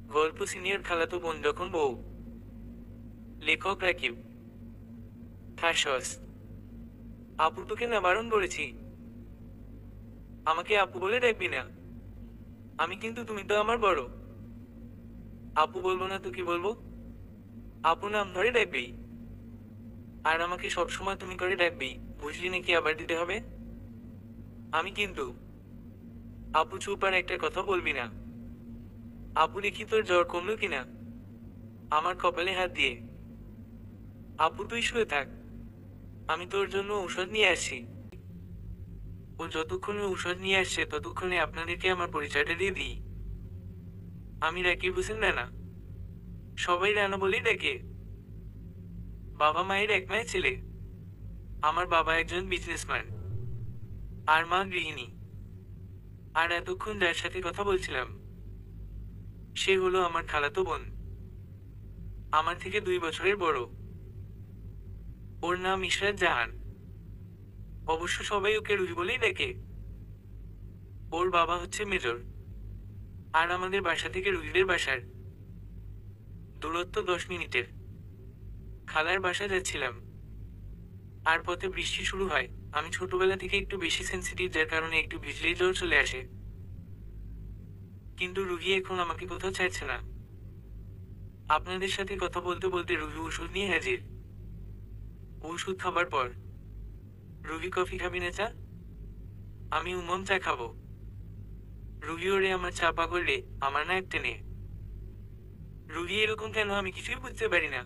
গল্প সিনিয়র খালাতো বোন যখন বউ। লেখক রাকিব। ঠাসস। আপু তোকে না বারণ করেছি, আমাকে আপু বলে ডাকবি না। আমি কিন্তু তুমি তো আমার বড়। আপু বলবো না তো কি বলবো? আপু নাম ধরে ডাকবি। আর আমাকে সবসময় তুমি করে ডাকবি, বুঝলি নাকি আবার দিতে হবে? আমি কিন্তু। আপু চুপ, আর একটা কথা বলবি না। আপু দেখি তোর জ্বর কমলো কিনা, আমার কপালে হাত দিয়ে। আপু তুই শুয়ে থাক, আমি তোর জন্য ঔষধ নিয়ে আসছি। ও যতক্ষণে ঔষধ নিয়ে আসছে ততক্ষণে আপনাদেরকে আমার পরিচয়টা দিয়ে দিই। আমি রাকিব হোসেন রানা। সবাই রানা বলেই ডাকে। বাবা মায়ের এক মায়ের ছেলে। আমার বাবা একজন বিজনেসম্যান, আর মা গৃহিণী। আর এতক্ষণ যার সাথে কথা বলছিলাম, সে হলো আমার খালাতো বোন, আমার থেকে 2 বছরের বড়। ওর নাম ইশরাত জাহান। অবশ্য সবাই ওকে রুহি বলেই ডাকে। ওর বাবা হচ্ছে মেজর। আর আমাদের বাসা থেকে রুহিদের বাসার দূরত্ব 10 মিনিটের। খালার বাসা যাচ্ছিলাম, আর পথে বৃষ্টি শুরু হয়। আমি ছোটবেলা থেকে একটু বেশি সেন্সিটিভ, যার কারণে একটু ভিজলেই জ্বর চলে আসে। কিন্তু রুহি এখন আমাকে কোথাও ছাড়ছে না। আপনাদের সাথে কথা বলতে বলতে রুহি ওষুধ নিয়ে হাজির। ওষুধ খাবার পর, রুহি কফি খাবি না চা? আমি চা খাবো। রুহি ওরে আমার চা পাগলে, আমার না এক টেনে। রুহি এরকম কেন আমি কিছুই বুঝতে পারি না।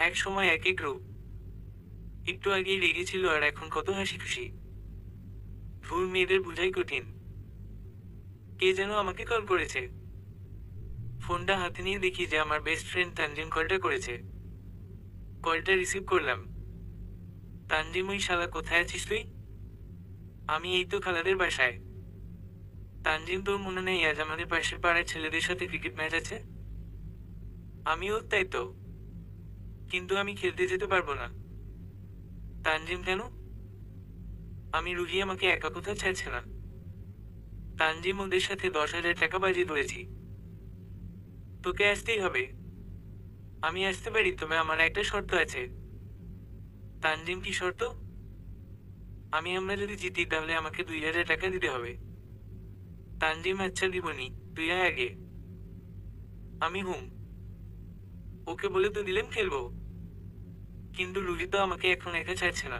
এক সময় এক এক রূপ। একটু আগেই রেগেছিল আর এখন কত হাসি খুশি। ভুল মেয়েদের বোঝাই কঠিন। কে যেন আমাকে কল করেছে। ফোনটা হাতে নিয়ে দেখি যে আমার বেস্ট ফ্রেন্ড তানজিম কলটা করেছে। কলটা রিসিভ করলাম। তানজিম, ওই শালা কোথায় আছিস তুই? আমি এই তো খালাদের বাসায়। তানজিম, তোর মনে নেই আজ আমাদের পাশের পাড়ার ছেলেদের সাথে ক্রিকেট ম্যাচ আছে? আমিও তাই তো, কিন্তু আমি খেলতে যেতে পারবো না। তানজিম, কেন? আমি রুহি আমাকে একা কোথাও ছাড়ছে না। তানজিম, ওদের সাথে 10,000 টাকা বাজি ধরেছি। তোকে আসতেই হবে। আমি আসতে পারি, তবে আমার একটা শর্ত আছে। তানজিম, কি শর্ত? আমরা যদি জিতি তাহলে আমাকে 2,000 টাকা দিতে হবে। তানজিম, আচ্ছা দিবনি, তুই আয় আগে। আমি হুম। ওকে বলে তো দিলেন খেলবো, কিন্তু রুহি তো আমাকে এখন একা ছাড়ছে না।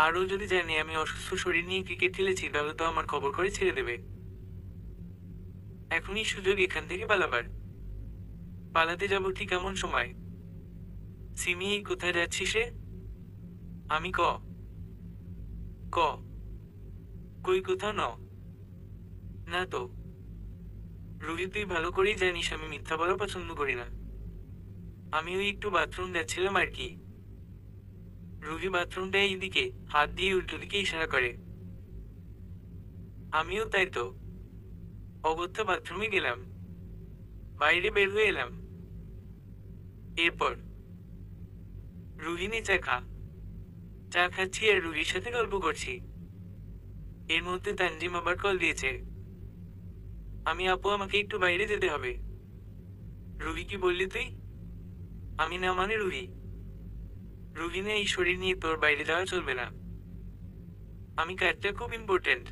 আরও যদি জানি আমি অসুস্থ শরীর নিয়ে ক্রিকেট খেলেছি তাহলে তো আমার খবর করে ছেড়ে দেবে। এখনই সুযোগ এখান থেকে পালাবার। পালাতে যাব ঠিক এমন সময়। সিমি, এই কোথায় যাচ্ছিস রে? আমি ক কই কোথাও না তো। রুহি, তুই ভালো করেই জানিস আমি মিথ্যা বলা পছন্দ করি না। আমি ওই একটু বাথরুম যাচ্ছিলাম আর কি। রুহি বাথরুমটা এইদিকে, হাত দিয়ে উল্টো দিকে ইশারা করে। আমিও তাই তো। অগত্যা বাথরুমে গেলাম, বাইরে বের হয়ে এলাম। এরপর রুহিনী চা খাচ্ছি আর রুহির সাথে গল্প করছি। এর মধ্যে তানজিম আবার কল দিয়েছে। আপু, আমাকে একটু বাইরে যেতে হবে। রুহি, কি বললি তুই? আমি না মানে রুহি। রুহি না, এই শরীর নিয়ে তোর বাইরে যাওয়া চলবে না। কাজটা খুব ইম্পর্টেন্ট।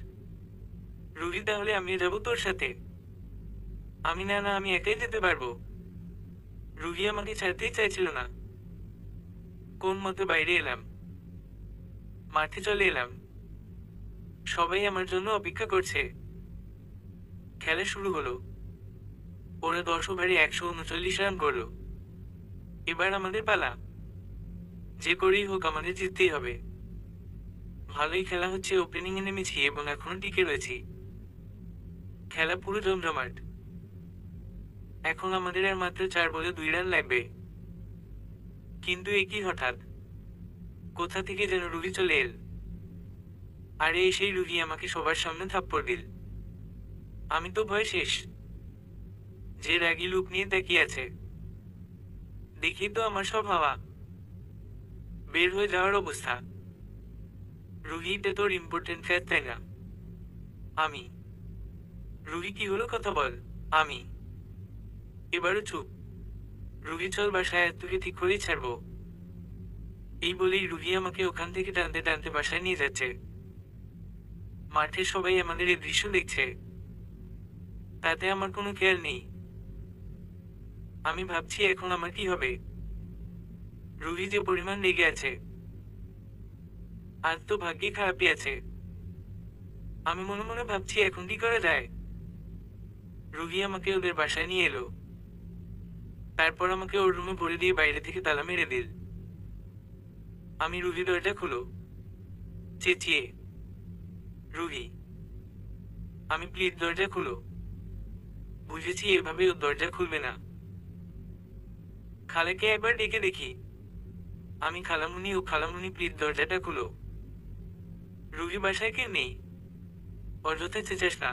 রুহি, তাহলে আমিও যাবো তোর সাথে? না না, আমি একাই যেতে পারবো। রুহি আমাকে ছাড়তেই চাইছিল না। কোন মতে বাইরে এলাম, মাঠে চলে এলাম। সবাই আমার জন্য অপেক্ষা করছে। খেলা শুরু হলো। ওরা 10 ওভারে 139 রান করলো। এবার আমাদের পালা। যে করেই হোক আমাদের জিততেই হবে। ভালোই খেলা হচ্ছে, ওপেনিং এ নেমেছি এবং এখনো টিকে রয়েছি। খেলা পুরো জমজমাট। এখন আমাদের আর মাত্র 4 বলে 2 রান লাগবে। কিন্তু একই হঠাৎ কোথা থেকে যেন রুহি চলে এল। আরে সেই রুহি আমাকে সবার সামনে থাপ্পড় দিল। আমি তো ভয় শেষ। যে রাগী লুক নিয়ে তাকিয়ে আছে, দেখি তো আমার সব হাওয়া বের হয়ে যাওয়ার অবস্থা। রুহি, এটা তোর ইম্পর্টেন্ট কাজ, তাই না? আমি। রুহি, কি হলো, কথা বল। আমি এবারও চুপ। রুহি, চল বাসায়, তোকে ঠিক করেই ছাড়বো। এই বলেই রুহি আমাকে ওখান থেকে টানতে টানতে বাসায় নিয়ে যাচ্ছে। মাঠে সবাই আমাদের এই দৃশ্য দেখছে, তাতে আমার কোনো খেয়াল নেই। আমি ভাবছি এখন আমার কি হবে। রুহি যে পরিমাণ রেগে আছে, আর তো ভাগ্যে খারাপই আছে। আমি মনে মনে ভাবছি এখন কি করা যায়। রুহি আমাকে ওদের বাসায় নিয়ে এলো, তারপর আমাকে ওর রুমে ভরে দিয়ে বাইরে থেকে তালা মেরে দিল। আমি রুহি, দরজা খুলো, চেঁচিয়ে। রুহি, আমি প্লিজ দরজা খুলো। বুঝেছি এভাবে ও দরজা খুলবে না। খালাকে একবার ডেকে দেখি। আমি, খালামুনি, ও খালামুনি প্লিজ দরজাটা খুলো। রুহি, বাসায় কে নেই, অযথা চেঁচাস না।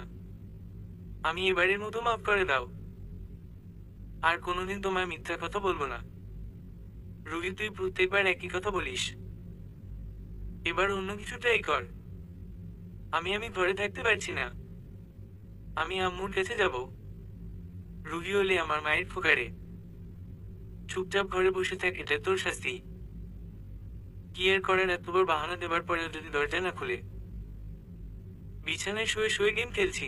আমি এবারের মতো মাফ করে দাও। আর কোনোদিন তোমায় মিথ্যা কথা বলবো না। রুহি, তুই প্রত্যেকবার একই কথা বলিস, এবার অন্য কিছু ট্রাই কর। আমি ঘরে থাকতে পারছি না। আমি আম্মুর কাছে যাব। রুহি হলে আমার মায়ের ফোকারে। চুপচাপ ঘরে বসে থাক, এটা তোর শাস্তি। কি আর করার, এতবার বাহানা দেবার পরেও যদি দরজা না খুলে। বিছানায় শুয়ে শুয়ে গেম খেলছি,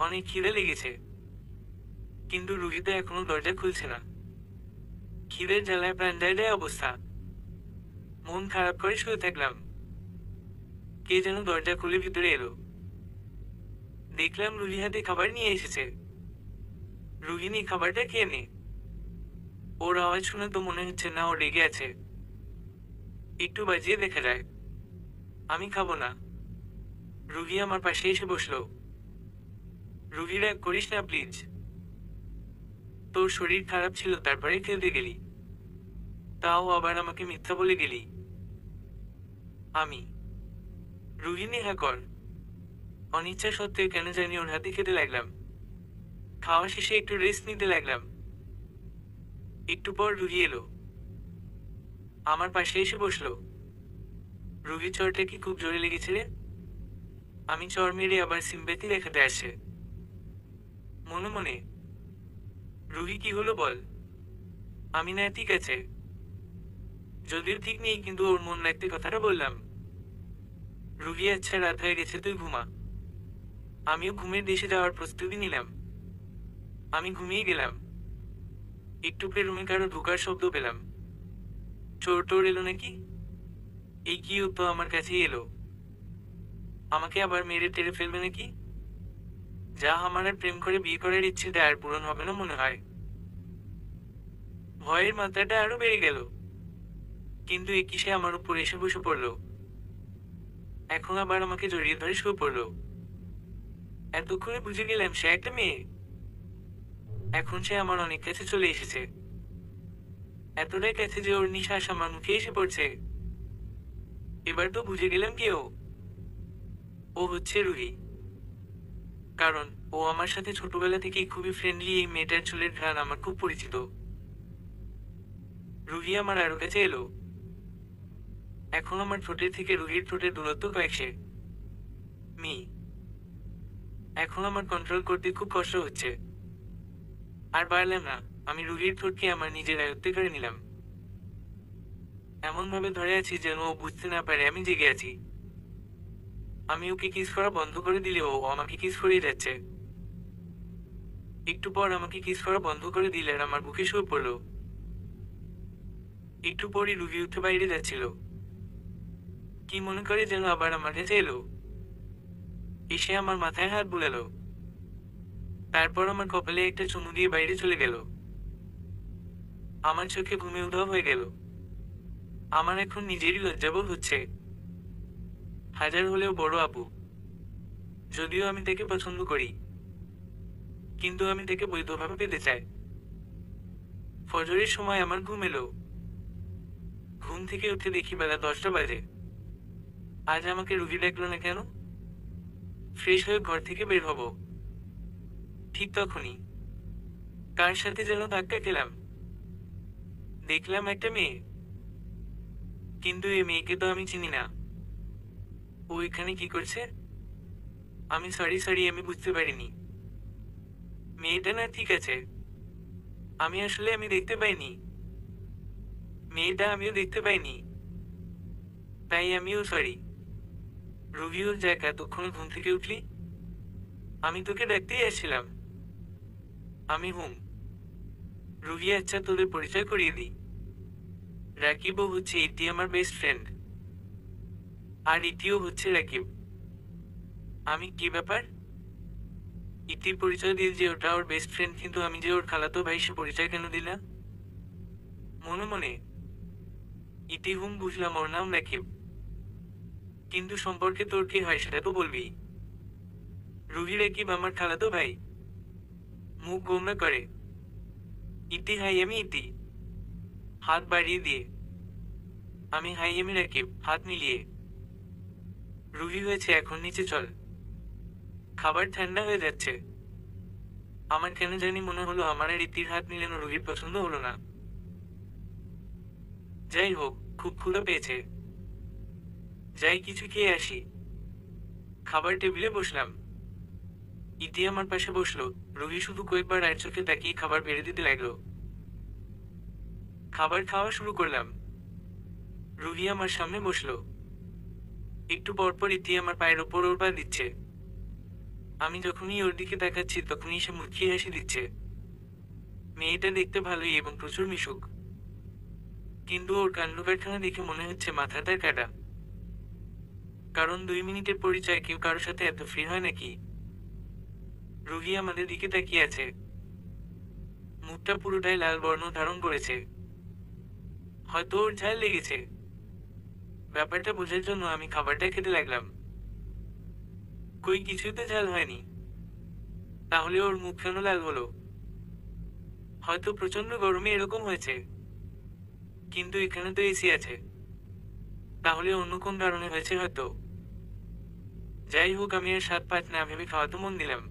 অনেক খিদে লেগেছে, কিন্তু রুহি তো এখনো দরজা খুলছে না। খিদের জ্বালায় প্রাণ যায় যায় অবস্থা। মন খারাপ করে শুয়ে থাকলাম। কে যেন দরজা খুলে ভিতরে এলো। দেখলাম রুহি হাতে খাবার নিয়ে এসেছে। রুহিনী, খাবারটা খেয়ে নে। ওর আওয়াজ শুনে তো মনে হচ্ছে না ও রেগে আছে। একটু বাজিয়ে দেখা যায়। আমি খাবো না। রুহি আমার পাশে এসে বসলো। রুহি, রাগ করিস না প্লিজ। তোর শরীর খারাপ ছিল, তারপরে খেলতে গেলি, তাও আবার আমাকে মিথ্যা বলে গেলি। আমি, রুহি, নেহা কর। অনিচ্ছা সত্ত্বেও কেন জানি ওর হাতে খেতে লাগলাম। খাওয়া শেষে একটু রেস্ট নিতে লাগলাম। একটু পর রুহি এলো, আমার পাশে এসে বসলো। রুহি, চরটা কি খুব জোরে লেগেছে রে? আমি চর মেরে আবার সিম্প্যাথি দেখাতে আসে মনে মনে। রুহি, কি হলো বল। আমি, না ঠিক আছে। যদিও ঠিক নেই, কিন্তু ওর মন রাখতে কথাটা বললাম। রুহি, আচ্ছা রাত হয়ে গেছে, তুই ঘুমা। আমিও ঘুমের দেশে যাওয়ার প্রস্তুতি নিলাম। আমি ঘুমিয়ে গেলাম। একটু পরে রুমে কারো ঢোকার শব্দ পেলাম। চোর টোর এলো নাকি? এই কি, ও তো আমার কাছেই এলো। আমাকে আবার মেরে টেরে ফেলবে নাকি? যা, আমার আর প্রেম করে বিয়ে করার ইচ্ছেটা আর পূরণ হবে না মনে হয়। ভয়ের মাত্রাটা আরো বেড়ে গেল। কিন্তু এ কিসে আমার উপর এসে বসে পড়লো। এখন আবার আমাকে জড়িয়ে ধরে শুয়ে পড়লো। এতক্ষণে বুঝে গেলাম সে একটা মেয়ে। এখন সে আমার অনেক কাছে চলে এসেছে, এতটাই কাছে যে ওর নিঃশ্বাস আমার মুখে এসে পড়ছে। এবার তো বুঝে গেলাম কে ও। ও হচ্ছে রুহি। কারণ ও আমার সাথে ছোটবেলা থেকেই খুবই ফ্রেন্ডলি। এই মেয়েটার চুলের ঘ্রাণ আমার খুব পরিচিত। রুহি আমার আরো কাছে এলো। এখন আমার ঠোঁটের থেকে রুহির ঠোঁটের দূরত্ব কয়েকশে মি। এখন আমার কন্ট্রোল করতে খুব কষ্ট হচ্ছে। আর পারলাম না। আমি রুহির ঠোঁটকে আমার নিজের আয়ত্তে করে নিলাম। এমন ভাবে ধরে আছি যেন ও বুঝতে না পারে আমি জেগে আছি। আমি ওকে কিস করা বন্ধ করে দিলে ও আমাকে কিস করিয়ে যাচ্ছে। একটু পর আমাকে কিস করা বন্ধ করে দিলে আর আমার বুকে শুয়ে পড়ল। একটু পরই রুহি উঠে বাইরে যাচ্ছিল। কি মনে করে যেন আবার আমার কাছে এলো। এসে আমার মাথায় হাত বুলালো। তারপর আমার কপালে একটা চুমু দিয়ে বাইরে চলে গেল। আমার চোখে ঘুমে উধাও হয়ে গেল। আমার এখন নিজেরই লজ্জাবোধ হচ্ছে। হাজার হলেও বড় আপু। যদিও আমি তাকে পছন্দ করি, কিন্তু আমি তাকে বৈধভাবে পেতে চাই। ফজরের সময় আমার ঘুম এলো। ঘুম থেকে উঠে দেখি বেলা 10টা বাজে। আজ আমাকে রুহি ডাকলো না কেন? ফ্রেশ হয়ে ঘর থেকে বের হব, ঠিক তখনই কার সাথে যেন ধাক্কা খেলাম। দেখলাম একটা মেয়ে, কিন্তু এই মেয়েকে তো আমি চিনি না। ও এখানে কি করছে? আমি সরি, আমি বুঝতে পারিনি। মেয়েটা না ঠিক আছে, আমি দেখতে পাইনি। মেয়েটা আমিও দেখতে পাইনি। তাই আমিও সরি। রুহিও, যাক এতক্ষণে ঘুম থেকে উঠলি। আমি তোকে ডাকতেই আসছিলাম। আমি হুম। রুহি, আচ্ছা তোদের পরিচয় করিয়ে দিই। রাকিবও হচ্ছে ইতি, আমার বেস্ট ফ্রেন্ড। আর ইতিও হচ্ছে রাকিব। আমি কি ব্যাপার? ইতির পরিচয় দিয়ে যে ওটা ওর বেস্ট ফ্রেন্ড, কিন্তু আমি যে ওর খালাতো ভাই, সে পরিচয় কেন দিলা? মনে মনে ইতি হুম, বুঝলাম ওর নাম রাকিব। কিন্তু সম্পর্কে তোর কি হয় সেটা তো বলবি। রুহি রাকিব আমার খালাতো ভাই। মুখ গোমরা করে। ইতি হাই, আমি ইতি। হাত বাড়িয়ে দিয়ে। আমি হাই, আমি রাকিব, হাত মিলিয়ে। রুহি, হয়েছে, এখন নিচে চল। খাবার ঠান্ডা হয়ে যাচ্ছে। আমার কেন জানি মনে হলো আমার আর ইতির হাত মিলানো রুহির পছন্দ হলো না। যাই হোক, খুব ক্ষুধা পেয়েছে। যাই কিছু খেয়ে আসি। খাবার টেবিলে বসলাম। ইতি আমার পাশে বসলো। রুহি শুধু কয়েকবার আর চোখে তাকিয়ে খাবার বেড়ে দিতে লাগলো। খাবার খাওয়া শুরু করলাম। রুহি আমার সামনে বসলো। একটু পরপর ইতি আমার পায়ের ওপর ওর পা দিচ্ছে। আমি যখনই ওর দিকে তাকাচ্ছি তখনই সে মুচকি হাসি দিচ্ছে। মেয়েটা দেখতে ভালোই এবং প্রচুর মিশুক। কিন্তু ওর কাণ্ডকারখানা দেখে মনে হচ্ছে মাথাটার কাটা। কারণ 2 মিনিটের পরিচয় কেউ কারোর সাথে এত ফ্রি হয় নাকি? রুহি আমাদের দিকে তাকিয়ে আছে। মুখটা পুরোটাই লাল বর্ণ ধারণ করেছে। হয়তো ওর ঝাল লেগেছে। ব্যাপারটা বোঝার জন্য আমি খাবারটা খেতে লাগলাম। কই, কিছুতে ঝাল হয়নি। তাহলে ওর মুখ কেন লাল হলো? হয়তো প্রচন্ড গরমে এরকম হয়েছে। কিন্তু এখানে তো এসি আছে। তাহলে অন্য কোন কারণে হয়েছে হয়তো। যাই হোক, আমি আর স্বাদ পাত না ভেবে খাওয়াতে মন দিলাম।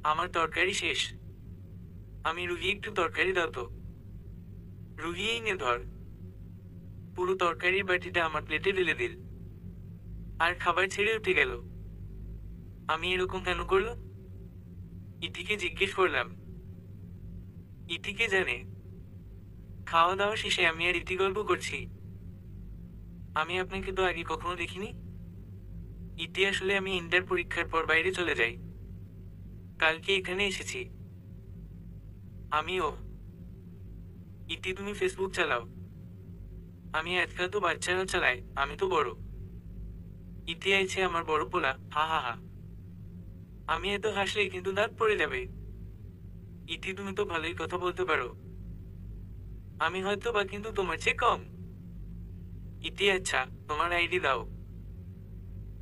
আমার তরকারি শেষ। আমি, রুহি একটু তরকারি দাও তো। রুহি, এই নে ধর। পুরো তরকারির বাটিটা আমার প্লেটে ঢেলে দিল। আর খাবার ছেড়ে উঠে গেল। আমি এরকম কেন করলো? ইতিকে জিজ্ঞেস করলাম। ইতিকে জানে। খাওয়া দাওয়া শেষে আমি আর ইতি গল্প করছি। আমি আপনাকে তো আগে কখনো দেখিনি। ইতি, আসলে আমি ইন্টার পরীক্ষার পর বাইরে চলে যাই। কালকে এখানে এসেছি। আমিও। ইতি, তুমি ফেসবুক চালাও? আমি আজকাল তো বাচ্চারা চালাই, আমি তো বড়। ইতি আইছে আমার বড় পোলা, হা হা হা। আমি এত হাসলে কিন্তু দাঁত পড়ে যাবে। ইতি, তুমি তো ভালোই কথা বলতে পারো। আমি হয়তো বা কিন্তু তোমার চেয়ে কম। ইতি, আচ্ছা তোমার আইডি দাও।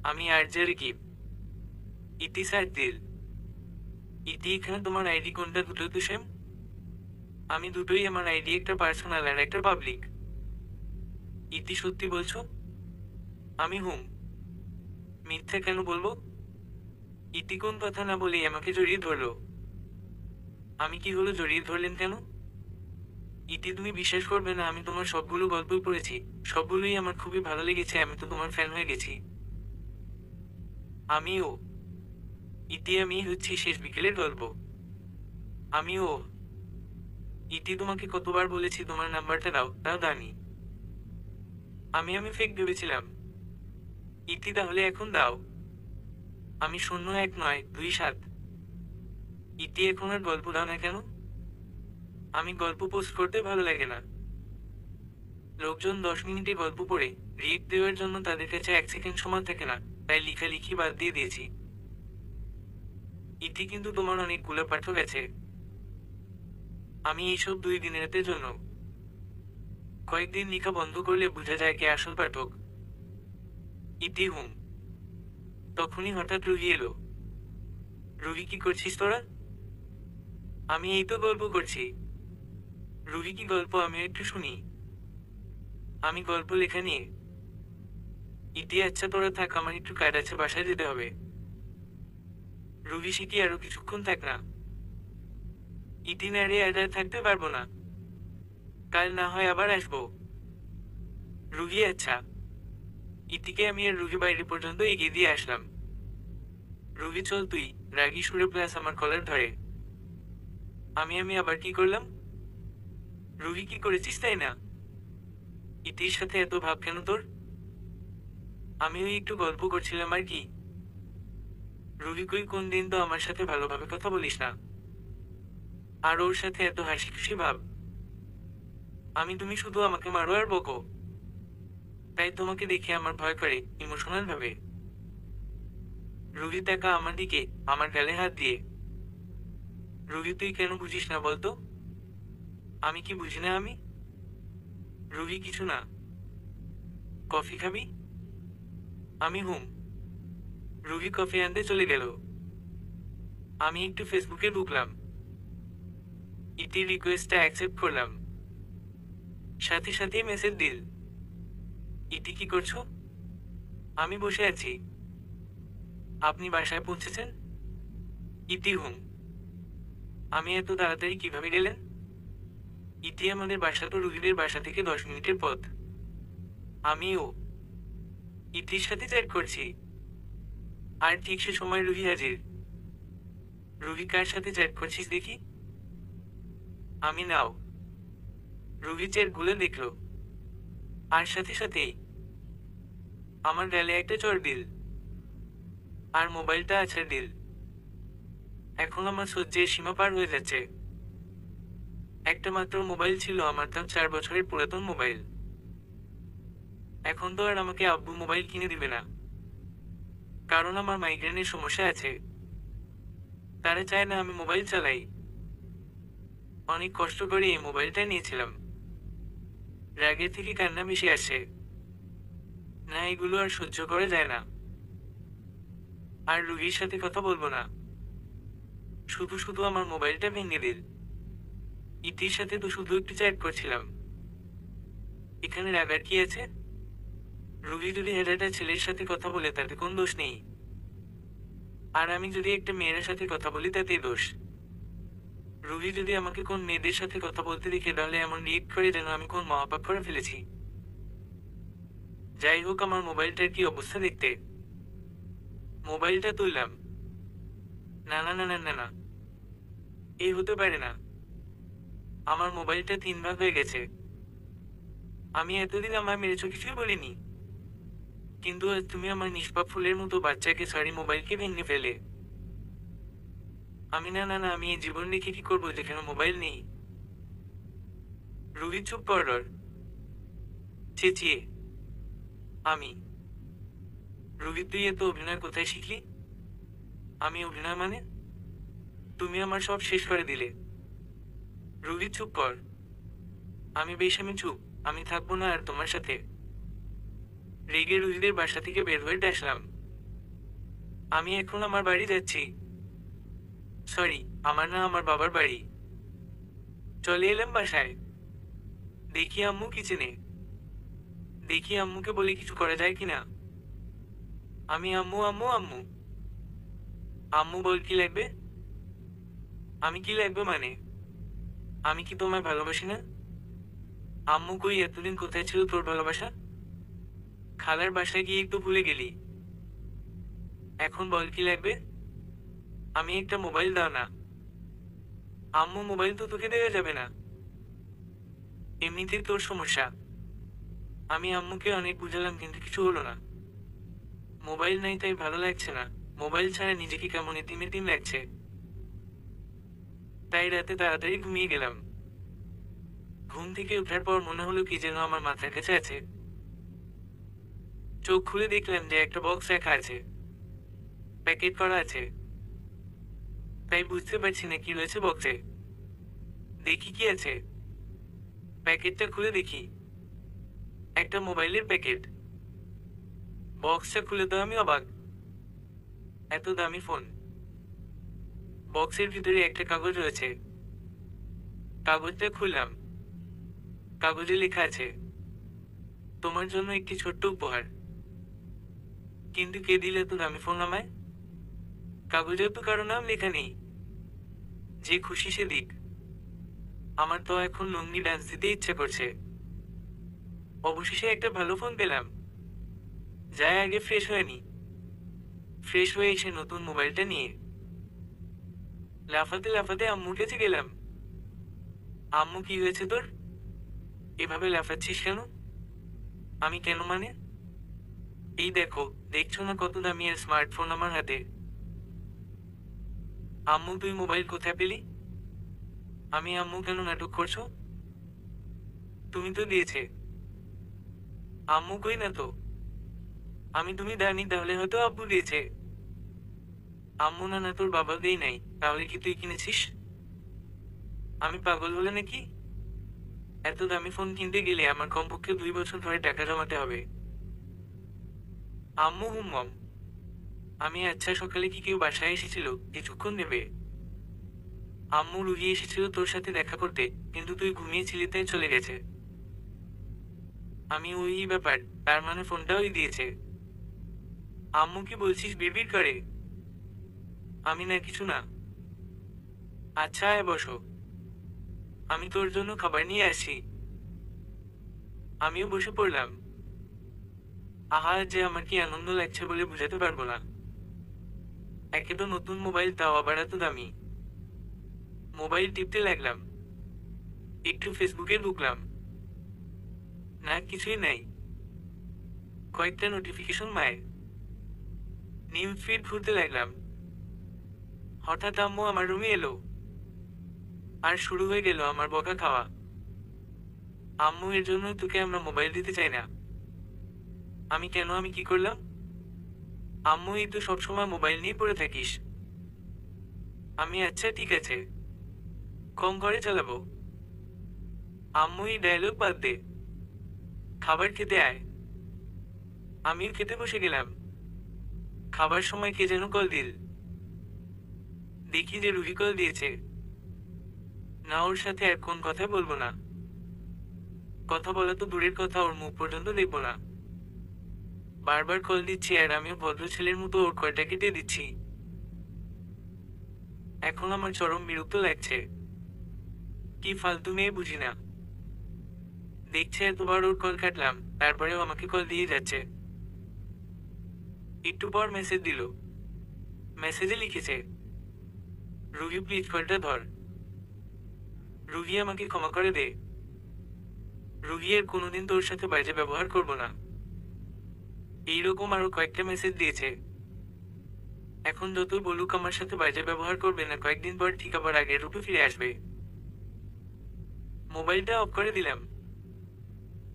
আমি আর যে রেকিব। ইতি স্যার দিল। ইতি, এখানে তোমার আইডি কোনটা? দুটো তো সেম। আমি দুটোই, আমার আইডি একটা পার্সোনাল আর একটা পাবলিক। ইতি, সত্যি বলছো? আমি হুম। মিথ্যা কেন বলবো? ইতি কোন কথা না বলেই আমাকে জড়িয়ে ধরলো। আমি কি হলো, জড়িয়ে ধরলেন কেন? ইতি, তুমি বিশ্বাস করবে না, আমি তোমার সবগুলো গল্পই পড়েছি। সবগুলোই আমার খুবই ভালো লেগেছে, আমি তো তোমার ফ্যান হয়ে গেছি। আমিও। ইতি, আমি হচ্ছি শেষ বিকেলের গল্প। আমিও। ইতি, তোমাকে কতবার বলেছি তোমার নাম্বারটা দাও, তাও দাওনি। আমি ফেক ভেবেছিলাম। ইতি, তাহলে এখন দাও। আমি 0192 7। ইতি, এখন আর গল্প দাও না কেন? আমি গল্প পোস্ট করতে ভালো লাগে না। লোকজন 10 মিনিটে গল্প পড়ে রিয়েক্ট দেওয়ার জন্য তাদের কাছে 1 সেকেন্ড সময় থাকে না, তাই লিখালিখি বাদ দিয়ে দিয়েছি। ইতি, কিন্তু তোমার অনেকগুলো পাঠক আছে। আমি এইসব 2 দিনেরতে জন্য। কয়েকদিন লিখা বন্ধ করলে বোঝা যায় কে আসল পাঠক। ইতি হুম। তখনই হঠাৎ রুহি এলো। রুহি, কি করছিস তোরা? আমি এই তো গল্প করছি। রুহি, কি গল্প? আমি একটু শুনি। আমি গল্প লেখা নিয়ে। ইতি, আচ্ছা তোরা থাক, আমার একটু কাজ আছে, বাসায় যেতে হবে। রুহি, সিটি আরো কিছুক্ষণ থাক না। ইতি, না রে, আর থাকতে পারবো না। কাল না হয় আবার আসবো। রুহি, আচ্ছা। ইতিকে আমি আর রুহি বাইরে পর্যন্ত এগিয়ে দিয়ে আসলাম। রুহি, চল তুই। রাগী সুরে প্লাস আমার কলার ধরে। আমি আবার কি করলাম? রুহি কি করেছিস তাই না? ইতির সাথে এত ভাব কেন তোর? আমি ওই একটু গল্প করছিলাম আর কি। রুহি কই কোন দিন তো আমার সাথে ভালোভাবে কথা বলিস না। আর ওর সাথে এত হাসি খুশি ভাব। তুমি শুধু আমাকে মারো আর বকো। তাই তোমাকে দেখে আমার ভয় করে ইমোশনাল ভাবে। রুহি তাকা আমার দিকে, আমার গালে হাত দিয়ে। রুহি তুই কেন বুঝিস না বলতো? আমি কি বুঝি না আমি? রুহি কিছু না। কফি খাবি? আমি হুম। রুহি কফি আনতে চলে গেল। আমি একটু ফেসবুকে ঢুকলাম। ইতির রিকোয়েস্টটা অ্যাকসেপ্ট করলাম। সাথে সাথে মেসেজ দিল। ইতি কি করছো? আমি বসে আছি। আপনি বাসায় পৌঁছেছেন? ইতি হুম। আমি এত তাড়াতাড়ি কিভাবে গেলেন? ইতি আমাদের বাসা তো রুহিদের বাসা থেকে 10 মিনিটের পথ। আমিও ইতির সাথে চ্যাট করছি। আর ঠিক সে সময় রুহি হাজির। রুহি কার সাথে চ্যাট করছিস দেখি? আমি নাও। রুহি চ্যাট গুলো দেখলো। আর সাথে সাথেই আমার গালে একটা চড় দিল। আর মোবাইলটা আছাড় দিল। এখন আমার সহ্যের সীমা পার হয়ে যাচ্ছে। একটা মাত্র মোবাইল ছিল আমার, তাও 4 বছরের পুরাতন মোবাইল। এখন তো আর আমাকে আব্বু মোবাইল কিনে দিবে না। কারণ আমার মাইগ্রেনের সমস্যা আছে। তারা চায় না আমি মোবাইল চালাই। অনেক কষ্ট করে এই মোবাইলটা নিয়েছিলাম। রাগের থেকে কান্না মিশে আসে। না, এগুলো আর সহ্য করা যায় না। আর রুহির সাথে কথা বলবো না। শুধু শুধু আমার মোবাইলটা ভেঙে দিল। ইতির সাথে তো শুধু একটু চ্যাট করছিলাম। এখানে রাগার কি আছে? রুহি যদি একটা ছেলের সাথে কথা বলে তাতে কোন দোষ নেই। আর আমি যদি একটা মেয়ের সাথে কথা বলি তাতেই দোষ। রুহি যদি আমাকে কোন মেয়েদের সাথে কথা বলতে দেখে তাহলে এমন রিয়েক্ট করে যেন আমি কোন মহাপাপ করে ফেলেছি। যাই হোক, আমার মোবাইলটার কি অবস্থা দেখতে। মোবাইলটা তুললাম। না না না না না না, এই হতে পারে না। আমার মোবাইলটা 3 ভাগ হয়ে গেছে। আমি এতদিন আমার মেরেছো কিছুই বলিনি। কিন্তু আজ তুমি আমার নিষ্পাপ ফুলের মতো বাচ্চাকে সরি মোবাইলকে ভেঙে ফেলে। আমি না না না, আমি এই জীবন রেখে কি করবো যেখানে মোবাইল নেই? রুহি চুপ কর। চেঁচিয়ে আমি। রুহি তুই এত অভিনয় কোথায় শিখলি? আমি অভিনয় মানে? তুমি আমার সব শেষ করে দিলে। রুহি চুপ কর। আমি চুপ। আমি থাকবো না আর তোমার সাথে। রেগে রুহিদের বাসা থেকে বের হয়ে আসলাম। আমি এখন আমার বাড়ি যাচ্ছি। সরি, আমার না, আমার বাবার বাড়ি। চলে এলাম বাসায়। দেখি আম্মু কিচেনে। দেখি আম্মুকে বলে কিছু করা যায় কিনা। আমি আম্মু আম্মু আম্মু। আম্মু বল কি লাগবে? আমি কি লাগবে মানে? আমি কি তোমায় ভালোবাসি না? আম্মু কই, এতদিন কোথায় ছিল তোর ভালোবাসা? খালার বাসায় গিয়ে একটু ভুলে গেলি। এখন বল কি লাগবে? আমি একটা মোবাইল দাও না। আম্মু মোবাইল তো তোকে দেওয়া যাবে না। এমনিতেই তোর সমস্যা। আমি আম্মুকে অনেক বুঝালাম কিন্তু কিছু হলো না। মোবাইল নাই তাই ভালো লাগছে না। মোবাইল ছাড়া নিজেকে কেমন এতিম এতিম লাগছে। তাই রাতে তাড়াতাড়ি ঘুমিয়ে গেলাম। ঘুম থেকে ওঠার পর মনে হলো কি যেন আমার মাথার কাছে আছে। চোখ খুলে দেখলাম যে একটা বক্স রাখা আছে। প্যাকেট করা আছে। তাই বুঝতে পারছি না কি রয়েছে বক্সে। দেখি কি আছে। প্যাকেটটা খুলে দেখি একটা মোবাইলের প্যাকেট। বক্সটা খুলে তো আমি অবাক। এত দামি ফোন। বক্সের ভিতরে একটা কাগজ রয়েছে। কাগজটা খুললাম। কাগজে লেখা আছে, তোমার জন্য একটি ছোট্ট উপহার। কিন্তু কে দিলে এত দামি ফোন আমায়? কাগজেও তো কারো নাম লেখা নেই। যে খুশি সে দিক। আমার তো এখন লুঙ্গি ডান্স দিতে ইচ্ছা করছে। অবশেষে একটা ভালো ফোন পেলাম। যাই আগে ফ্রেশ হয়ে নি। ফ্রেশ হয়ে এসে নতুন মোবাইলটা নিয়ে লাফাতে লাফাতে আম্মুর কাছে গেলাম। আম্মু, কি হয়েছে তোর? এভাবে লাফাচ্ছিস কেন? আমি কেন মানে? এই দেখো, দেখছো না কত দামি আর স্মার্টফোন আমার হাতে? আম্মু, তুই মোবাইল কোথায় পেলি? আমি আম্মু, কেন নাটক করছো? তুমি তো দিয়েছে। আম্মু কই না তো। আমি তুমি দানি, তাহলে হয়তো আব্বু দিয়েছে। আম্মু, না না, তোর বাবা দেই নাই। তাহলে কি তুই কিনেছিস? আমি পাগল হলে নাকি? এত দামি ফোন কিনতে গেলে আমার কমপক্ষে 2 বছর ধরে টাকা জমাতে হবে। আম্মু, হুম্মম। আমি, আচ্ছা, সকালে কি কেউ বাসায় এসেছিল? কিছুক্ষণ নেবে। আম্মু, রুহি এসেছিল তোর সাথে দেখা করতে, কিন্তু তুই ঘুমিয়েছিলি তাই চলে গেছে। আমি, ওই ব্যাপার। তার মানে ফোনটা ওই দিয়েছে। আম্মু, কি বলছিস বিড়বিড় করে? আমি, না কিছু না। আচ্ছা, আয় বসো। আমি তোর জন্য খাবার নিয়ে আসি। আমিও বসে পড়লাম। আহা, যে আমার কি আনন্দ লাগছে বলে বুঝাতে পারবো না। একে তো নতুন মোবাইল, তাও আবার এত দামি। মোবাইল টিপতে লাগলাম। একটু ফেসবুকে ঢুকলাম। না, কিছুই নাই। কয়েকটা নোটিফিকেশন মায়ের। নিউজ ফিড ঘুরতে লাগলাম। হঠাৎ আম্মু আমার রুমে এলো। আর শুরু হয়ে গেল আমার বকা খাওয়া। আম্মু, এর জন্যই তোকে আমরা মোবাইল দিতে চাই না। আমি কেন? আমি কি করলাম? আম্মু, এই তো সবসময় মোবাইল নিয়ে পড়ে থাকিস। আমি, আচ্ছা ঠিক আছে, কম করে চালাবো। আম্মু, এই ডায়লগ বাদ দে। খাবার খেতে আয়। আমিও খেতে বসে গেলাম। খাবার সময় কে যেন কল দিল। দেখি যে রুহি কল দিয়েছে। না, ওর সাথে আর কোন কথা বলবো না। কথা বলা তো দূরের কথা, ওর মুখ পর্যন্ত দেখবো না। বারবার কল দিচ্ছি আর আমিও ভদ্র ছেলের মতো ওর কয়টা কেটে দিচ্ছি। এখন আমার চরম বিরক্ত লাগছে। কি ফালতু মেয়ে বুঝি না। দেখছে এতবার ওর কল কাটলাম, তারপরেও আমাকে কল দিয়ে যাচ্ছে। একটু পর মেসেজ দিল। মেসেজে লিখেছে, রুহি প্লিজ কলটা ধর। রুহি, আমাকে ক্ষমা করে দে। রুহি, আর কোনোদিন তোর সাথে বাজে ব্যবহার করব না। এইরকম আরো কয়েকটা মেসেজ দিয়েছে। এখন যতই বলুক আমার সাথে বাজে ব্যবহার করবে না, কয়েকদিন পর ঠিক আবার আগের রূপে ফিরে আসবে। মোবাইলটা অফ করে দিলাম।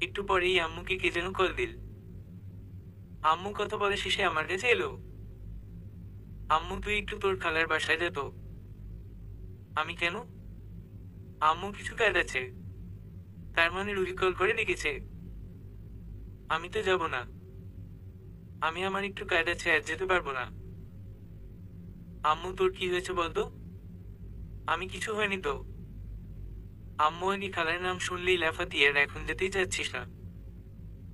একটু পরেই আম্মুকে কে যেন কল দিল। আম্মু কথা বলা শেষে আমার কাছে এলো। আম্মু, তুই একটু তোর খালার বাসায় যেত। আমি, কেন? আম্মু, কিছু কাজ আছে। তার মানে রুহি কল করে ডেকেছে। আমি তো যাব না। আমি, আমার একটু কাজ আছে, আজ যেতে পারবো না। আম্মু, তোর কি হয়েছে বলতো? আমি, কিছু হয়নি তো। আম্মু, আগে খালার নাম শুনলেই লাফাতি, আর এখন যেতেই চাচ্ছিস না।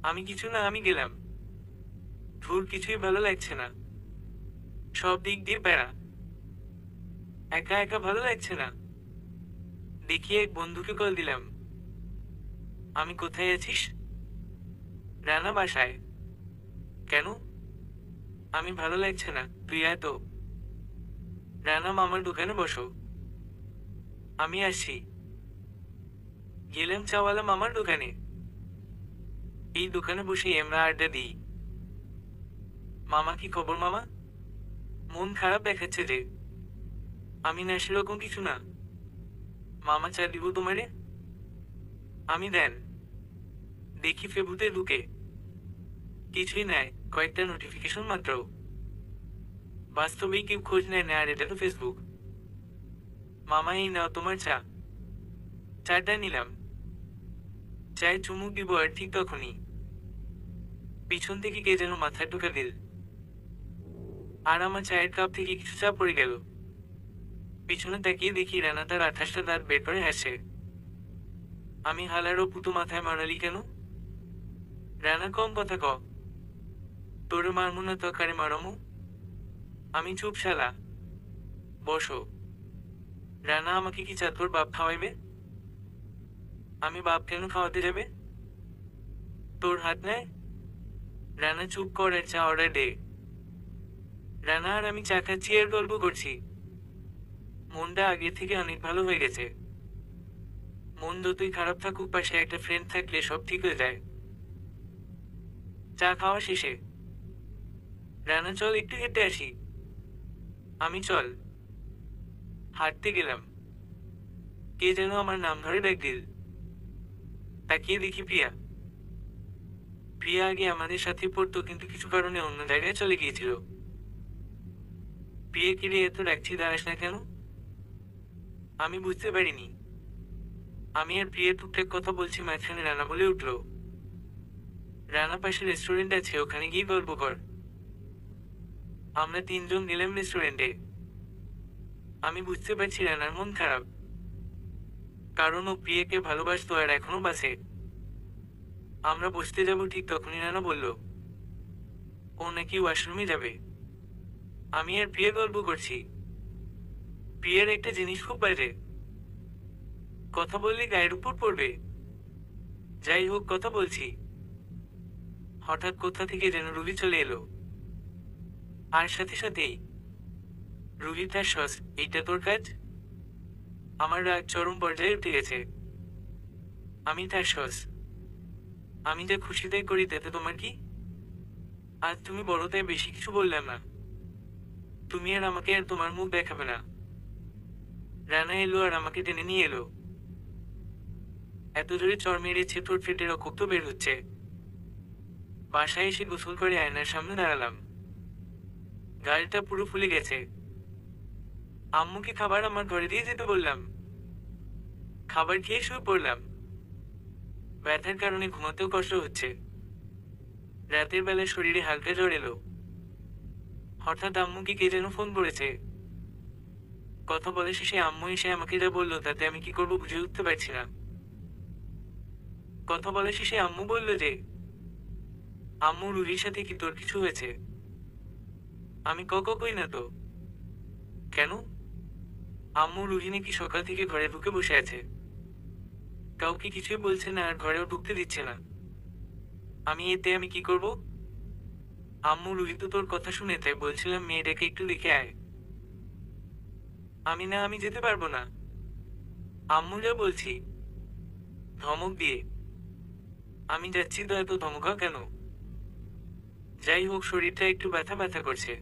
আমি, কিছু না, আমি গেলাম। ধুর, কিছুই ভালো লাগছে না। সব দিক দিয়ে প্যারা। একা একা ভালো লাগছে না। দেখি এক বন্ধুকে কল দিলাম। আমি, কোথায় আছিস? রানা বাসায়। কেন? আমি, ভালো লাগছে না, তুই আয় তো। রানা, মামার দোকানে বসো। আমি আসছি। গেলাম চাওয়ালা মামার দোকানে। এই দোকানে বসেই আমরা আড্ডা দিই। মামা, কি খবর মামা? মন খারাপ দেখাচ্ছে যে। আমি, না সেরকম কিছু না। মামা, চা দিব তোমারে? আমি, দেন। দেখি ফেসবুকে ঢুকে। কিছুই নাই, কয়েকটা নোটিফিকেশন মাত্র। বাস্তবেই কেউ খোঁজ নেয় না, আর এটা তো ফেসবুক। মামা, এই নাও তোমার চা। চাটা নিলাম। চায়ে চুমুক দিব, আর ঠিক তখনই পিছন থেকে কে যেন মাথায় ঢুকে দিল। আর আমার চায়ের কাপ থেকে কিছু চা পড়ে গেল। পিছনে তাকিয়ে দেখি রানা তার 28টা দাঁত বের করে হাসে। আমি, হালারও পুতু, মাথায় মারালি কেন? রানা, কম কথা ক। তোরে মারমু না তো কারে মারমু? আমি, চুপ শালা। বসো। রানা, আমাকে কি চা তোর বাপ খাওয়াইবে? আমি, বাপ কেন খাওয়াতে যাবে? তোর হাত নেয়? রানা, চুপ কর আর চা অর্ডার দে। রানা আর আমি চা খাচ্ছি আর গল্প করছি। মনটা আগের থেকে অনেক ভালো হয়ে গেছে। মন যতই খারাপ থাকুক, পাশে একটা ফ্রেন্ড থাকলে সব ঠিক হয়ে যায়। চা খাওয়া শেষে রানা, চল একটু হেঁটে আসি। আমি চল। হাঁটতে গেলাম। কে যেন আমার নাম ধরে ডাক দিল। তাকিয়ে দেখি প্রিয়া। প্রিয়া আগে আমাদের সাথে পড়তো, কিন্তু কিছু কারণে অন্য জায়গায় চলে গিয়েছিল। প্রিয়া, কিরে এত ডাকছি, দাঁড়াস না কেন? আমি বুঝতে পারিনি। আমি আর প্রিয়া টুকটাক কথা বলছি, মাঝখানে রানা বলে উঠল, রানা, পাশে রেস্টুরেন্ট আছে, ওখানে গিয়ে গল্প কর। আমরা তিনজন গেলাম রেস্টুরেন্টে। আমি বুঝতে পারছি রানার মন খারাপ, কারণ ও প্রিয়াকে ভালোবাসতো আর এখনো বাসে। আমরা বসতে যাব ঠিক তখনই রানা বলল ও নাকি ওয়াশরুমে যাবে। আমি আর প্রিয়া গল্প করছি। প্রিয়ার একটা জিনিস খুব বাজে, কথা বললে গায়ের উপর পড়বে। যাই হোক, কথা বলছি। হঠাৎ কোথা থেকে যেন রুবি চলে এলো, আর সাথে সাথেই রুবি তার সস, এইটা তোর কাজ। আমার রাগ চরম পর্যায়ে উঠে গেছে। আমি তার সস, আমি যা খুশি তাই করি, তাতে তোমার কি? আজ তুমি বড়, তাই বেশি কিছু বললাম না। তুমি আর আমাকে আর তোমার মুখ দেখাবে না। রানা এলো আর আমাকে টেনে নিয়ে এলো। এত জোরে চড় মেরেছে, ঠোঁট ফেটে রক্ত বের হচ্ছে। বাসায় এসে গোসল করে আয়নার সামনে দাঁড়ালাম। গালটা পুরো ফুলে গেছে। আম্মুকে খাবার আমার ঘরে দিয়ে যেতে বললাম। খাবার খেয়ে শুয়ে পড়লাম। ব্যথার কারণে ঘুমাতেও কষ্ট হচ্ছে। রাতের বেলায় শরীরে হালকা জ্বর এলো। হঠাৎ আম্মুকে কে যেন ফোন করেছে। কথা বলে শেষে আম্মু এসে আমাকে যা বললো, তাতে আমি কি করবো বুঝে উঠতে পারছি না। কথা বলে শেষে আম্মু বলল যে, আম্মু, রুহির সাথে কি তোর কিছু হয়েছে? আমি কই না তো। কেন? আম্মু, রুহি নাকি সকাল থেকে ঘরে ঢুকে বসে আছে, কাউকে কিছুই বলছে না আর ঘরেও ঢুকতে দিচ্ছে না। এতে আমি কি করব? আম্মু, রুহি তো তোর কথা শুনে, তাই বলছিলাম মেয়েটাকে একটু দেখে আয়। আমি যেতে পারবো না। আম্মু, যা বলছি। ধমক দিয়ে। আমি যাচ্ছি তো, এত ধমকা কেন? যাই হোক, শরীরটা একটু ব্যথা ব্যথা করছে,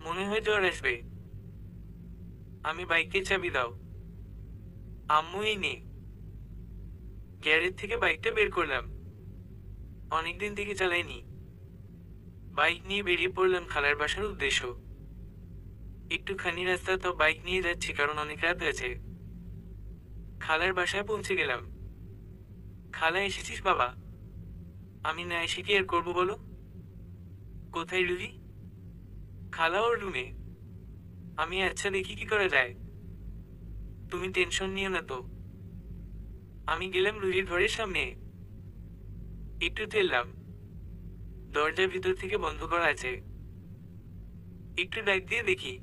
মনে হয় জ্বর আসবে। আমি বাইকে চাবি দাও। আম্মু, এই নে। গ্যারেজ থেকে বাইকটা বের করলাম। অনেকদিন থেকে চালাইনি। বাইক নিয়ে বেরিয়ে পড়লাম খালার বাসার উদ্দেশ্য। একটুখানি রাস্তা, তো বাইক নিয়ে যাচ্ছি কারণ অনেক রাত হয়েছে। খালার বাসায় পৌঁছে গেলাম। খালা, এসেছিস বাবা? আমি না এসে কি আর করবো বলো? কোথায় রুহি? খালা ওর রুমে। আচ্ছা, দেখি কি করা যায়। তুমি টেনশন নিও না তো। আমি গেলাম রুহির ঘরের সামনে। একটু ঠেললাম। দরজা ভিতর থেকে বন্ধ করা আছে। একটু ডাক দিয়ে দেখি,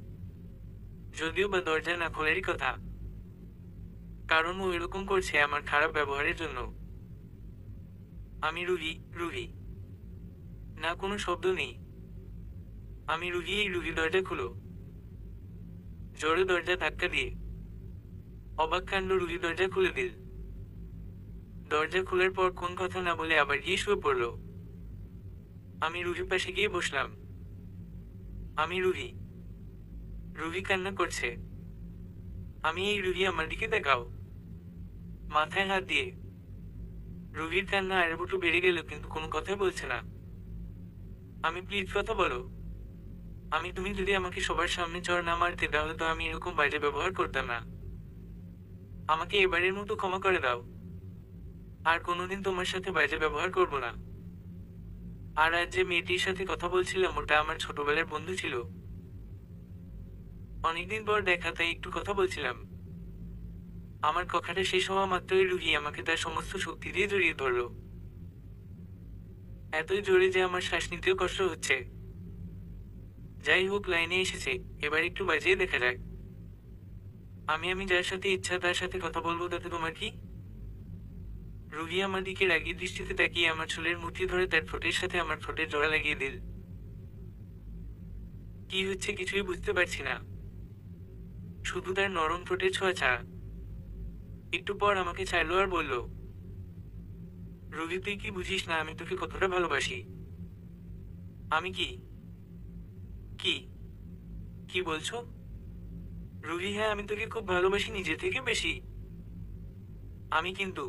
যদিও বা দরজা না খোলারই কথা, কারণ ও এরকম করছে আমার খারাপ ব্যবহারের জন্য। আমি রুহি, রুহি। না, কোনো শব্দ নেই। আমি রুহি, এই রুহি, দরজা খুলো। জোরে দরজা ধাক্কা দিয়ে। অবাক কাণ্ড, রুহি দরজা খুলে দিল। দরজা খোলার পর কোন কথা না বলে আবার গিয়ে শুয়ে পড়ল। আমি রুহির পাশে গিয়ে বসলাম। আমি রুহি। রুহি কান্না করছে। এই রুহি, আমার দিকে দেখাও। মাথায় হাত দিয়ে। রুহির কান্না আরেকটু বেড়ে গেল, কিন্তু কোনো কথাই বলছে না। প্লিজ কথা বলো। তুমি যদি আমাকে সবার সামনে চড় না মারতে, তাহলে তো আমি এরকম বাজে ব্যবহার করতাম না। আমাকে এবারের মতো ক্ষমা করে দাও। আর কোনোদিন তোমার সাথে বাজে ব্যবহার করব না। আর আজ যে মেয়েটির সাথে কথা বলছিলাম, ওটা আমার ছোটবেলার বন্ধু ছিল। অনেকদিন পর দেখা, তাই একটু কথা বলছিলাম। আমার কথাটা শেষ হওয়া মাত্রই রুহি আমাকে তার সমস্ত শক্তি দিয়ে জড়িয়ে ধরল। এতই জোরে যে আমার শ্বাস নিতেও কষ্ট হচ্ছে। যাই হোক, লাইনে এসেছে, এবার একটু বাজিয়ে দেখা যাক। আমি যার সাথে ইচ্ছা তার সাথে কথা বলবো, তাতে তোমার কি? রুহি আমার দিকে রাগী দৃষ্টিতে তাকিয়ে আমার চুলের মুঠি ধরে তার ঠোঁটের সাথে আমার ঠোঁটের জোড়া লাগিয়ে দিল। কি হচ্ছে কিছুই বুঝতে পারছি না, শুধু তার নরম ঠোঁটের ছোঁয়া ছাড়া। একটু পর আমাকে চাইলো আর বলল, রুহি তুই কি বুঝিস না আমি তোকে কতটা ভালোবাসি? আমি কি কি কি বলছো? রুহি, হ্যাঁ আমি তোকে খুব ভালোবাসি, নিজে থেকে বেশি। আমি কিন্তু,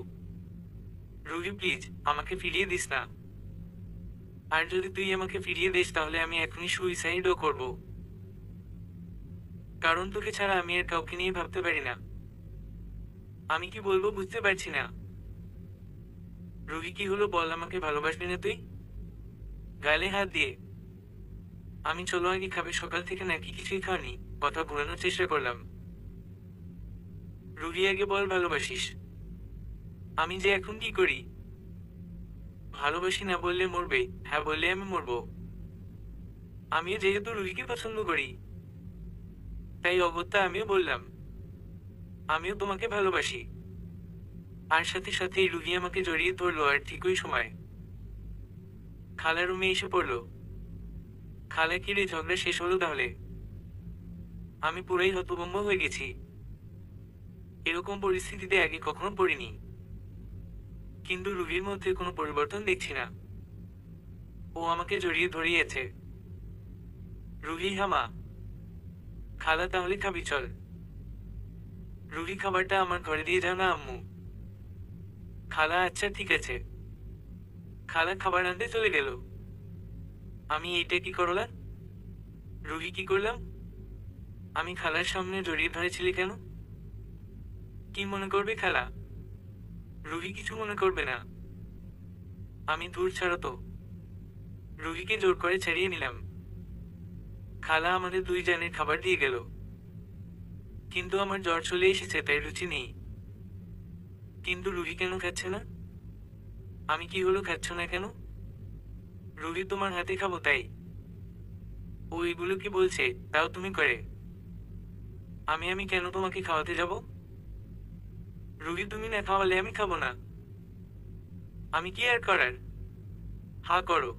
রুহি প্লিজ আমাকে ফিরিয়ে দিস না। আর যদি তুই আমাকে ফিরিয়ে দিস তাহলে আমি এখনই সুইসাইডও করব। কারণ তোকে ছাড়া আমি আর কাউকে নিয়ে ভাবতে পারি না। আমি কি বলবো বুঝতে পারছি না। রুহি কি হলো বল, আমাকে ভালোবাসবি না তুই? গালে হাত দিয়ে, আমি চলো আগে খাবে, সকাল থেকে নাকি কিছুই খাওনি। কথা ঘোরানোর চেষ্টা করলাম। রুহি আগে বল ভালোবাসিস। আমি যে এখন কি করি? ভালোবাসি না বললে মরবে, হ্যাঁ বললে আমি মরবো। আমিও যেহেতু রুহিকে পছন্দ করি তাই অগত্যা আমিও বললাম আমিও তোমাকে ভালোবাসি। আর সাথে সাথেই রুহি আমাকে জড়িয়ে ধরলো আর ঠিক ওই সময় খালা রুমে এসে পড়লো। খালা, কি রে, ঝগড়া শেষ হলো তাহলে? আমি পুরাই হতভম্ব হয়ে গেছি। এরকম পরিস্থিতিতে আগে কখনো পড়িনি। কিন্তু রুহির মধ্যে কোনো পরিবর্তন দেখছি না। ও আমাকে জড়িয়ে ধরিয়েছে। রুহি, হামা। খালা, তাহলে খাবি চল। রুহি, খাবারটা আমার ঘরে দিয়ে যাও না আম্মু। খালা, আচ্ছা ঠিক আছে। খালা খাবার আনতে চলে গেল। আমি এইটা কি করলাম? রুহি, কি করলাম? আমি খালার সামনে জড়িয়ে ধরেছিলি কেন? কি মনে করবে খালা? রুহি কিছু মনে করবে না। আমি, দূর ছাড়ো তো। রুহিকে জোর করে ছাড়িয়ে নিলাম। খালা আমাদের দুই জনের খাবার দিয়ে গেল। কিন্তু আমার জ্বর চলে এসেছে তাই রুচি নেই। কিন্তু রুহি কেন খাচ্ছে না? আমি কি হলো, খাচ্ছ না কেন? রুহি, তোমার হাতে খাবো তাই। ও এগুলো কি বলছে তাও তুমি করে? আমি কেন তোমাকে খাওয়াতে যাব? রুহি, তুমি না খাওয়ালে আমি খাবো না। আমি কি আর করার? হা করো।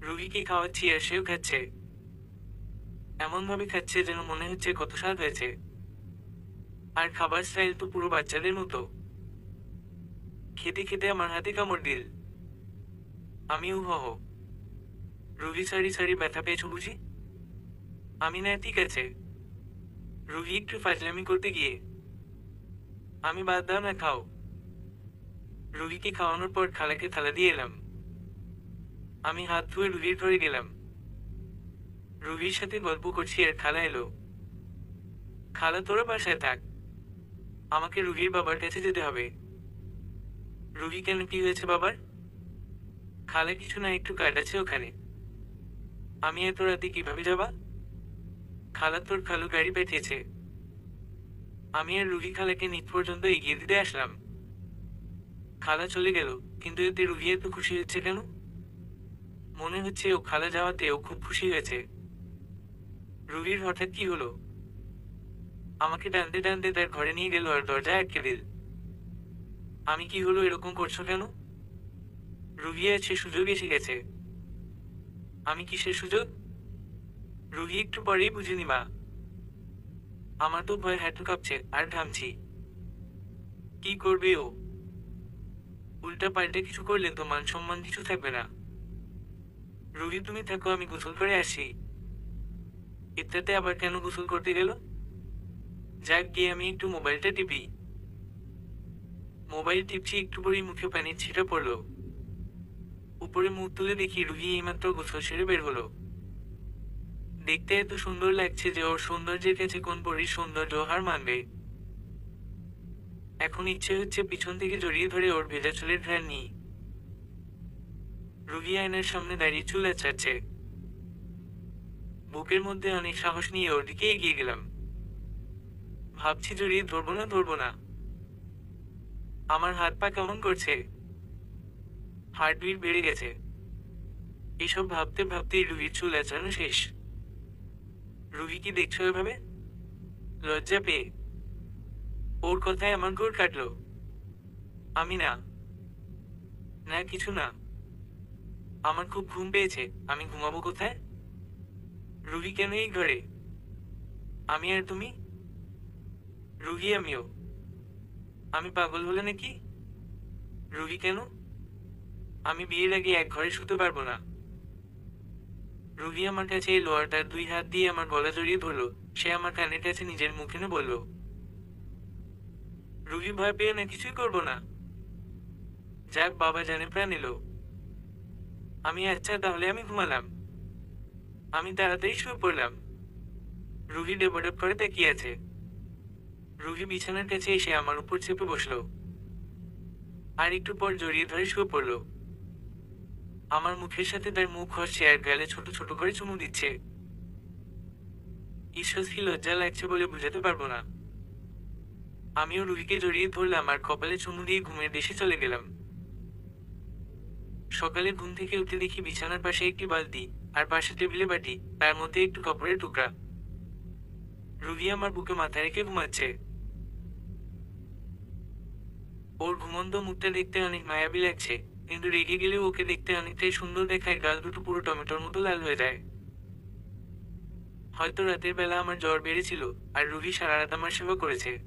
রুহিকে খাওয়াচ্ছি আর সেও খাচ্ছে। এমন ভাবে খাচ্ছে যেন মনে হচ্ছে কত স্বাদ হয়েছে। আর খাবার স্টাইল তো পুরো বাচ্চাদের মতো। খেতে খেতে আমার হাতে কামড় দিল। আমি উহ। রুহি, সারি সারি ব্যথা পেয়েছো বুঝি? আমি, না ঠিক আছে। রুহি একটু ফাজলামি করতে গিয়ে, আমি, বাদ দাও না, খাও। রুহিকে খাওয়ানোর পর খালাকে থালা দিয়ে এলাম। আমি হাত ধুয়ে রুহির ঘরে গেলাম। রুহির সাথে গল্প করছি আর খালা এলো। খালা, তোরা বাসায় থাক, আমাকে রুহির বাবার কাছে যেতে হবে। রুহি, কেন, কি হয়েছে বাবার? খালা, কিছু না, একটু কাজ আছে ওখানে। আমি এত রাতে কিভাবে যাবা? খালা, তোর খালু গাড়ি পাঠিয়েছে। আমি আর রুহি খালাকে নিচ পর্যন্ত এগিয়ে দিতে আসলাম। খালা চলে গেল, কিন্তু এতে রুহি এত খুশি হচ্ছে কেন? মনে হচ্ছে ও খালা যাওয়াতে ও খুব খুশি হয়েছে। রুহির হঠাৎ কি হলো? আমাকে টানতে টানতে তার ঘরে নিয়ে গেল আর দরজা আটকে দিল। আমি, কি হলো, এরকম করছো কেন? রুহি, আছে, সুযোগ এসে গেছে। আমি, কিসের সুযোগ? রুহি, একটু পরেই বুঝে নিবা। আমার তো ভয় হাঁটু কাঁপছে আর ঘামছি। কি করবে ও? উল্টা পাল্টে কিছু করলে তো মান সম্মান কিছু থাকবে না। রুহি, তুমি থাকো, আমি গোসল করে আসি। এটাতে আবার কেন গোসল করতে গেল? যাক, গিয়ে আমি একটু মোবাইলটা টিপি। মোবাইল টিপছি, একটু পরেই মুখে পানির ছিটা পড়লো। উপরে মুখ তুলে দেখি রুহি এইমাত্র গোসল সেরে বের হলো। দেখতে এত সুন্দর লাগছে যে ওর সৌন্দর্যের কাছে কোন পরীর সৌন্দর্য হার মানবে। এখন ইচ্ছে হচ্ছে পিছন থেকে জড়িয়ে ধরে ওর ভেজা চুলের ঘ্রাণ নিই। রুহি আয়নার সামনে দাঁড়িয়ে চুল আঁচড়াচ্ছে। বুকের মধ্যে অনেক সাহস নিয়ে ওর দিকে এগিয়ে গেলাম। ভাবছি জড়িয়ে ধরবো না ধরবো না। আমার হাত পা কেমন করছে, হার্টবিট বেড়ে গেছে। এসব ভাবতে ভাবতেই রুহির চুল আঁচড়ানো শেষ। রুহি, কি দেখছো এভাবে? লজ্জা পেয়ে ওর কথায় আমার গোড় কাটলো। আমি, না, না কিছু না। আমার খুব ঘুম পেয়েছে, আমি ঘুমাবো কোথায়? রুহি, কেন এই ঘরে? আমি আর তুমি? রুহি, আমিও। আমি পাগল হলে নাকি? রুহি কেন? আমি বিয়ের আগে এক ঘরে শুতে পারবো না। রুহি আমার কাছে এলো আর তার দুই হাত দিয়ে আমার গলা জড়িয়ে ধরলো। সে আমার কানের কাছে নিজের মুখে এনে বলল, রুহি ভয় পেয়ে না, কিছুই করবো না। যাক বাবা জানে প্রাণ এলো। আমি আচ্ছা তাহলে আমি ঘুমালাম। আমি তাড়াতাড়ি শুয়ে পড়লাম। রুহি ডেবডেব করে তাকিয়ে আছে। রুহি বিছানার কাছে এসে আমার উপর চেপে বসলো। আর একটু পর জড়িয়ে ধরে শুয়ে পড়লো। আমার মুখের সাথে তার মুখ ঘষছে আর গালে ছোট ছোট করে চুমু দিচ্ছে। ঈশ্বর কি লজ্জা লাগছে বলে বুঝাতে পারবো না। আমিও রুহিকে জড়িয়ে ধরলাম আর কপালে চুমু দিয়ে ঘুমের দেশে চলে গেলাম। সকালে ঘুম থেকে উঠে দেখি বিছানার পাশে একটি বালতি, আর পাশে টেবিলে বাটি, তার মধ্যে একটু কাপড়ের টুকরা। রুহি আমার বুকে মাথা রেখে ঘুমাচ্ছে। ওর ঘুমন্ত মুখটা দেখতে অনেক মায়াবী লাগছে, কিন্তু রেগে গেলেও ওকে দেখতে অনেকটাই সুন্দর দেখায়। গাল দুটো পুরো টমেটোর মতো লাল হয়ে যায়। হয়তো রাতের বেলা আমার জ্বর বেড়েছিল, আর রুহি সারা রাত আমার সেবা করেছে।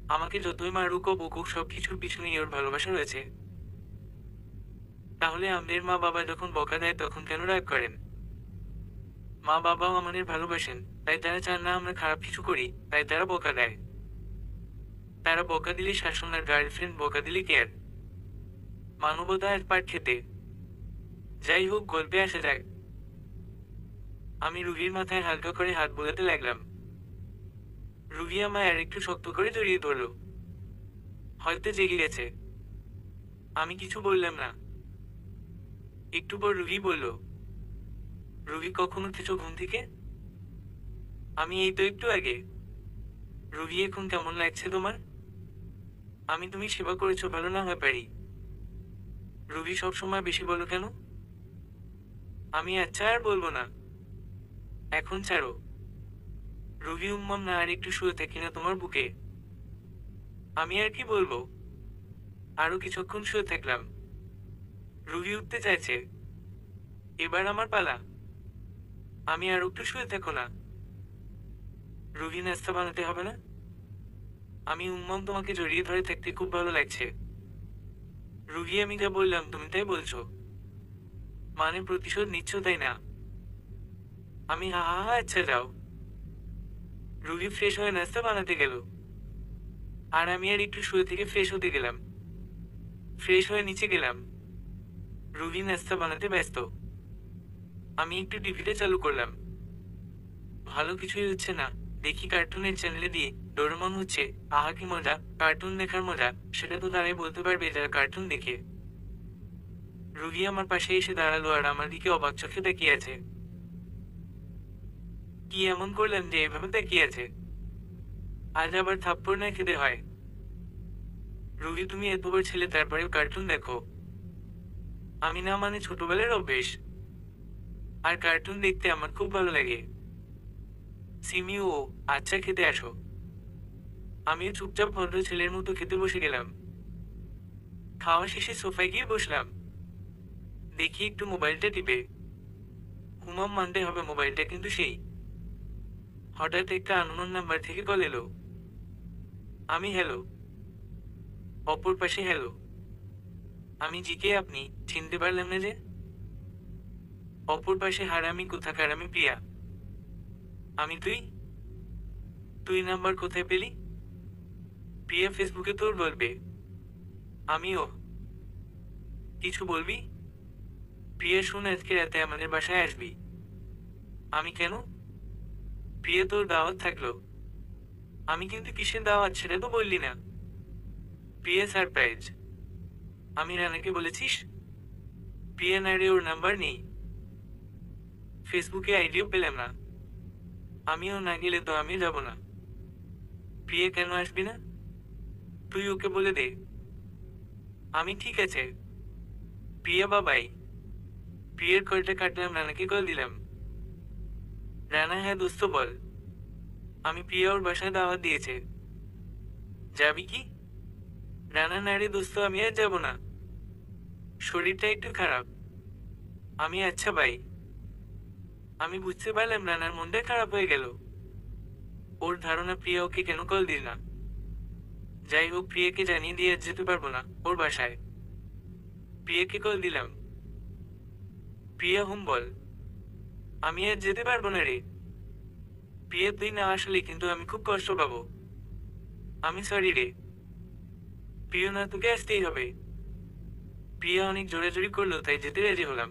আমাকে যতই মারুক ও বকুক, সবকিছুর পিছনেই ওর ভালোবাসা রয়েছে। তাহলে আমাদের মা বাবা যখন বকা দেয় তখন কেন রাগ করেন? মা বাবাও আমাদের ভালোবাসেন, তাই তারা চান না আমরা খারাপ কিছু করি, তাই তারা বকা দেয়। তারা বকা দিলে শাসন আর গার্লফ্রেন্ড বকা দিলে কেয়ার। মানবতা আর পাট খেতে। যাই হোক, গল্পে আসা যাক। আমি রুহির মাথায় হালকা করে হাত বোলাতে লাগলাম। রুহি আমায় আর একটু শক্ত করে জড়িয়ে ধরল। হয়তো জেগে গেছে। আমি কিছু বললাম না। একটু পর রুহি বলল, রুহি কখন উঠেছো ঘুম থেকে? আমি এই তো একটু আগে। রুহি এখন কেমন লাগছে তোমার? আমি তুমি সেবা করেছো ভালো না হয়ে পারি। রুহি সবসময় বেশি বলো কেন? আমি আচ্ছা আর বলবো না। এখন ছাড়ো। রুহি উম্মাম না আর একটু শুয়ে থাকি না তোমার বুকে? আমি আর কি বলবো। আরো কিছুক্ষণ শুয়ে থাকলাম। রুহি উঠতে চাইছে। এবার আমার পালা। আমি আর একটু শুয়ে থাকো না। রুহি নাস্তা বানাতে হবে না? আমি উম্মাম তোমাকে জড়িয়ে ধরে থাকতে খুব ভালো লাগছে। রুহি আমি যা বললাম তুমি তাই বলছো? মানে প্রতিশোধ নিচ্ছ তাই না? আমি হা হা হা আচ্ছা যাও। রুহি ফ্রেশ হয়ে নাস্তা বানাতে গেল। আর আমি আর একটু শুয়ে থেকে ফ্রেশ হতে গেলাম। ফ্রেশ হয়ে নিচে গেলাম। রুহি নাস্তা বানাতে ব্যস্ত। আমি একটু টিভিটা চালু করলাম। ভালো কিছুই হচ্ছে না। দেখি কার্টুনের চ্যানেলে দিয়ে ডোরেমন হচ্ছে। আহা কি মজা! কার্টুন দেখার মজা সেটা তো তারাই বলতে পারবে যারা কার্টুন দেখে। রুহি আমার পাশে এসে দাঁড়ালো আর আমার দিকে অবাক চোখে তাকিয়ে আছে। কি এমন করলাম যে এভাবে তাকিয়ে আছে? আজ আবার থাপ্পড় না খেতে হয়? রুহি তুমি এতবার ছেলে তারপরেও কার্টুন দেখো? আমি না মানে ছোটবেলার অভ্যেস। আর কার্টুন দেখতে আমার খুব ভালো লাগে। সিমিও আচ্ছা খেতে আসো। আমিও চুপচাপ ভদ্র ছেলের মতো খেতে বসে গেলাম। খাওয়া শেষে সোফায় গিয়ে বসলাম। দেখি একটু মোবাইলটা টিপে। হুমাম মানতে হবে মোবাইলটা কিন্তু সেই। হঠাৎ একটা আননোন নাম্বার থেকে কল এলো। আমি হ্যালো। অপর পাশে হ্যালো। আমি জিকে আপনি চিনতে পারলাম না যে। অপর পাশে হারামি কোথাকার, আমি প্রিয়া। আমি তুই। তুই নাম্বার কোথায় পেলি? প্রিয়া ফেসবুকে তোর বলবে। আমিও। কিছু বলবি? প্রিয়া শুন আজকে রাতে আমাদের বাসায় আসবি। আমি কেন? প্রিয়া তোর দাওয়াত থাকলো। আমি কিন্তু কিসের দাওয়াত সেটা তো বললি না। প্রিয়া সারপ্রাইজ। আমি রানাকে বলেছিস? প্রিয়া না রে, ওর নাম্বার নেই। ফেসবুকে আইডিও পেলাম না। আমিও না গেলে তো আমি যাব না। প্রিয়া কেন আসবি না? তুই ওকে বলে দে। আমি ঠিক আছে। প্রিয়া বাবাই। প্রিয়ার কলটা কাটলাম, রানাকে কল দিলাম। রানা হ্যাঁ দোস্ত বল। আমি প্রিয়া ওর বাসায় দাওয়াত দিয়েছে। যাবি কি? রানা না রে দোস্ত, আমি আর যাব না। শরীরটা একটু খারাপ। আমি আচ্ছা ভাই। আমি বুঝতে পারলাম রানার মনটা খারাপ হয়ে গেল। ওর ধারণা প্রিয়া ওকে কেন কল দিল না। যাই হোক, প্রিয়াকে জানিয়ে দিয়ে আজ যেতে পারবো না ওর বাসায়। প্রিয়াকে কল দিলাম। প্রিয়া, হুম বল। আমি আজ যেতে পারবো না রে। প্রিয়া, তুই না আসলে কিন্তু আমি খুব কষ্ট পাবো। আমি সরি রে। প্রিয় না, তোকে আসতেই হবে। প্রিয়া অনেক জোরাজুরি করলো, তাই যেতে রাজি হলাম।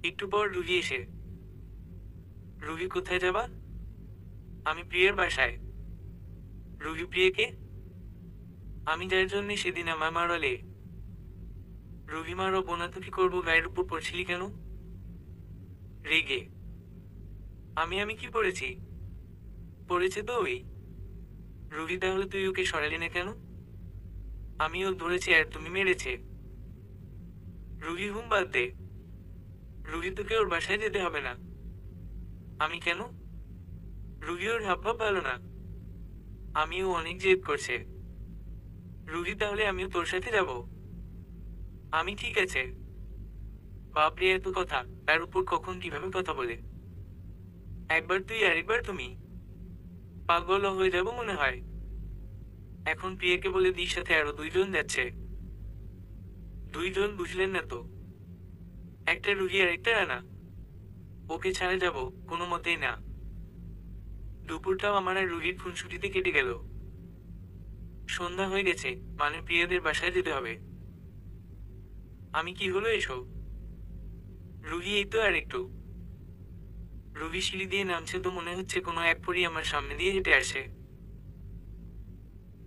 একটু পর রুহি এসে, রুহি কোথায় যাবা? আমি প্রিয়ার বাসায়। রুহি, প্রিয়াকে? আমি যার জন্য সেদিন আমার মারালে। রুহি, মারবো না তো কি করবো? গায়ের উপর পড়ছিলি কেন? রেগে। আমি কি পড়েছি? পড়েছে তো ওই রুহি। তাহলে তুই ওকে সরালি না কেন? আমি ও ধরেছি আর তুমি মেরেছে। রুহি, হুম বাদ দে। রুহি, তোকে ওর বাসায় যেতে হবে না। আমি কেন? রুহি, ওর হাবভাব ভালো না। আমিও অনেক জেদ করছে। রুহি, তাহলে আমিও তোর সাথে যাব। আমি ঠিক আছে। বাপরে, এত কথা! তার উপর কখন কিভাবে কথা বলে! একবার তুই আরেকবার তুমি। পাগল হয়ে যাব মনে হয়। এখন প্রিয়াকে বলে দিই সাথে আরো দুইজন যাচ্ছে। দুইজন বুঝলেন না তো? একটা রুহি আর একটা রানা। ওকে ছাড়া যাব কোনো মতেই না। দুপুরটাও আমার আর রুহির খুনসুটিতে কেটে গেল। সন্ধ্যা হয়ে গেছে, মানে প্রিয়াদের বাসায় যেতে হবে। আমি কি হলো এসব? রুহি, এই তো আর একটু। রুহি সিঁড়ি দিয়ে নামছে তো মনে হচ্ছে কোনো এক পরী আমার সামনে দিয়ে হেঁটে আসে।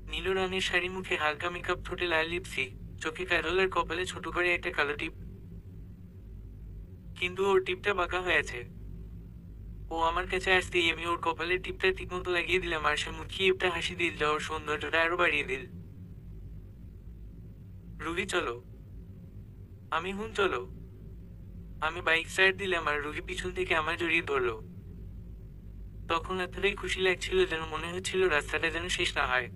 নীল রঙের শাড়ি, মুখে হালকা মেকআপ, ঠোঁটে লাল লিপস্টিক, চোখে কাজল আর কপালে ছোট করে একটা কালো টিপ। কিন্তু ওর টিপটা বাঁকা হয়ে আছে। ও আমার কাছে আসতেই আমি ওর কপালের টিপটা ঠিকমতো লাগিয়ে দিলাম আর সে মুখিয়ে একটা হাসি দিল যা ওর সৌন্দর্যটা আরো বাড়িয়ে দিল। রুহি, চলো। আমি, হুম চলো। আমি বাইক স্টার্ট দিলাম আর রুহি পিছন থেকে আমার জড়িয়ে ধরলো। তখন এতটাই খুশি লাগছিল যেন মনে হচ্ছিল রাস্তাটা যেন শেষ না হয়।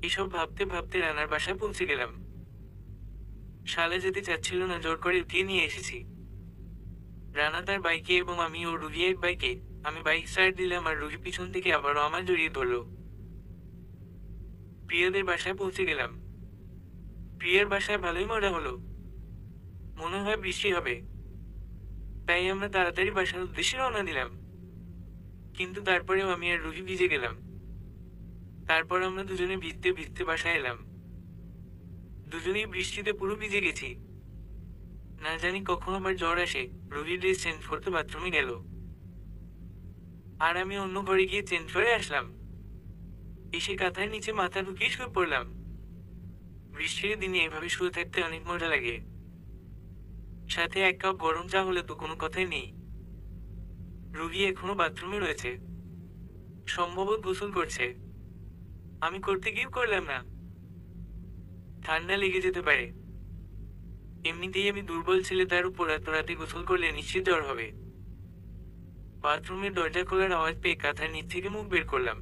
এসব ভাবতে ভাবতে রানার বাসায় পৌঁছে গেলাম। শালে যেতে চাচ্ছিল না, জোর করে উঠিয়ে নিয়ে এসেছি। রানা তার বাইকে এবং আমি ও রুহি এক বাইকে। আমি বাইক স্টার্ট দিলাম আর রুহি পিছন থেকে আবারও আমার জড়িয়ে ধরলো। প্রিয়াদের বাসায় পৌঁছে গেলাম। প্রিয়ার বাসায় ভালোই মজা হলো। মনে হয় বৃষ্টি হবে, তাই আমরা তাড়াতাড়ি বাসার উদ্দেশ্যে রওনা দিলাম। কিন্তু তারপরেও আমি আর রুহি ভিজে গেলাম। তারপর আমরা দুজনে ভিজতে ভিজতে বাসায় এলাম। দুজনেই বৃষ্টিতে পুরো ভিজে গেছি। না জানি কখন আবার জ্বর আসে। রুহি ড্রেস চেঞ্জ করতে বাথরুমে গেল, আর আমি অন্য ঘরে গিয়ে চেঞ্জ করে আসলাম। এসে কাঁথার নিচে মাথা ঢুকিয়ে শুয়ে পড়লাম। বৃষ্টির দিনে এভাবে শুয়ে থাকতে অনেক মজা লাগে। সাথে এক কাপ গরম চা হলে তো কোনো কথাই নেই। রুহি এখনো বাথরুমে রয়েছে, সম্ভবত গোসল করছে। আমি করতে গিয়েও করলাম না। ঠান্ডা লেগে যেতে পারে। এমনিতেই আমি দুর্বল ছেলে, তার উপর এত রাতে গোসল করলে নিশ্চিত জ্বর হবে। বাথরুমের দরজা খোলার আওয়াজ পেয়ে কাঁথার নিচ থেকে মুখ বের করলাম।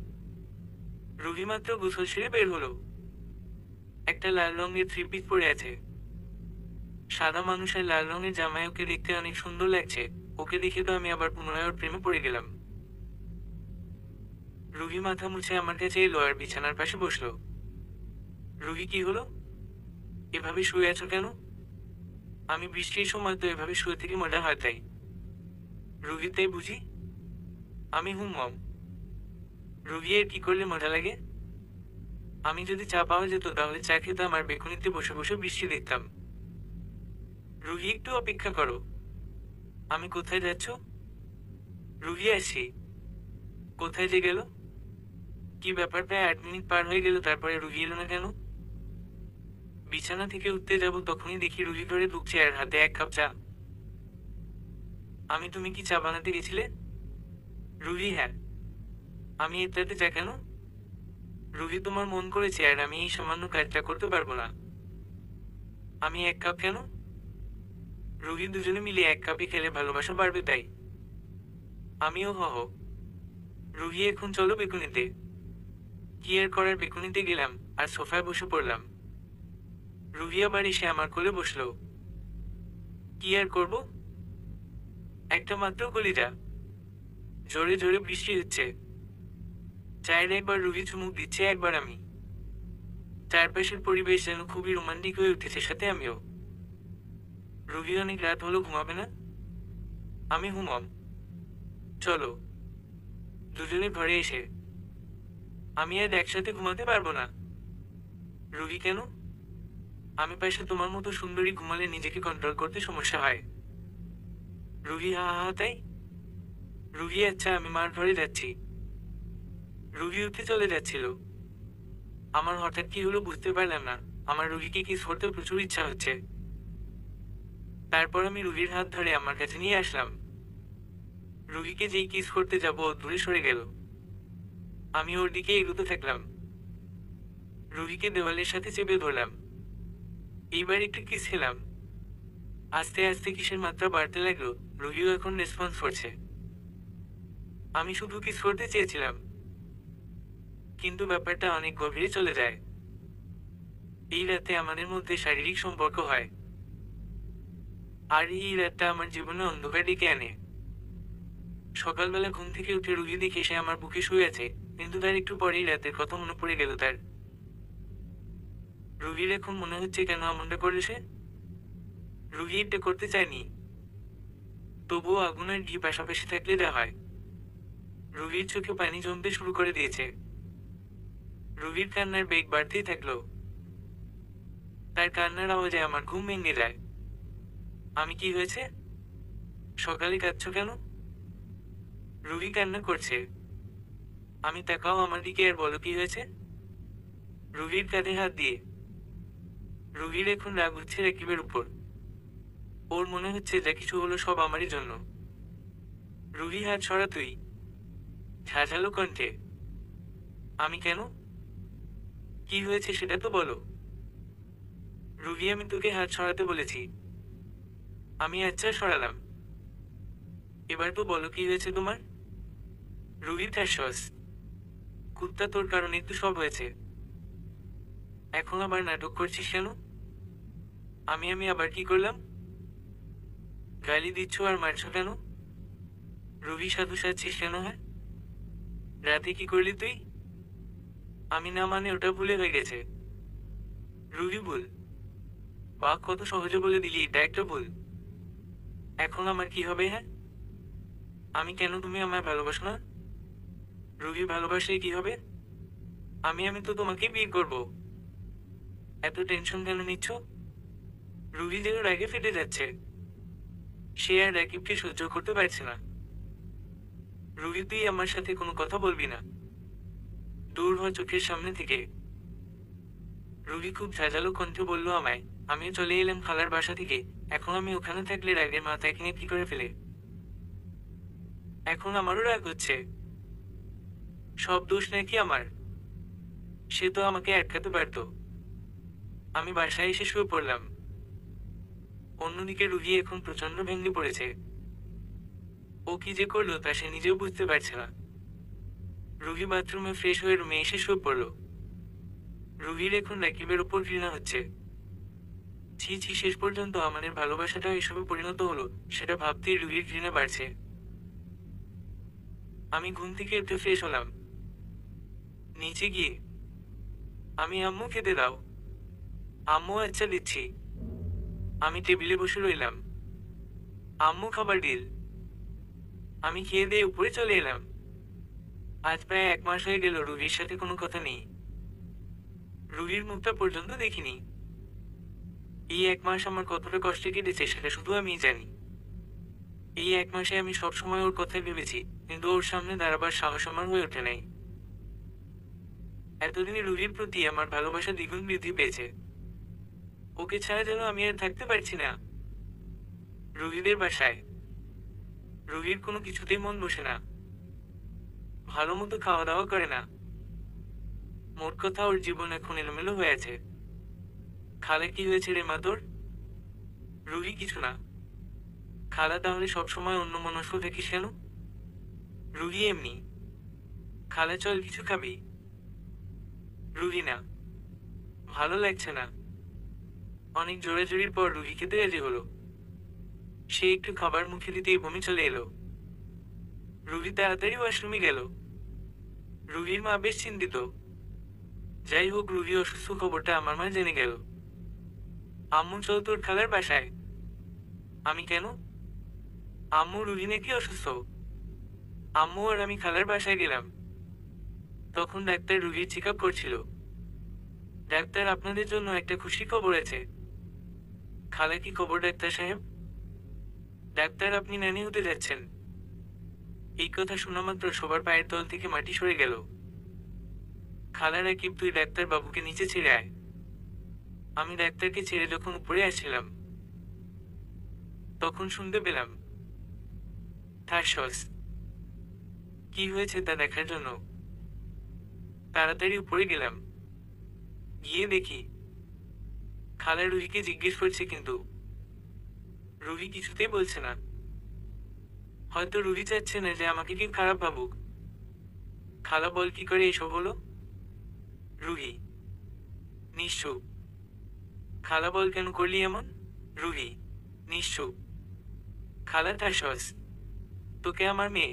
রুহি মাত্র গোসল সেরে বের হলো। একটা লাল রঙের থ্রি পিস পরে আছে। সাদা মানুষের লাল রঙের জামায় ওকে দেখতে অনেক সুন্দর লাগছে। ওকে দেখে তো আমি আবার পুনরায় ওর প্রেমে পড়ে গেলাম। রুহি মাথা মুছে আমার কাছে এলো আর বিছানার পাশে বসলো। রুহি, কি হলো? এভাবে শুয়ে আছো কেন? আমি বৃষ্টির সময় তো এভাবে শুয়ে থেকে মজা হয় তাই। রুহি, তাই বুঝি? আমি, হুম মম। রুহি, এর কি করলে মজা লাগে? আমি যদি চা পাওয়া যেত তাহলে চা খেতাম আর বেলকনিতে বসে বসে বৃষ্টি দেখতাম। রুহি, একটু অপেক্ষা করো। আমি, কোথায় যাচ্ছ? রুহি, আসছি। কোথায় যে গেল? কি ব্যাপার, প্রায় 8 মিনিট পার হয়ে গেল, তারপরে রুহি এলো না কেন? বিছানা থেকে উঠতে যাব তখনই দেখি রুহি ঘরে ঢুকছে আর হাতে এক কাপ চা। আমি, তুমি কি চা বানাতে গেছিলে? রুহি, হ্যাঁ। আমি এটাতে চা কেন? রুহি, তোমার মন করেছে আর আমি এই সামান্য কাজটা করতে পারবো না। আমি, এক কাপ কেন? রুহি, দুজনে মিলে এক কাপে খেলে ভালোবাসা বাড়বে তাই। আমিও, হ হ। রুহি, এখন চলো বেকুনিতে। কি আর করার, বেকুনিতে গেলাম আর সোফায় বসে পড়লাম। রুহি আবার এসে আমার কোলে বসলো। কি আর করব? একটা মাত্র কলিজা। জোরে জোরে বৃষ্টি হচ্ছে। চায়ের একবার রুহি চুমুক দিচ্ছে, একবার আমি। চারপাশের পরিবেশ যেন খুবই রোমান্টিক হয়ে উঠেছে, সাথে আমিও। রুহি অনেক রাত হলো, ঘুমাবে না? আমি হুমম। চলো। দুজনে ঘরে এসে। আমি আর একসাথে ঘুমাতে পারবো না। রুহি, কেন? আমি পাশে তোমার মতো সুন্দরী ঘুমালে নিজেকে কন্ট্রোল করতে সমস্যা হয়। রুহি হা হা হা, তাই? রুহি, আচ্ছা আমি মার ঘরে যাচ্ছি। রুহি উঠে চলে যাচ্ছিল। আমার হঠাৎ কি হলো বুঝতে পারলাম না। আমার রুহিকে কিস করতে প্রচুর ইচ্ছা হচ্ছে। তারপর আমি রুহির হাত ধরে আমার কাছে নিয়ে আসলাম। রুহিকে যেই কিস করতে যাব ও দূরে সরে গেল। আমি ওর দিকে এগোতে থাকলাম। রুহিকে দেওয়ালের সাথে চেপে ধরলাম। এইবার একটু কিস খেলাম। আস্তে আস্তে কিসের মাত্রা বাড়তে লাগলো। রুহিও এখন রেসপন্স করছে। আমি শুধু কিস করতে চেয়েছিলাম, কিন্তু ব্যাপারটা অনেক গভীরে চলে যায়। এই রাতে আমাদের মধ্যে শারীরিক সম্পর্ক হয়, আর এই রাতটা আমার জীবনে অন্ধকার ডেকে আনে। সকালবেলা ঘুম থেকে উঠে রুহি দেখে সে আমার বুকে শুয়ে আছে, কিন্তু তার একটু পরেই রাতের কথা মনে পড়ে গেল তার। রুহির এখন মনে হচ্ছে কেন এমনটা করলে সে। রুহি এটা করতে চায়নি, তবুও আগুন আর ঘি পাশাপাশি থাকলে যা হয়। রুহির চোখে পানি জমতে শুরু করে দিয়েছে। রুহির কান্নার বেগ বাড়তেই থাকলো। তার কান্নার আওয়াজে আমার ঘুম ভেঙে যায়। আমি, কি হয়েছে? সকালে কাঁদছো কেন? রুহি কান্না করছে। আমি তাকাও আমার দিকে আর বলো, কি হয়েছে? রুহির কাঁধে হাত দিয়ে। রুহির এখন রাগ হচ্ছে রাকিবের উপর। ওর মনে হচ্ছে যা কিছু হলো সব আমারই জন্য। রুহি, হাত সরা তুই। ঝাঁঝালো কণ্ঠে। আমি, কেন? কি হয়েছে সেটা তো বলো। রুহি, আমি তোকে হাত সরাতে বলেছি। আমি আচ্ছা সরালাম। এবার তো বলো কি হয়েছে তোমার। রুহি ঠাসস। কুত্তা, তোর কারণে তো সব হয়েছে। এখন আবার নাটক করছিস কেন? আমি আবার কি করলাম? গালি দিচ্ছ আর মারছো কেন? রুহি, সাধু সাজছিস কেন? হ্যাঁ, রাতে কি করলি তুই? আমি না মানে ওটা ভুলে হয়ে গেছে। রুহি, ভুল? বা, কত সহজে বলে দিলি এটা একটা ভুল। এখন আমার কি হবে? হ্যাঁ, আমি কেন? তুমি আমায় ভালোবাসো না? রুহি, ভালোবাসলে কি হবে? আমি তো তোমাকে বিয়ে করব। এত টেনশন কেন নিচ্ছ? রুহি যেন রাগে ফেটে যাচ্ছে। সে আর রাকিবকে সহ্য করতে পারছে না। রুহি, তুই আমার সাথে কোনো কথা বলবি না। দূর হ চোখের সামনে থেকে। রুহি খুব ঝাঁঝালো কণ্ঠে বলল আমায়। আমিও চলে এলাম খালার বাসা থেকে। এখন আমি ওখানে থাকলে রাগের মাথায় কিনে কি করে ফেলে। এখন আমারও রাগ হচ্ছে। সব দোষ নাকি আমার? সে তো আমাকে আটকাতে পারত। আমি বাসায় এসে শুয়ে পড়লাম। অন্যদিকে রুহি এখন প্রচন্ড ভেঙে পড়েছে। ও কি যে করলো তা সে নিজেও বুঝতে পারছে না। রুহি বাথরুমে ফ্রেশ হয়ে রুমে এসে শুয়ে পড়ল। রুহির এখন রাকিবের উপর ঘৃণা হচ্ছে। ছি ছি, শেষ পর্যন্ত আমাদের ভালোবাসাটা এসবে পরিণত হলো, সেটা ভাবতেই রুহির ঘৃণা বাড়ছে। আমি ঘুম থেকে উঠে ফ্রেশ হলাম। নিচে গিয়ে আমি, আম্মু খেতে দাও। আম্মু, আচ্ছা দিচ্ছি। আমি টেবিলে বসে রইলাম। আম্মু খাবার দিল। আমি খেয়ে দিয়ে উপরে চলে এলাম। আজ প্রায় 1 মাস হয়ে গেল রুহির সাথে কোনো কথা নেই। রুহির মুখটা পর্যন্ত দেখিনি। এই 1 মাস আমার কতটা কষ্টে কেটেছে সেটা শুধু আমিই জানি। এই 1 মাসে আমি সবসময় ওর কথাই ভেবেছি, কিন্তু ওর সামনে দাঁড়াবার সাহস আমার হয়ে ওঠে নাই। এতদিনে রুহির প্রতি আমার ভালোবাসা দ্বিগুণ বৃদ্ধি পেয়েছে। ওকে ছাড়া যেন আমি আর থাকতে পারছি না। রুহিদের বাসায় রুহির কোনো কিছুতেই মন বসে না। ভালো মতো খাওয়া দাওয়া করে না। মোট কথা, ওর জীবন এখন এলোমেলো হয়ে আছে। খালা, কি হয়েছে রে মা তোর? রুহি, কিছু না। খালা, তাহলে সবসময় অন্যমনস্ক থাকিস কেন? রুহি, এমনি। খালা, চল কিছু খাবি? রুহি, না, ভালো লাগছে না। অনেক জোরাজুরির পর রুহি খেতে রাজি হলো। সে একটু খাবার মুখে দিতেই বমি চলে এলো। রুহি তাড়াতাড়ি ওয়াশরুমে গেল। রুহির মা বেশ চিন্তিত। যাই হোক, রুহি অসুস্থ খবরটা আমার মা জেনে গেল। আম্মু, চল তোর খালার বাসায়। আমি, কেন? আম্মু, রুহি নাকি অসুস্থ। আম্মু আর আমি খালার বাসায় গেলাম। তখন ডাক্তার রুহির চেক আপ করছিল। ডাক্তার, আপনাদের জন্য একটা খুশি খবর আছে। খালা, কি খবর ডাক্তার সাহেব? ডাক্তার, আপনি নানি হতে যাচ্ছেন। এই কথা শোনা মাত্র সবার পায়ের তল থেকে মাটি সরে গেল। খালা, রাকিব, তুই ডাক্তার বাবুকে নিচে ছেড়ে আয়। আমি ডাক্তারকে ছেড়ে যখন উপরে আসছিলাম, তখন শুনতে পেলাম ঠাস। কি হয়েছে তা দেখার জন্য তাড়াতাড়ি উপরে গেলাম। গিয়ে দেখি খালা রুহিকে জিজ্ঞেস করছে, কিন্তু রুহি কিছুতেই বলছে না। হয়তো রুহি চাচ্ছে না যে আমাকে কেউ খারাপ ভাবুক। খালা, বল, কি করে এসব হলো? রুহি নিশ্চুপ। খালা, বল, কেন করলি এমন? রুহি নিশ্চুপ। খালা ঠাস, তোকে আমার মেয়ে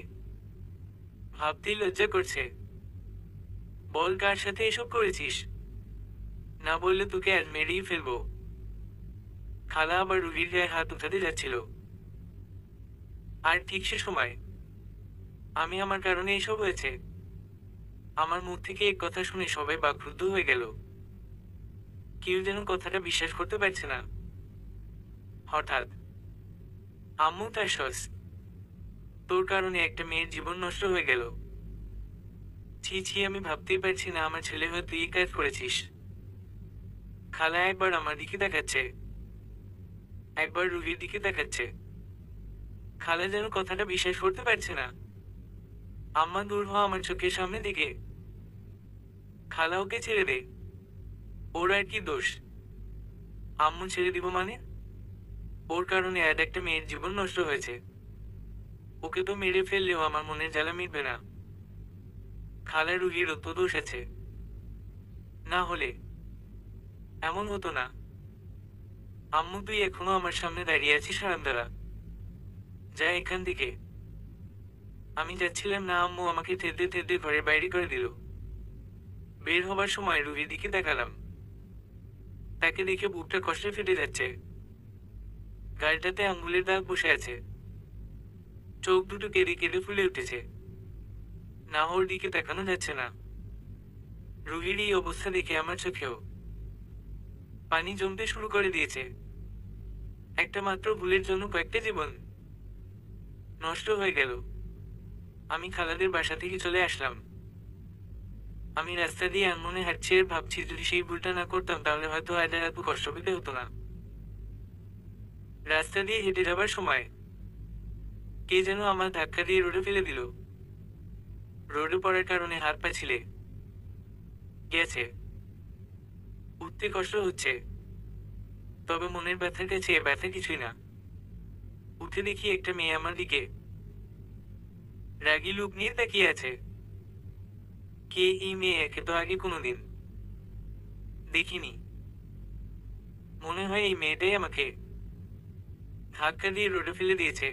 ভাবতেই লজ্জা করছে। বল, কার সাথে এসব করেছিস? না বললে তোকে আজ মেরেই ফেলবো। খালা আবার রুহির গায়ে হাত উঠাতে যাচ্ছিল। আর ঠিক সে সময় আমি, আমার কারণে এসব হয়েছে। আমার মুখ থেকে এক কথা শুনে সবাই বাকরুদ্ধ হয়ে গেল। কেউ যেন কথাটা বিশ্বাস করতে পারছে না। হঠাৎ আম্মু, ঠাস, তোর কারণে একটা মেয়ের জীবন নষ্ট হয়ে গেল। ছি ছি, আমি ভাবতেই পারছি না আমার ছেলে হয়ে তুই এই কাজ করেছিস। খালা একবার আমার দিকে দেখাচ্ছে, একবার রুহির দিকে দেখাচ্ছে। খালা যেন কথাটা বিশ্বাস করতে পারছে না। আম্মা, দূর হ আমার চোখের সামনে দিকে। খালা, ওকে ছেড়ে দে, ওর আর কি দোষ? আম্মু, ছেড়ে দিব মানে? ওর কারণে আর একটা মেয়ের জীবন নষ্ট হয়েছে। ওকে তো মেরে ফেললেও আমার মনের জ্বালা মিটবে না। খালা, রুহিরও তো দোষ আছে। না হলে এমন হতো না। আম্মু, তুই এখনো আমার সামনে দাঁড়িয়ে আছিস হারামজাদা, যা এখান থেকে। আমি যাচ্ছিলাম না, আম্মু আমাকে ঠেলতে ঠেলতে ঘরের বাইরে করে দিল। বের হবার সময় রুহির দিকে তাকালাম। তাকে দেখে বুকটা কষ্টে ফেটে যাচ্ছে। গাড়িটাতে আঙ্গুলের দাগ বসে আছে। চোখ দুটো কেঁদে কেঁদে ফুলে উঠেছে। না, ওর দিকে তাকানো যাচ্ছে না। রুহির এই অবস্থা দেখে আমার চোখেও পানি জমতে শুরু করে দিয়েছে। একটা মাত্র ভুলের জন্য কয়েকটা জীবন নষ্ট হয়ে গেল। আমি খালাদের বাসা থেকে চলে আসলাম। আমি রাস্তা দিয়ে আনমনে হাঁটছি আর ভাবছি, যদি সেই ভুলটা না করতাম তাহলে হয়তো আজ আর এত কষ্ট পেতে হতো না। রাস্তা দিয়ে হেঁটে যাবার সময় কে যেন আমার ধাক্কা দিয়ে রোডে ফেলে দিল। রোডে পড়ার কারণে হাত পা ছিলে গেছে। উঠতে কষ্ট হচ্ছে, তবে মনের ব্যথার কাছে এ ব্যথা কিছুই না। উঠে দেখি একটা মেয়ে আমার দিকে রাগী লুক নিয়ে তাকিয়ে আছে। কে এই মেয়ে? একে তো আগে কোনোদিন দেখিনি। মনে হয় এই মেয়েটাই আমাকে ধাক্কা দিয়ে রোডে ফেলে দিয়েছে।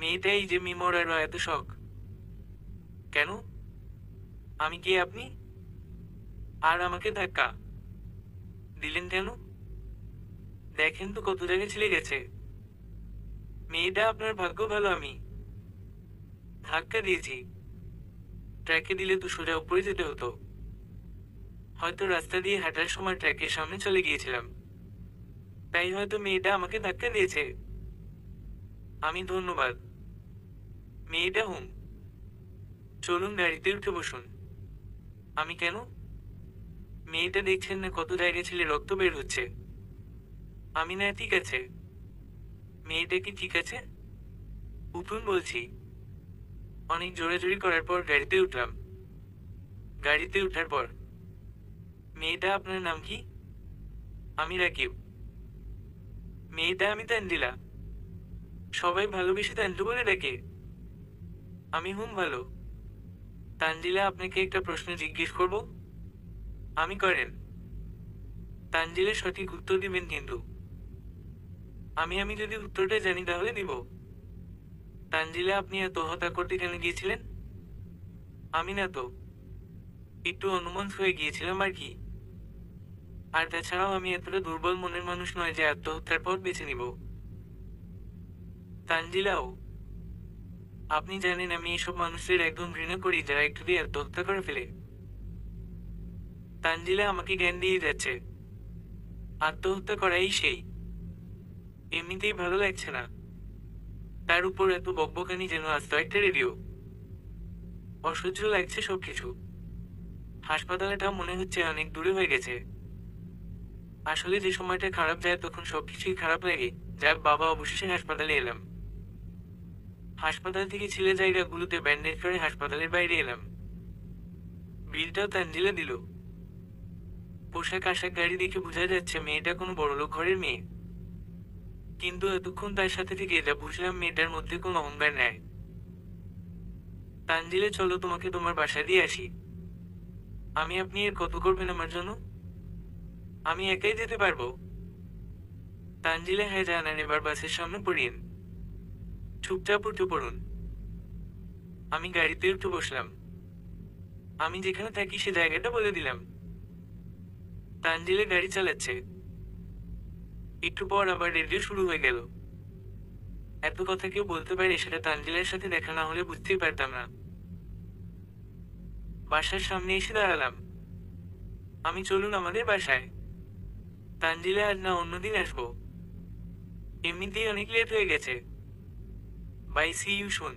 মেয়েটাই যে মিমরারও এত শখ। কেন? আমি কে আপনি? আর আমাকে ধাক্কা দিলেন কেন? দেখেন তো কত জায়গায় ছিলে গেছে। মেয়েটা, আপনার ভাগ্য ভালো আমি ধাক্কা দিয়েছি। ট্র্যাকে দিলে তো সোজা উপরে যেতে হতো। হয়তো রাস্তা দিয়ে হাঁটার সময় ট্র্যাকের সামনে চলে গিয়েছিলাম, তাই হয়তো মেয়েটা আমাকে ধাক্কা দিয়েছে। আমি, ধন্যবাদ মেয়েটা। হুম, চলুন গাড়িতে উঠে বসুন। আমি, কেন? মেয়েটা দেখছেন না কত জায়গায় ছিলে রক্ত বের হচ্ছে। আমি, না, ঠিক আছে। মেয়েটা কি ঠিক আছে? উঠুন বলছি। অনেক জোরাজুরি করার পর গাড়িতে উঠলাম। গাড়িতে উঠার পর, মেয়েটা, আপনার নাম কি? আমি, রাকিব। মেয়েটা, আমি তানজিলা। সবাই ভালোবেসে তানজু বলে ডাকে। আমি, হুম, ভালো। তানজিলা, আপনাকে একটা প্রশ্ন জিজ্ঞেস করব? আমি, করেন। তানজিলা, সঠিক উত্তর দিবেন কিন্তু। আমি যদি উত্তরটা জানি তাহলে দিব। তানজিলা, আপনি এত হত্যা করতে কেন গিয়েছিলেন? আমি না তো, একটু অনুমান হয়ে গিয়েছিলাম আর কি। আর তাছাড়াও আমি এতটা দুর্বল মনের মানুষ নয় যে আত্মহত্যার পথ বেছে নিব। তানজিলাও, আপনি জানেন আমি এসব মানুষদের একদম ঘৃণা করি যারা একটু দিয়ে আত্মহত্যা করে ফেলে। তানজিলা আমাকে জ্ঞান দিয়ে যাচ্ছে, আত্মহত্যা করাই সেই। এমনিতেই ভালো লাগছে না, তার উপর এত বকবকানি যেন আস্ত একটা রেডিও। অসহ্য লাগছে সবকিছু। হাসপাতালটা মনে হচ্ছে অনেক দূরে হয়ে গেছে। আসলে যে সময়টা খারাপ যায় তখন সবকিছুই খারাপ লাগে। যাক বাবা, অবশেষে হাসপাতালে এলাম। হাসপাতাল থেকে ছিলে জায়গাগুলোতে ব্যান্ডেজ করে হাসপাতালের বাইরে এলাম। বিলটাও তানজিলা দিল। পোশাক আশাক গাড়ি দেখে বোঝা যাচ্ছে মেয়েটা কোনো বড়লোক ঘরের মেয়ে। কিন্তু এতক্ষণ তার সাথে থেকে যা বুঝলাম মেয়েটার মধ্যে কোনো অহংকার নেই। তানজিলে, চলো তোমাকে তোমার বাসায় দিয়ে আসি। আপনি এর কত করবেন আমার জন্য? আমি একাই যেতে পারবো। তানজিলে, হ্যাঁ জানান, এবার বাসের সামনে পড়িয়েন, চুপচাপ উঠে পড়ুন। আমি গাড়িতে উঠে বসলাম। আমি যেখানে থাকি সে জায়গাটা বলে দিলাম। তানজিলে গাড়ি চালাচ্ছে। একটু পর আবার রেডিও শুরু হয়ে গেল। এত কথা কেউ বলতে পারে সেটা তানজিলের সাথে দেখা না হলে বুঝতেই পারতাম না। বাসার সামনে এসে দাঁড়ালাম। আমি, চলুন আমাদের বাসায়। তানজিলা, আজ না অন্যদিন আসবো, এমনিতেই অনেক লেট হয়ে গেছে। বাই, সি ইউ শুন।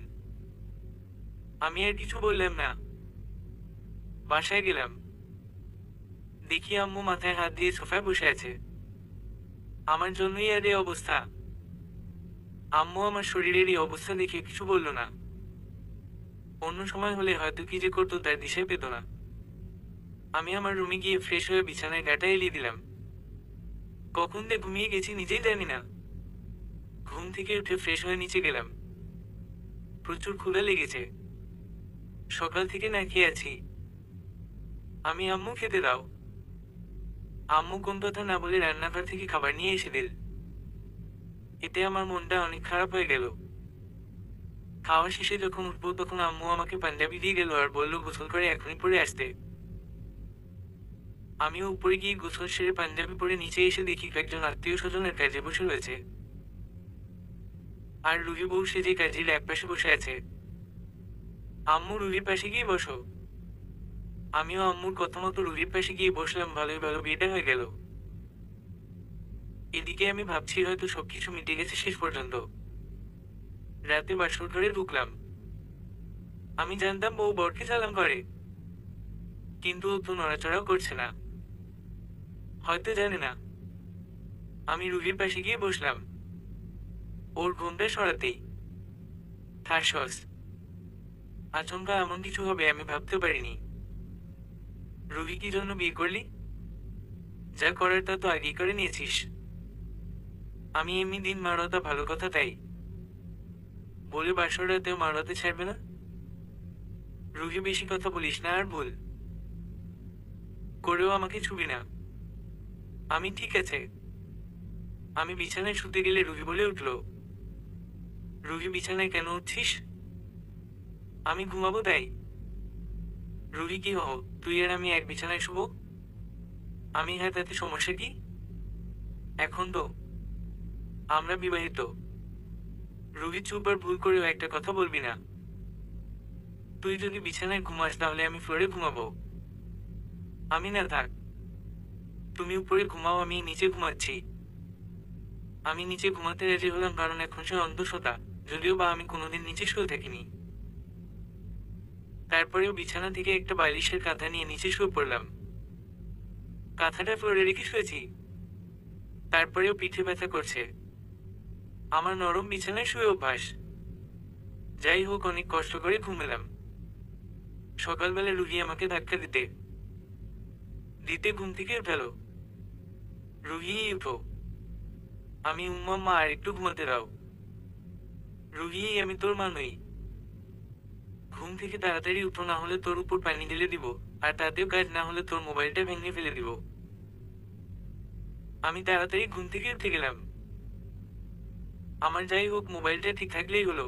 আমি আর কিছু বললাম না। বাসায় গেলাম। দেখি আম্মু মাথায় হাত দিয়ে সোফায় বসে আছে। আমার জন্যই আর এই অবস্থা। আম্মু আমার শরীরের এই অবস্থা দেখে কিছু বলল না। অন্য সময় হলে হয়তো কি যে করতো তার দিশাই পেত না। আমি আমার রুমে গিয়ে ফ্রেশ হয়ে বিছানায় গাটা এলিয়ে দিলাম। কখন যে ঘুমিয়ে গেছি নিজেই জানি না। ঘুম থেকে উঠে ফ্রেশ হয়ে নিচে গেলাম। প্রচুর ক্ষুধা লেগেছে, সকাল থেকে না খেয়ে আছি। আম্মু খেতে দাও। আম্মু কোন কথা না বলে রান্নাঘর থেকে খাবার নিয়ে এসে দিল। এতে আমার মনটা অনেক খারাপ হয়ে গেল। খাওয়া শেষে যখন উঠবো তখন আম্মু আমাকে পাঞ্জাবি দিয়ে গেল আর বলল গোসল করে এখনই পরে আসতে। আমিও উপরে গিয়ে গোসল সেরে পাঞ্জাবি পরে নিচে এসে দেখি কয়েকজন আত্মীয় স্বজনের কাজে বসে রয়েছে। আর রুহি বউ সেজে কাজের এক পাশে বসে আছে। আম্মু, রুহির পাশে গিয়ে বসো। আমিও আম্মুর কথা মতো রুহির পাশে গিয়ে বসলাম। ভালোই ভালো বিয়েটা হয়ে গেল। এদিকে আমি ভাবছি হয়তো সবকিছু মিটে গেছে শেষ পর্যন্ত। রাতে বাসর ঘরে ঢুকলাম। আমি জানতাম বউ বরকে চালান করে, কিন্তু ও তো নড়াচড়াও করছে না। হয়তো জানে না। আমি রুহির পাশে গিয়ে বসলাম। ওর ঘুমটা সরাতেই ঠাস, আচমকা এমন কিছু হবে আমি ভাবতে পারিনি। রুহি, কি জন্য বিয়ে করলি? যা করার তা তো আগেই করে নিয়েছিস। আমি এমনি দিন মারতা ভালো কথা তাই বলে বাসর রাতেও মারতে ছাড়বে না। রুহি, বেশি কথা বলিস না আর ভুল করেও আমাকে ছুবি না। আমি, ঠিক আছে। আমি বিছানায় শুতে গেলে রুহি বলে উঠল, রুহি, বিছানায় কেন উঠছিস? আমি ঘুমাবো তাই। রুহি, কি হও, তুই আর আমি এক বিছানায় শুব? আমি, হ্যাঁ, তাতে সমস্যা কি? এখন তো আমরা বিবাহিত। রুহি, চুপ, আর ভুল করেও একটা কথা বলবি না। তুই যদি বিছানায় ঘুমাস তাহলে আমি ফ্লোরে ঘুমাবো। আমি, না থাক, তুমি উপরে ঘুমাও, আমি নিচে ঘুমাচ্ছি। আমি নিচে ঘুমাতে রাজি হলাম কারণ এখন সে অন্তঃসত্ত্বা, যদিও বা আমি কোনোদিন নিচে শুয়ে থাকিনি। তারপরেও বিছানা থেকে একটা বালিশের কাঁথা নিয়ে নিচে শুয়ে পড়লাম। কাঁথাটা ফ্লোরে রেখে শুয়েছি। তারপরেও পিঠে ব্যথা করছে। আমার নরম বিছানায় শুয়ে অভ্যাস। যাই হোক, অনেক কষ্ট করে ঘুমেলাম। সকালবেলা রুহি আমাকে ধাক্কা দিতে দিতে ঘুম থেকে উঠালো। রুহি, উঠো। আমি, মা, আর একটু ঘুমাতে দাও। রুহি, আমি তোর মা নই। ঘুম থেকে তাড়াতাড়ি উঠো, না হলে তোর উপর পানি ঢেলে দিব, আর তাতেও কাজ না হলে তোর মোবাইলটা ভেঙে ফেলে দিব। আমি তাড়াতাড়ি ঘুম থেকে উঠে গেলাম। আমার যাই হোক, মোবাইলটা ঠিক থাকলেই হলো।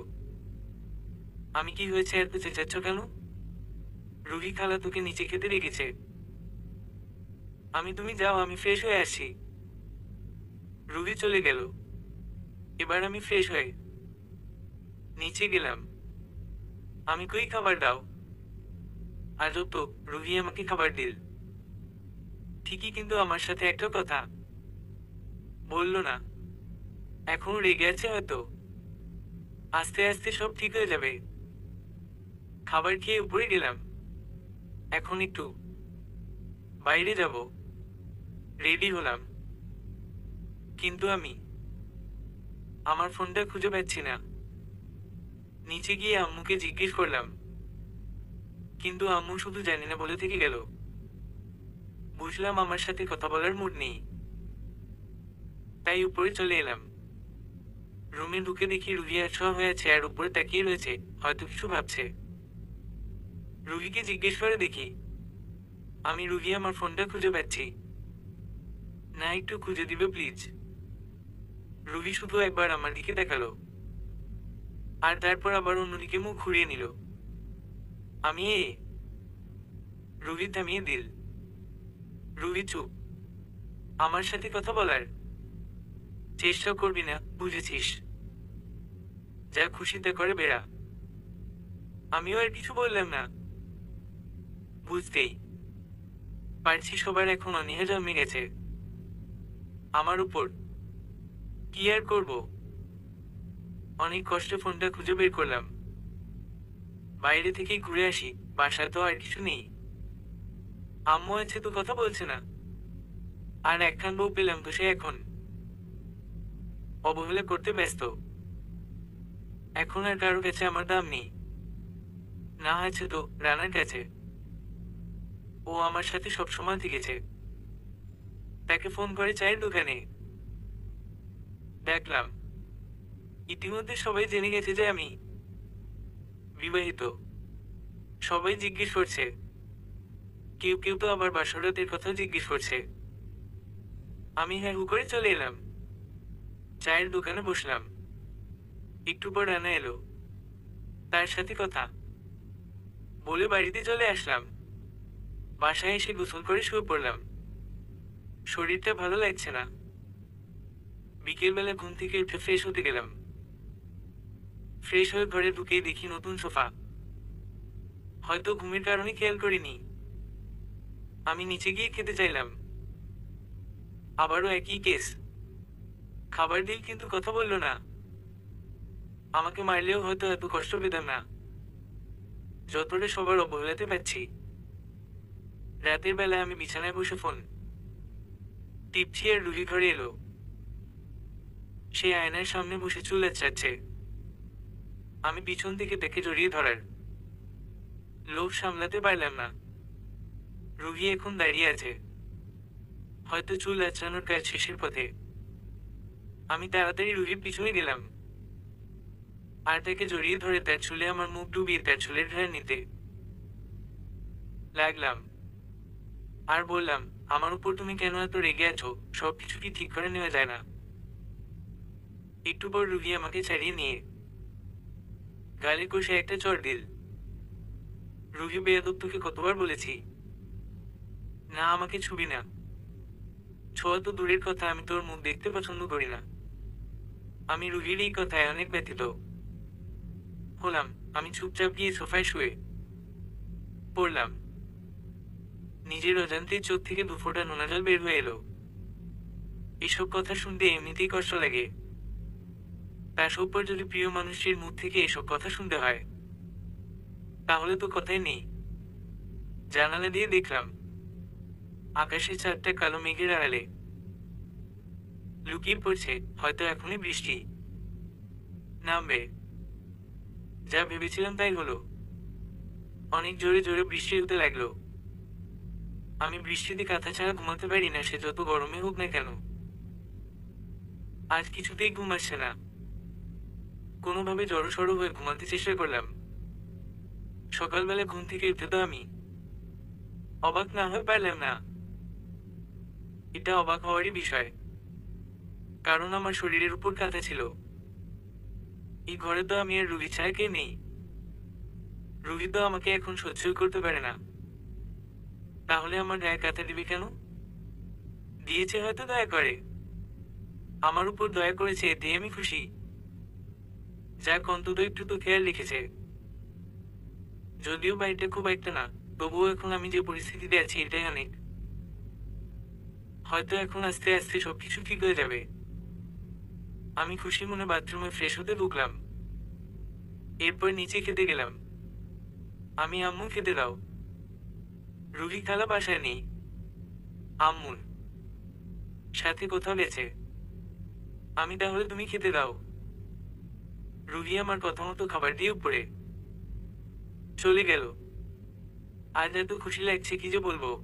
আমি, কি হয়েছে, এত চেঁচাচ্ছ কেন? রুহি খালা তোকে নিচে খেতে রেখেছে। তুমি যাও, আমি ফ্রেশ হয়ে আসি। রুহি চলে গেল। এবার আমি ফ্রেশ হয়ে নিচে গেলাম। আমি কই খাবার দাও। আজও তো রুহি আমাকে খাবার দিল ঠিকই, কিন্তু আমার সাথে একটা কথা বলল না। এখনো রেগে আছে হয়তো। আস্তে আস্তে সব ঠিক হয়ে যাবে। খাবার খেয়ে উপরে গেলাম। এখন একটু বাইরে যাব। রেডি হলাম, কিন্তু আমি আমার ফোনটা খুঁজে পাচ্ছি না। নিচে গিয়ে আম্মুকে জিজ্ঞেস করলাম, কিন্তু আম্মু শুধু জানি না বলে থেকে গেল। বুঝলাম আমার সাথে কথা বলার মুড নেই। তাই উপরে চলে এলাম। রুমে ঢুকে দেখি রুহি একশো হয়ে চেয়ার উপরে তাকিয়ে রয়েছে, হয়তো কিছু ভাবছে। রুহিকে জিজ্ঞেস করে দেখি, রুহি আমার ফোনটা খুঁজে পাচ্ছি না, একটু খুঁজে দিবে প্লিজ। রুহি শুধু একবার আমার দিকে দেখালো, আর তারপর আবার অন্যদিকে মুখ ঘুরিয়ে নিল। আমি রুহি থামিয়ে দিল। রুহি চুপ। আমার সাথে কথা বলার চেষ্টা করবি না, বুঝেছিস? যা খুশিতে করে বেড়া। আমিও আর কিছু বললাম না। বুঝতেই পারছি সবার এখন অনীহা জন্মে গেছে আমার উপর। কি আর করব? অনেক কষ্টে ফোনটা খুঁজে বের করলাম। বাইরে থেকেই ঘুরে আসি, বাসায় তো আর কিছু নেই। আম্মু আছে তো কথা বলছে না, আর একখান বউ পেলাম তো সে এখন অবহেলা করতে ব্যস্ত। এখন আর কারো কাছে আমার দাম নেই। না আছে তো রানার কাছে। ও আমার সাথে সবসময় থেকেছে। তাকে ফোন করে চায়ের দোকানে দেখলাম। ইতিমধ্যে সবাই জেনে গেছে যে আমি বিবাহিত। সবাই জিজ্ঞেস করছে, কেউ কেউ তো আবার বাসরাতের কথা জিজ্ঞেস করছে। আমি হ্যাঁ হু করে চলে এলাম। চায়ের দোকানে বসলাম। একটু পর রানা এলো, তার সাথে কথা বলে বাড়িতে চলে আসলাম। বাসায় এসে গোসল করে শুয়ে পড়লাম। শরীরটা ভালো লাগছে না। বিকেলবেলা ঘুম থেকে উঠে ফ্রেশ হতে গেলাম। ফ্রেশ হয়ে ঘরে ঢুকেই দেখি নতুন সোফা। হয়তো ঘুমের কারণে খেয়াল করিনি। আমি নিচে গিয়ে খেতে চাইলাম। আবারও একই কেস। খাবার দিল কিন্তু কথা বলল না। আমাকে মারলেও হয়তো এত কষ্ট পেতাম না যতটা সবার অবহেলাতে পাচ্ছি। রাতের বেলা আমি বিছানায় বসে ফোন টিপছি আর রুহি ঘরে এলো। সে আয়নার সামনে বসে চুল আঁচড়াচ্ছে। আমি পিছন থেকে দেখে জড়িয়ে ধরার লোভ সামলাতে পারলাম না। রুহি এখন দাঁড়িয়ে আছে, হয়তো চুল আঁচড়ানোর কাজ শেষের পথে। আমি তাড়াতাড়ি রুহির পিছনে গেলাম আর তাকে জড়িয়ে ধরে তার চুলে আমার মুখ ডুবিয়ে তার চুলের ঘ্রাণ নিতে লাগলাম। আর বললাম, আমার উপর তুমি কেন এত রেগে আছো? সবকিছু কি ঠিক করে নেওয়া যায় না? একটু পর রুহি আমাকে ছাড়িয়ে নিয়ে গালে কষে একটা চড় দিল। রুহি, বেয়াদব, তোকে কতবার বলেছি না আমাকে ছুবি না। ছোঁয়া তো দূরের কথা, আমি তোর মুখ দেখতে পছন্দ করি না। আমি রুহির এই কথায় অনেক ব্যথিত হলাম। আমি চুপচাপ গিয়ে সোফায় শুয়ে পড়লাম। নিজের অজান্তেই চোখ থেকে দুফোঁটা নোনা জল বের হয়ে এলো। এসব কথা শুনতে এমনিতেই কষ্ট লাগে, তার উপর যদি প্রিয় মানুষটির মুখ থেকে এসব কথা শুনতে হয় তাহলে তো কথাই নেই। জানালা দিয়ে দেখলাম আকাশে চারটা কালো মেঘের আড়ালে লুকিয়ে পড়ছে, হয়তো এখনই বৃষ্টি নামবে। যা ভেবেছিলাম তাই হলো। অনেক জোরে জোরে বৃষ্টি হতে লাগলো। আমি বৃষ্টিতে কাঁথা ছাড়া ঘুমাতে পারি না, সে যত গরমে হোক না কেন। আজ কিছুতেই ঘুম আসছে না। কোনোভাবে জড়সড় হয়ে ঘুমাতে চেষ্টা করলাম। সকালবেলা ঘুম থেকে উঠে তো আমি অবাক না হয়ে পারলাম না। এটা অবাক হওয়ারই বিষয়, কারণ আমার শরীরের উপর কাঁথা ছিল। এই ঘরে তো আমি আর রুহি ছাড়া কে নেই। রুহি তো আমাকে এখন সহ্যই করতে পারে না। তাহলে আমার গায়ে কাঁথা দিবে কেন? দিয়েছে হয়তো দয়া করে। আমার উপর দয়া করেছে, এতে আমি খুশি। যাক, অন্তত একটু তো খেয়াল রেখেছে। যদিও বাড়িটা খুব একটা না, তবুও এখন আমি যে পরিস্থিতিতে আছি এটাই অনেক। হয়তো এখন আস্তে আস্তে সবকিছু ঠিক হয়ে যাবে। আমি খুশি মনে বাথরুমে ফ্রেশ হতে ঢুকলাম। এরপর নিচে খেতে গেলাম। আমি আম্মু খেতে দাও। রুহি খালা বাসায় নেই। আম্মুর সাথে কোথাও গেছে। আমি তাহলে তুমি খেতে দাও। রুহি আমার কথা মতো খাবার দিয়ে উপরে চলে গেল। আজ এত খুশি লাগছে কি যে বলবো।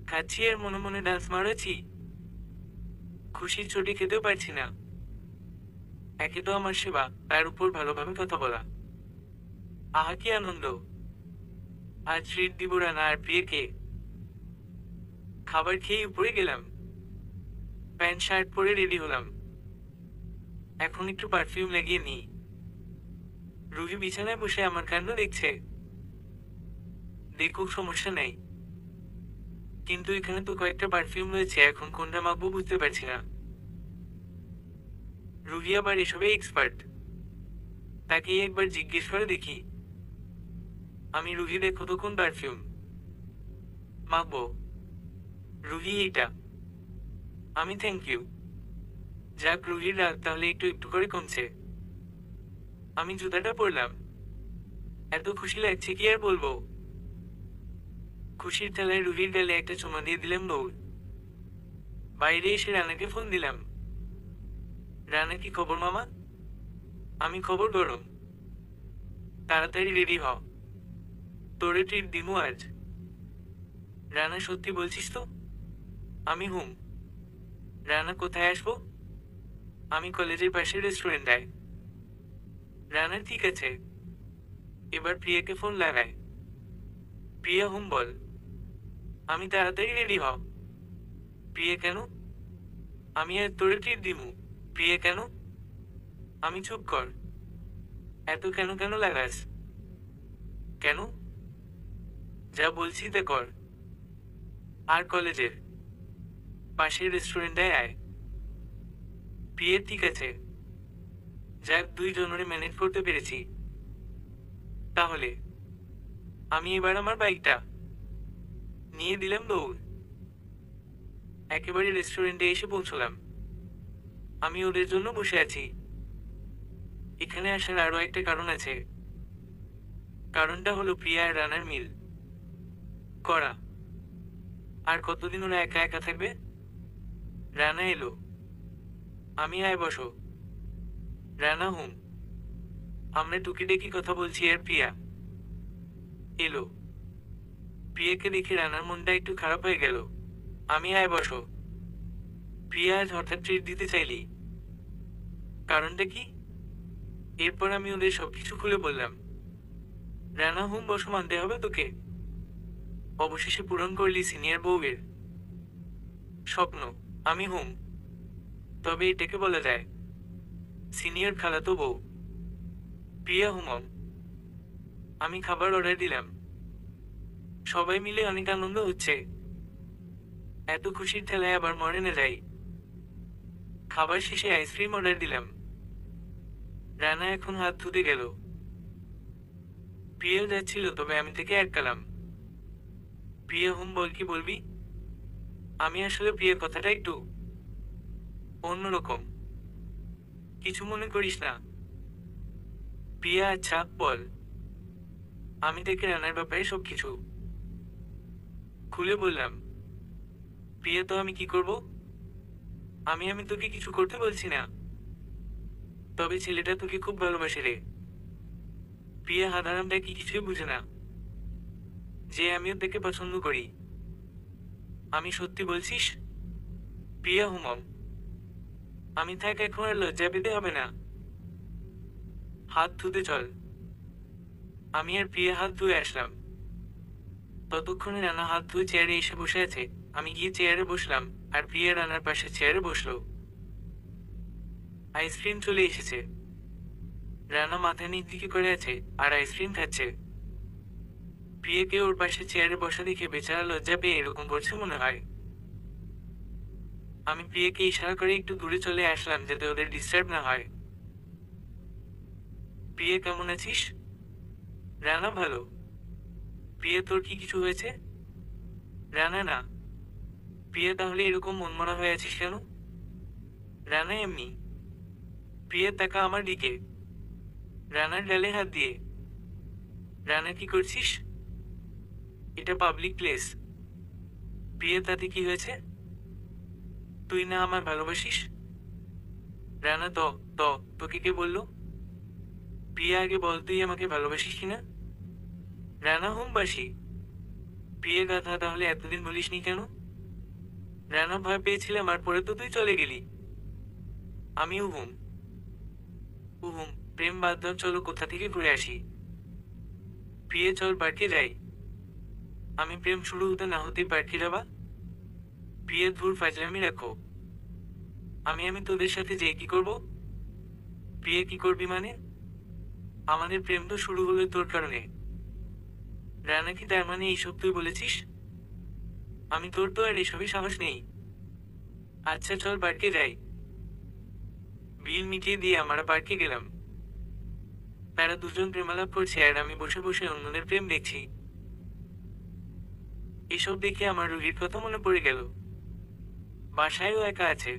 খাচ্ছি আর মনে মনে ডান্স মারাচ্ছি। খুশির চোটে খেতেও পারছি না। একে তো আমার সেবা, তার উপর ভালোভাবে কথা বলা। আহা কি আনন্দ। আজ ট্রিট দিব রানা আর প্রিয়কে। খাবার খেয়ে উপরে গেলাম। প্যান্ট শার্ট পরে রেডি হলাম। এখন একটু পারফিউম লাগিয়ে নিই। রুহি বিছানায় বসে আমার কাণ্ড দেখছে। দেখুক, সমস্যা নেই। কিন্তু এখানে তো কয়েকটা পারফিউম রয়েছে, এখন কোনটা মাখবো বুঝতে পারছি না। রুহি আবার এসবে এক্সপার্ট। তাকেই একবার জিজ্ঞেস করে দেখি। আমি রুহি, দেখো তো কোন পারফিউম মাখবো। রুহি এইটা। আমি থ্যাংক ইউ। যাক, রুহির রাগ তাহলে একটু একটু করে কমছে। আমি জুতাটা পরলাম। এত খুশি লাগছে কি আর বলবো। খুশির ঠেলায় রুহির গালে একটা চুমা দিয়ে দিলাম দৌড়। বাইরে এসে রানাকে ফোন দিলাম। রানা, কি খবর মামা? আমি খবর গরম। তাড়াতাড়ি রেডি হ, তোরে ট্রিট দিমু আজ। রানা, সত্যি বলছিস তো? আমি হুম। রানা, কোথায় আসবো? আমি কলেজের পাশে রেস্টুরেন্টায়। রানা, ঠিক আছে। এবার প্রিয়াকে ফোন লাগায়। প্রিয়া হুম বল। আমি তাড়াতাড়ি রেডি হ। প্রিয়া, কেন? আমি আর তোরে ট্রিট দিমু। প্রিয়া, কেন? আমি চুপ কর। এত কেন কেন লাগাস? কেন? যা বলছি তা কর। আর কলেজের পাশের রেস্টুরেন্টে আয়। প্রিয়া, ঠিক আছে। যাক, দুইজনের ম্যানেজ করতে পেরেছি। তাহলে আমি এবার আমার বাইকটা নিয়ে দিলাম দৌড়। একেবারে রেস্টুরেন্টে এসে পৌঁছলাম। আমি ওদের জন্য বসে আছি। এখানে আসার আরো একটা কারণ আছে। কারণটা হলো প্রিয়া আর রানার মিল করা। আর কতদিন ওরা একা একা থাকবে? রানা এলো। আমি, আয় বসো। রানা হুম। আমরা টুকিটাকি কথা বলছি আর প্রিয়া এলো। প্রিয়াকে দেখে রানার মনটা একটু খারাপ হয়ে গেল। আমি, আয় বসো। প্রিয়া আজ হঠাৎ ট্রিট দিতে চাইলি, কারণটা কি? এরপর আমি ওদের সবকিছু খুলে বললাম। রানা হুম, বসো, মানতে হবে তোকে। অবশেষে পূরণ করলি সিনিয়র বউয়ের স্বপ্ন। আমি হুম। তবে এটাকে বলা যায় সিনিয়র খালাতো বউ। প্রিয়া হুমম। আমি খাবার অর্ডার দিলাম। সবাই মিলে অনেক আনন্দ হচ্ছে। এত খুশির ঠেলায় আবার মরেনে যাই। খাবার শেষে আইসক্রিম অর্ডার দিলাম। রানা এখন হাত ধুতে গেল। প্রিয়া যাচ্ছিল, তবে আমি থেকে আটকালাম। প্রিয়া হুম বল, কি বলবি? আমি আসলে প্রিয়া কথাটা একটু অন্যরকম। কিছু মনে করিস না। প্রিয়া, আচ্ছা বল। আমি দেখে রানার ব্যাপারে সবকিছু খুলে বললাম। প্রিয়া, তো আমি কি করব? আমি তোকে কিছু করতে বলছি না। তবে ছেলেটা তোকে খুব ভালোবাসে রে। প্রিয়া হাদারামটা কি কিছুই বুঝে না যে আমিও তাকে পছন্দ করি। আমি সত্যি বলছিস? প্রিয়া হুমম। আমি থাক, এখন আর লজ্জা পেতে হবে না। হাত ধুতে চল। আমি আর প্রিয়া হাত ধুয়ে আসলাম। ততক্ষণে রানা হাত ধুয়ে চেয়ারে এসে বসে আছে। আমি গিয়ে চেয়ারে বসলাম, আর প্রিয়া রানার পাশে চেয়ারে বসলো। আইসক্রিম চলে এসেছে। রানা মাথা নিচ দিকে করে আছে আর আইসক্রিম খাচ্ছে। প্রিয়াকে ওর পাশে চেয়ারে বসা দেখে বেচারা লজ্জা পেয়ে এরকম করছে মনে হয়। আমি প্রিয়াকে ইশারা করে একটু দূরে চলে আসলাম যাতে ওদের ডিস্টার্ব না হয়। প্রিয়া কেমন আছিস? রানা ভালো। প্রিয়া তোর কি কিছু হয়েছে? রানা না। প্রিয়া তাহলে এরকম মনমরা হয়ে আছিস কেন? রানা এমনি। প্রিয়া তাকা আমার দিকে। রানার ডালে হাত দিয়ে। রানা কি করছিস? এটা পাবলিক প্লেস। প্রিয়া তাতে কি হয়েছে? তুই না আমার ভালোবাসিস? রানা তোকে কে বললো? প্রিয়া আগে বল তুই আমাকে ভালোবাসিস কিনা? রানা হুমবাসি। প্রিয়া গাধা তাহলে এতদিন বলিসনি কেন? রানা ভয় পেয়েছিলাম আর পরে তো তুই চলে গেলি। আমি উহুম। উহুম। প্রেম বাদ দাও, চলো কোথা থেকে ঘুরে আসি। প্রিয়া চল পার্কে যাই। আমি প্রেম শুরু হতে না হতেই পার্কে যাবা? প্রিয়া ধুর ফাজলামি রাখো। আমি তোদের সাথে যেয়ে কি করব? প্রিয়া কি করবি মানে? আমাদের প্রেম তো শুরু হলো তোর কারণে। রানা কি তার মানে এইসব তুই বলেছিস? আমি তোর তো আর এসবই সাহস নেই। আচ্ছা চল পার্কে যাই। বিল মিটিয়ে দিয়ে আমরা পার্কে গেলাম। তারা দুজন প্রেমালাপ করছে আর আমি বসে বসে অন্যদের প্রেম দেখছি। এসব দেখে আমার রুহির কথা মনে পড়ে গেল। বাসায়ও একা আছে,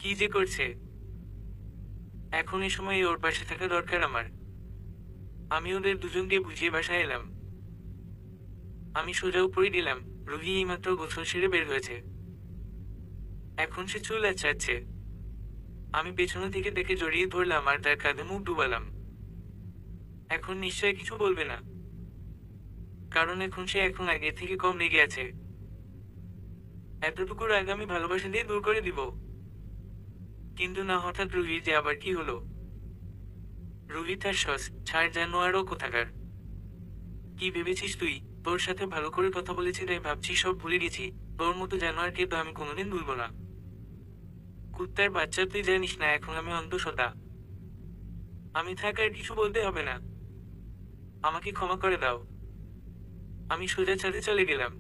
কি যে করছে। এখন এ সময় ওর পাশে থাকা দরকার আমার। আমি ওদের দুজনকে বুঝিয়ে বাসায় এলাম। আমি সোজা উপরে দিলাম। রুহি এইমাত্র গোসল সেরে বের হয়েছে। এখন সে চুল আঁচড়াচ্ছে। আমি পেছনে থেকে দেখে জড়িয়ে ধরলাম আর তার কাঁধে মুখ ডুবালাম। এখন নিশ্চয় কিছু বলবে না, কারণ এখন আগের থেকে কম রেগে আছে। এতটুকুর আগে আমি ভালোবাসা দিয়ে দূর করে দিব। কিন্তু না, হঠাৎ রুহি যে আবার কি হলো? রুহি তার সস ছাড় জানোয়ারও কোথাকার। কি ভেবেছিস তুই? তোর সাথে ভালো করে কথা বলেছি তাই ভাবছি সব ভুলে গেছি। তোর মতো জানোয়ারকে তো আমি কোনোদিন ভুলব না। কুত্তার বাচ্চা, তুই জানিস না এখন আমি অন্তঃসত্ত্বা। আমি থাক, আর কিছু বলতে হবে না। আমাকে ক্ষমা করে দাও। আমি সোজা ছাদে চলে গেলাম।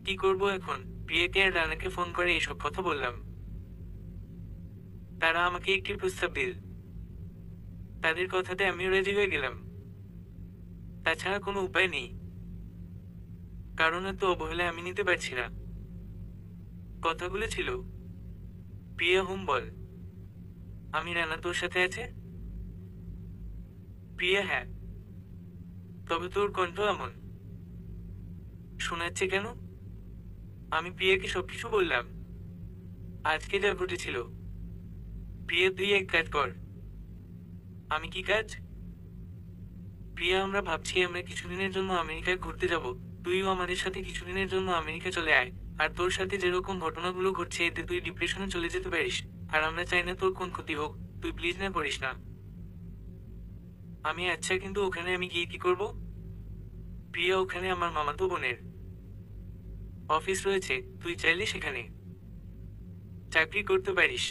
কি করব এখন? প্রিয়াকে আর রানাকে ফোন করে এসব কথা বললাম। তারা আমাকে একটি প্রস্তাব দিল। তাদের কথাতে আমিও রাজি হয়ে গেলাম। তাছাড়া কোনো উপায় নেই, কারণ এত অবহেলা আমি নিতে পারছি না। কথাগুলো ছিল, প্রিয়া হুম বল। আমি রানা তোর সাথে আছে? প্রিয়া হ্যাঁ। তবে তোর কণ্ঠ এমন শোনাচ্ছে কেন? আমি প্রিয়াকে সবকিছু বললাম, আজকে যা ঘটেছিল। প্রিয়া তুই এক কাজ কর। আমি কি কাজ? প্রিয়া আমরা ভাবছি আমরা কিছুদিনের জন্য আমেরিকায় ঘুরতে যাব। তুইও আমাদের সাথে কিছুদিনের জন্য আমেরিকা চলে আয়। আর তোর সাথে যেরকম ঘটনাগুলো ঘটছে এতে তুই ডিপ্রেশনে চলে যেতে পারিস। আর আমরা চাই না তোর কোন ক্ষতি হোক। তুই প্লিজ না করিস না। আমি আচ্ছা, কিন্তু ওখানে আমি গিয়ে কি করব? প্রিয়া ওখানে আমার মামাতো বোনের অফিস রয়েছে, তুই চাইলে সেখানে চাকরি করতে পারিস।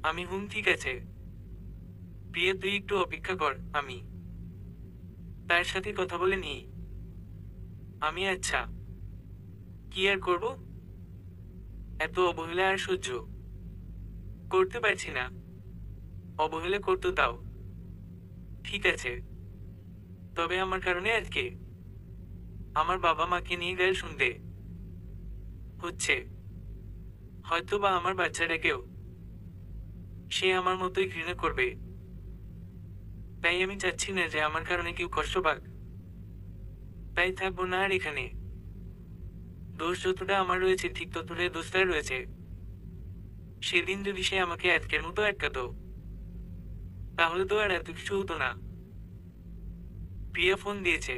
আমি হুম ঠিক আছে। প্রিয়া তুই একটু অপেক্ষা কর, আমি তার সাথে কথা বলে নিই। আমি আচ্ছা। কি আর করব? এত অবহেলা আর সহ্য করতে পারছি না। অবহেলা করতো তাও ঠিক আছে, তবে আমার কারণে আজকে আমার বাবা মাকে নিয়ে গাল শুনতে হচ্ছে। হয়তো বা আমার বাচ্চাটাকেও সে আমার মতোই ঘৃণা করবে। তাই আমি চাচ্ছি না যে আমার কারণে কেউ কষ্ট পাক। তাই থাকবো না আর এখানে। দোষ যতটা আমার রয়েছে ঠিক ততটাই দোষ তার রয়েছে। সেদিন যদি সে আমাকে আজকের মতো আটকাতো তাহলে তো আর এত কিছু হতো না। প্রিয়া ফোন দিয়েছে।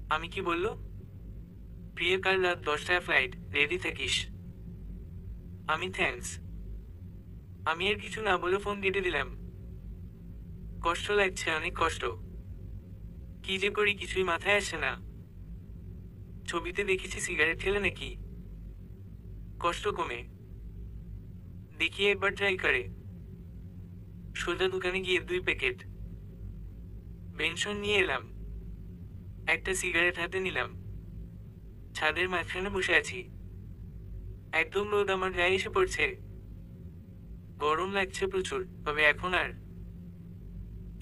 আমি কি বললো? প্রিয়া কাল রাত 10টায় ফ্লাইট, রেডি থাকিস। আমি থ্যাঙ্কস। আমি আর কিছু না বলে ফোন কেটে দিলাম। কষ্ট লাগছে, অনেক কষ্ট। কি যে করি কিছুই মাথায় আসে না। ছবিতে দেখেছি সিগারেট খেলে নাকি কষ্ট কমে। দেখি একবার ট্রাই করে। সোজা দোকানে গিয়ে 2 প্যাকেট বেনসন নিয়ে এলাম। একটা সিগারেট হাতে নিলাম। ছাদের মাঝখানে বসে আছি। একদম রোদ আমার গায়ে এসে পড়ছে। গরম লাগছে প্রচুর, তবে এখন আর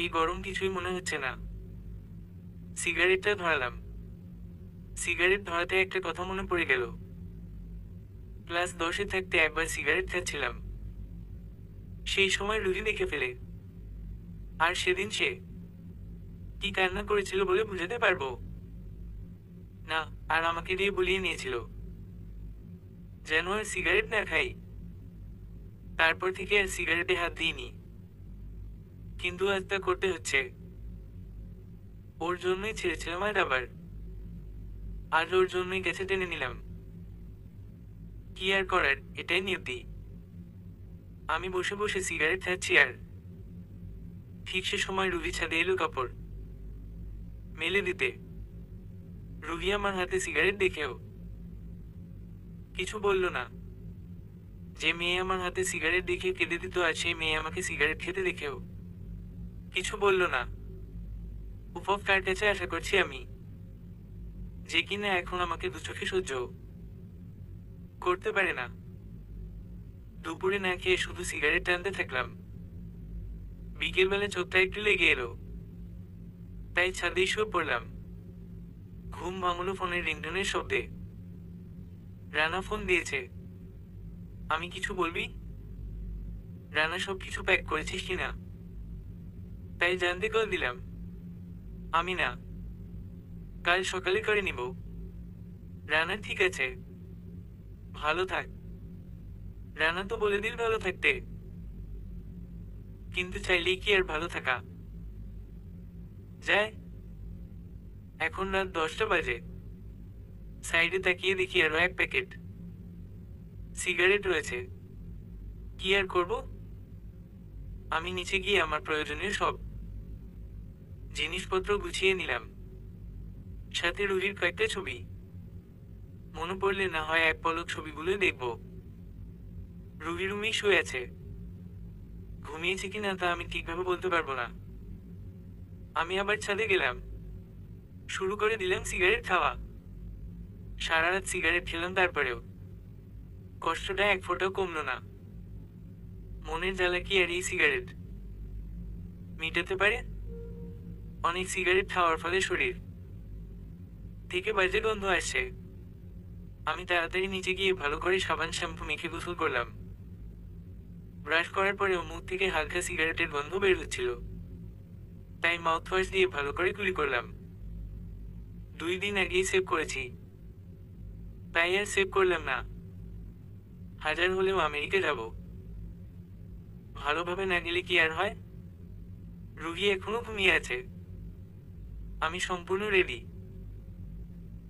এই গরম কিছুই মনে হচ্ছে না। সিগারেটটা ধরালাম। সিগারেট ধরাতে একটা কথা মনে পড়ে গেল। ক্লাস 10-এ থাকতে একবার সিগারেট খাচ্ছিলাম। সেই সময় রুহি দেখে ফেলে। আর সেদিন সে কি কান্না করেছিল বলে বুঝাতে পারবো না। আর আমাকে দিয়ে বলিয়ে নিয়েছিল যেন আর সিগারেট না খাই। তারপর থেকে আর সিগারেটে হাত দিইনি। কিন্তু আজ তা করতে হচ্ছে। ওর জন্যই ছেড়েছিলাম আবার আজ ওর জন্যই গেছে টেনে নিলাম। কি আর করার, এটাই নিয়তি। আমি বসে বসে সিগারেট খাচ্ছি আর ঠিক সে সময় রুহি ছাদে এলো কাপড় মেলে দিতে। রুহি আমার হাতে সিগারেট দেখেও কিছু বলল না। যে মেয়ে আমার হাতে সিগারেট দেখে কেঁদে দিত, আর সেই মেয়ে আমাকে সিগারেট খেতে দেখেও কিছু বলল না। উপভ কার কাছে আশা করছি আমি, যে কিনা এখন আমাকে দু চোখে সহ্য করতে পারে না। দুপুরে না খেয়ে শুধু সিগারেট টানতে থাকলাম। বিকেলবেলা চোখটা একটু লেগে এলো, তাই ছাদেই শুয়ে পড়লাম। ঘুম ভাঙলো ফোনের রিংটোনের শব্দে। রানা ফোন দিয়েছে। আমি কিছু বলবি? রানা সব কিছু প্যাক করেছিস কিনা তাই জানতে কল দিলাম। আমি না, কাল সকালে করে নিব। রানা ঠিক আছে, ভালো থাক। রানা তো বলে দিল ভালো থাকতে, কিন্তু চাইলেই কি আর ভালো থাকা যায়? এখন রাত 10টা বাজে। সাইডে তাকিয়ে দেখি আরো 1 প্যাকেট সিগারেট রয়েছে। কি আর করব? আমি নিচে গিয়ে আমার প্রয়োজনীয় সব জিনিসপত্র গুছিয়ে নিলাম, সাথে রুহির কয়েকটা ছবি। মনে পড়লে না হয় এক পলক ছবিগুলো দেখব। রুহি রুমেই শুয়ে আছে। ঘুমিয়েছে কিনা তা আমি ঠিকভাবে বলতে পারবো না। আমি আবার ছাদে গেলাম, শুরু করে দিলাম সিগারেট খাওয়া। সারা রাত সিগারেট খেলাম, তারপরেও কষ্টটা এক ফোঁটাও কমলো না। মনের জ্বালা কি আর এই সিগারেট মিটাতে পারে? অনেক সিগারেট খাওয়ার ফলে শরীর থেকে বাজে গন্ধ আসছে। আমি তাড়াতাড়ি নিচে গিয়ে ভালো করে সাবান শ্যাম্পু মেখে গোসল করলাম। ব্রাশ করার পরেও মুখ থেকে হালকা সিগারেটের গন্ধ বের হচ্ছিল, তাই মাউথওয়াশ দিয়ে ভালো করে কুলি করলাম। 2 দিন আগেই সেভ করেছি, তাই আর সেভ করলাম না। হাজার হলেও আমেরিকা যাব, ভালোভাবে না গেলে কি আর হয়? রুহি এখনো ঘুমিয়ে আছে। আমি সম্পূর্ণ রেডি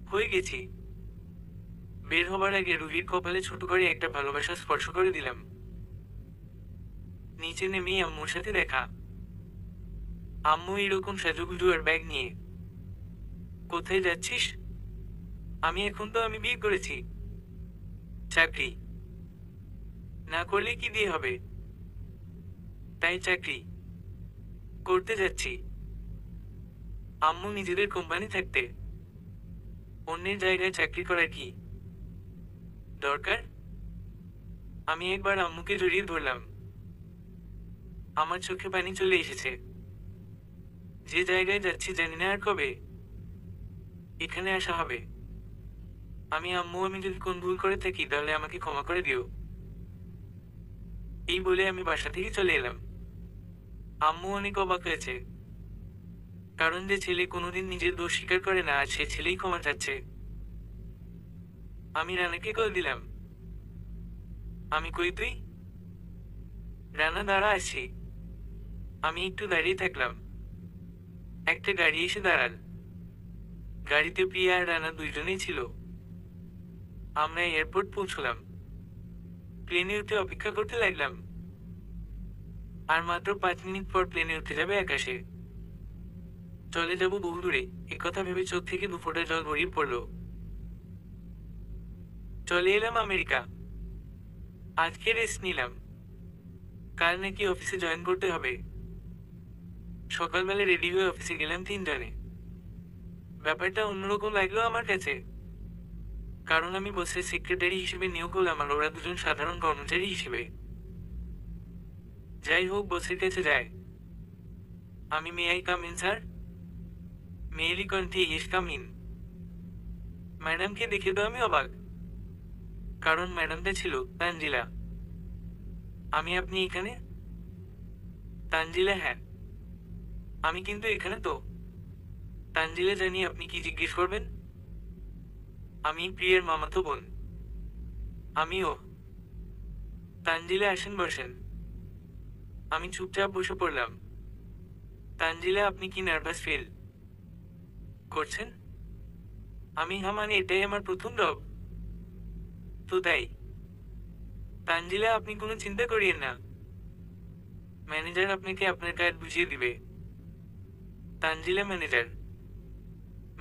হয়ে গেছি। বের হবার আগে রুহির কপালে ছোট করে একটা ভালোবাসা স্পর্শ করে দিলাম। নিচে নেমেই আম্মুর সাথে দেখা। আম্মু এরকম সাজুগুজু আর ব্যাগ নিয়ে। কোথায় যাচ্ছিস? আমি বিয়ে করেছি। চাকরি না করলে কি দিয়ে হবে, তাই চাকরি করতে যাচ্ছি। আম্মু নিজেদের কোম্পানি থাকতে অন্যের জায়গায় চাকরি করার কি দরকার? আমি একবার আম্মুকে জড়িয়ে ধরলাম। আমার চোখে পানি চলে এসেছে। যে জায়গায় যাচ্ছি জানি না আর কবে এখানে আসা হবে। আমি যদি কোন ভুল করে থাকি তাহলে আমাকে ক্ষমা করে দিও। এই বলে আমি বাসা থেকে চলে এলাম। আম্মু অনেক অবাক হয়েছে, কারণ যে ছেলে কোনোদিন নিজের দোষ স্বীকার করে না, আজ সে ছেলেই ক্ষমা চাচ্ছে। আমি রানাকে কল দিলাম। আমি কই তুই? রানা দাঁড়া, আসছি। আমি একটু দাঁড়িয়ে থাকলাম। একটা গাড়ি এসে দাঁড়াল। গাড়িতে প্রিয়া আর রানা দুইজনেই ছিল। আমরা এয়ারপোর্ট পৌঁছলাম। প্লেনে উঠে অপেক্ষা করতে লাগলাম। আর মাত্র 5 মিনিট পর প্লেনে উঠে যাবে আকাশে। চলে যাব বহু দূরে, একথা ভেবে চোখ থেকে 2 ফোঁটা জল গড়িয়ে পড়ল। চলে এলাম আমেরিকা। আজকে রেস্ট নিলাম। কাল নাকি অফিসে জয়েন করতে হবে। সকালবেলা রেডি হয়ে অফিসে গেলাম 3 জনে। ব্যাপারটা অন্যরকম লাগলো আমার কাছে, কারণ আমি বসের সেক্রেটারি হিসেবে নিয়োগ হলাম আর ওরা দুজন সাধারণ কর্মচারী হিসেবে। যাই হোক, বসের কাছে যায়। আমি may I come in sir? মেয়েলি কণ্ঠে ইয়েস কাম ইন। ম্যাডামকে দেখে তো আমি অবাক, কারণ ম্যাডামটা ছিল তানজিলা। আমি আপনি এখানে? তানজিলা হ্যাঁ। আমি কিন্তু এখানে তো। তানজিলা জানি আপনি কি জিজ্ঞেস করবেন। আমি প্রিয়ের মামাতো বোন। আমিও। তানজিলা আসেন বসেন। আমি চুপচাপ বসে পড়লাম। তানজিলা আপনি কি নার্ভাস ফিল করছেন? আমি মানে এটাই আমার প্রথম জব তো তাই। তানজিলা আপনি কোনো চিন্তা করিয়েন না, ম্যানেজার আপনাকে আপনার কাজ বুঝিয়ে দিবে। Tanzila manager?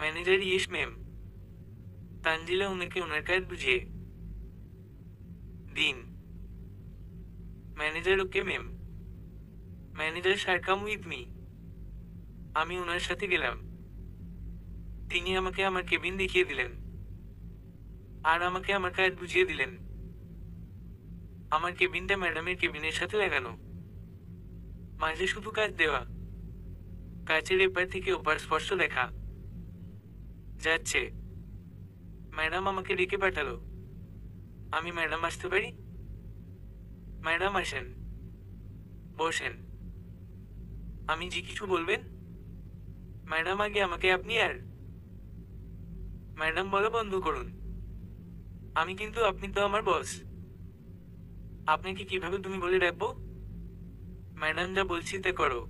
Manager yes ma'am. Tanzila ওনাকে ওনার কাজ বুঝিয়ে দিন। Manager okay ma'am. Manager sir come with me. আমি ওনার সাথে গেলাম। তিনি আমাকে আমার কেবিন দেখিয়ে দিলেন আর আমাকে আমার কাজ বুঝিয়ে দিলেন। আমার কেবিনটা ম্যাডামের কেবিনের সাথে লাগানো, মাঝে শুধু কাজ দেওয়া, কাজের এপার থেকে ওপার স্পষ্ট দেখা যাচ্ছে। ম্যাডাম আমাকে ডেকে পাঠালো। আমি ম্যাডাম আসতে পারি? ম্যাডাম আসেন, বসেন। আমি জি কিছু বলবেন? ম্যাডাম আগে আমাকে আপনি আর ম্যাডাম বলা বন্ধ করুন। আমি কিন্তু আপনি তো আমার বস। আপনাকে কিভাবে তুমি বলে ডাকবো? ম্যাডাম যা বলছি তা করো।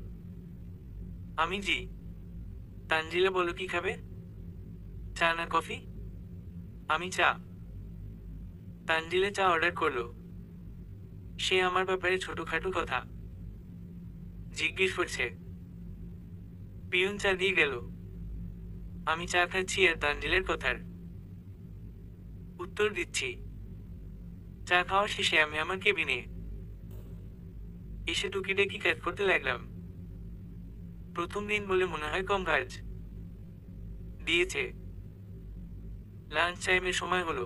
আমি জি। তানজিলা বলো কি খাবে, চা না কফি? আমি চা। তানজিলা চা অর্ডার করলো। সে আমার ব্যাপারে ছোটখাটো কথা জিজ্ঞেস করছে। পিয়ন চা দিয়ে গেল। আমি চা খাচ্ছি আর তানজিলের কথার উত্তর দিচ্ছি। চা খাওয়া শেষে আমি আমার কেবিনে এসে টুকিটাকি কাজ করতে লাগলাম। প্রথম দিন বলে মনে হয় কম কাজ দিয়েছে। লাঞ্চ টাইমের সময় হলো।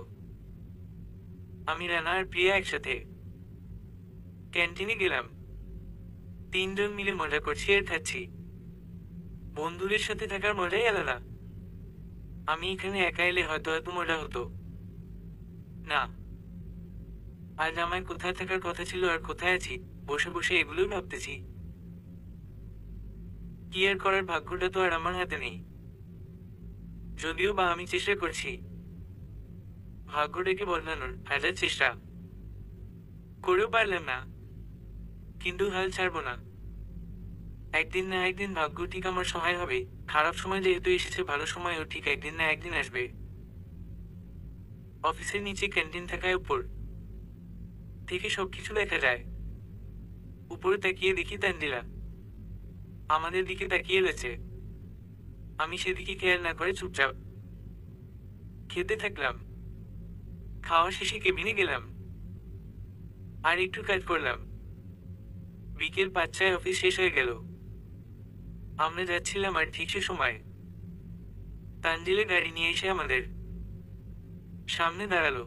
আমি রানা আর প্রিয়া একসাথে ক্যান্টিনে গেলাম। 3 জন মিলে মজা করছি আর খাচ্ছি। বন্ধুদের সাথে থাকার মজাই আলাদা। আমি এখানে একা এলে হয়তো এত মজা হতো না। আজ আমায় কোথায় থাকার কথা ছিল আর কোথায় আছি, বসে বসে এগুলোই ভাবতেছি। কি আর করার, ভাগ্যটা তো আর আমার হাতে নেই। যদিও বা আমি চেষ্টা করছি ভাগ্যটাকে বদলানোর হাজার চেষ্টা করেও পারলাম না, কিন্তু হাল ছাড়বো না। একদিন না একদিন ভাগ্য ঠিক আমার সহায় হবে। খারাপ সময় যেহেতু এসেছে, ভালো সময়ও ঠিক একদিন না একদিন আসবে। অফিসের নিচে ক্যান্টিন থাকায় উপর থেকে সবকিছু দেখা যায়। উপরে তাকিয়ে দেখি তানজিলা আমাদের দিকে তাকিয়ে রয়েছে। আমি সেদিকে খেয়াল না করে চুপচাপ খেতে থাকলাম। খাওয়া শেষে কেবিনে গেলাম আর একটু কাজ করলাম। বিকেল 5টায় অফিস শেষ হয়ে গেল। আমরা যাচ্ছিলাম আর ঠিক সে সময় তানজিলা গাড়ি নিয়ে এসে আমাদের সামনে দাঁড়ালো।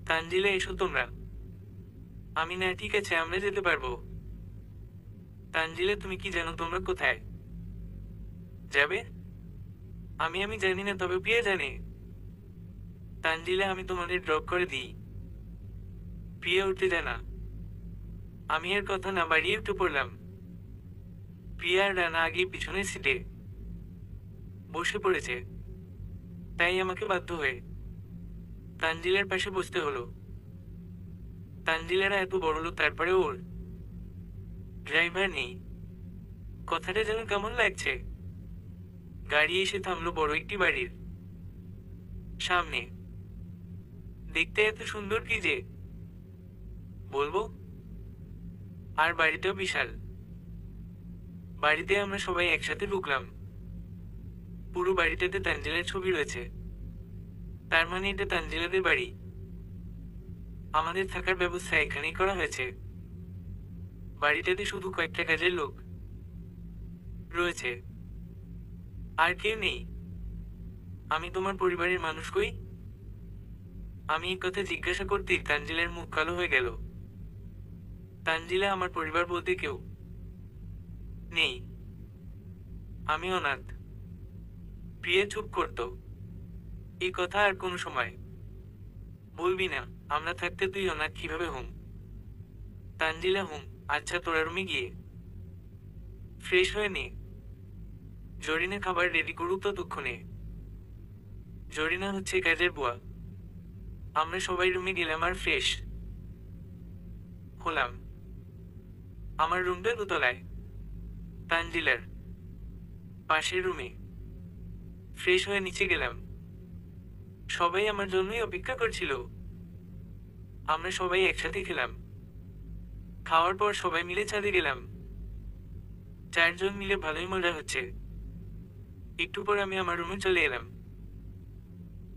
তানজিলা এসো তোমরা। আমি না ঠিক আছে, আমরা যেতে পারবো। তানজিলা তুমি কি জানো তোমরা কোথায় যাবে? আমি জানি না, তবে প্রিয়া জানে। তানজিলা আমি তোমাদের ড্রপ করে দিই। প্রিয়া উঠতে জানা। আমি এর কথা না বাড়িয়ে উঠে পড়লাম। প্রিয়া আর রানা আগে পিছনের সিটে বসে পড়েছে, তাই আমাকে বাধ্য হয়ে তানজিলার পাশে বসতে হলো। তানজিলারা এত বড় লোক, তারপরে ওর ড্রাইভার নেই। কথাটা যেন কেমন লাগছে। গাড়ি এসে থামলো বড় একটি বাড়ির সামনে। দেখতে এত সুন্দর কি যে বলবো, আর বাড়িটাও বিশাল। বাড়িতে আমরা সবাই একসাথে ঢুকলাম। পুরো বাড়িটাতে তানজিলার ছবি রয়েছে, তার মানে এটা তানজিলাদের বাড়ি। আমাদের থাকার ব্যবস্থা এখানেই করা হয়েছে। বাড়িটাতে শুধু কয়েকটা কাজের লোক রয়েছে, আর কেউ নেই। আমি তোমার পরিবারের মানুষ কই? আমি এই কথা জিজ্ঞাসা করতেই তানজিলের মুখ কালো হয়ে গেল। তানজিলা আমার পরিবার বলতে কেউ নেই। আমি অনাথ। প্রিয়া চুপ করত। এই কথা আর কোনো সময় বলবি না। আমরা থাকতে তুই অনাথ কিভাবে হুম? তানজিলা হুম। আচ্ছা, তোরা রুমে গিয়ে ফ্রেশ হয়ে নে। জরিনা খাবার রেডি করুক ততক্ষণে। জরিনা হচ্ছে কাজের বুয়া। আমরা সবাই রুমে গেলাম আর ফ্রেশ হলাম। আমার রুমটা দোতলায়। তানজিলার পাশের রুমে। ফ্রেশ হয়ে নিচে গেলাম। সবাই আমার জন্যই অপেক্ষা করছিল। আমরা সবাই একসাথে খেলাম। খাওয়ার পর সবাই মিলে ছাদে গেলাম। 4 জন মিলে ভালোই মজা হচ্ছে। একটু পর আমি আমার রুমে চলে এলাম।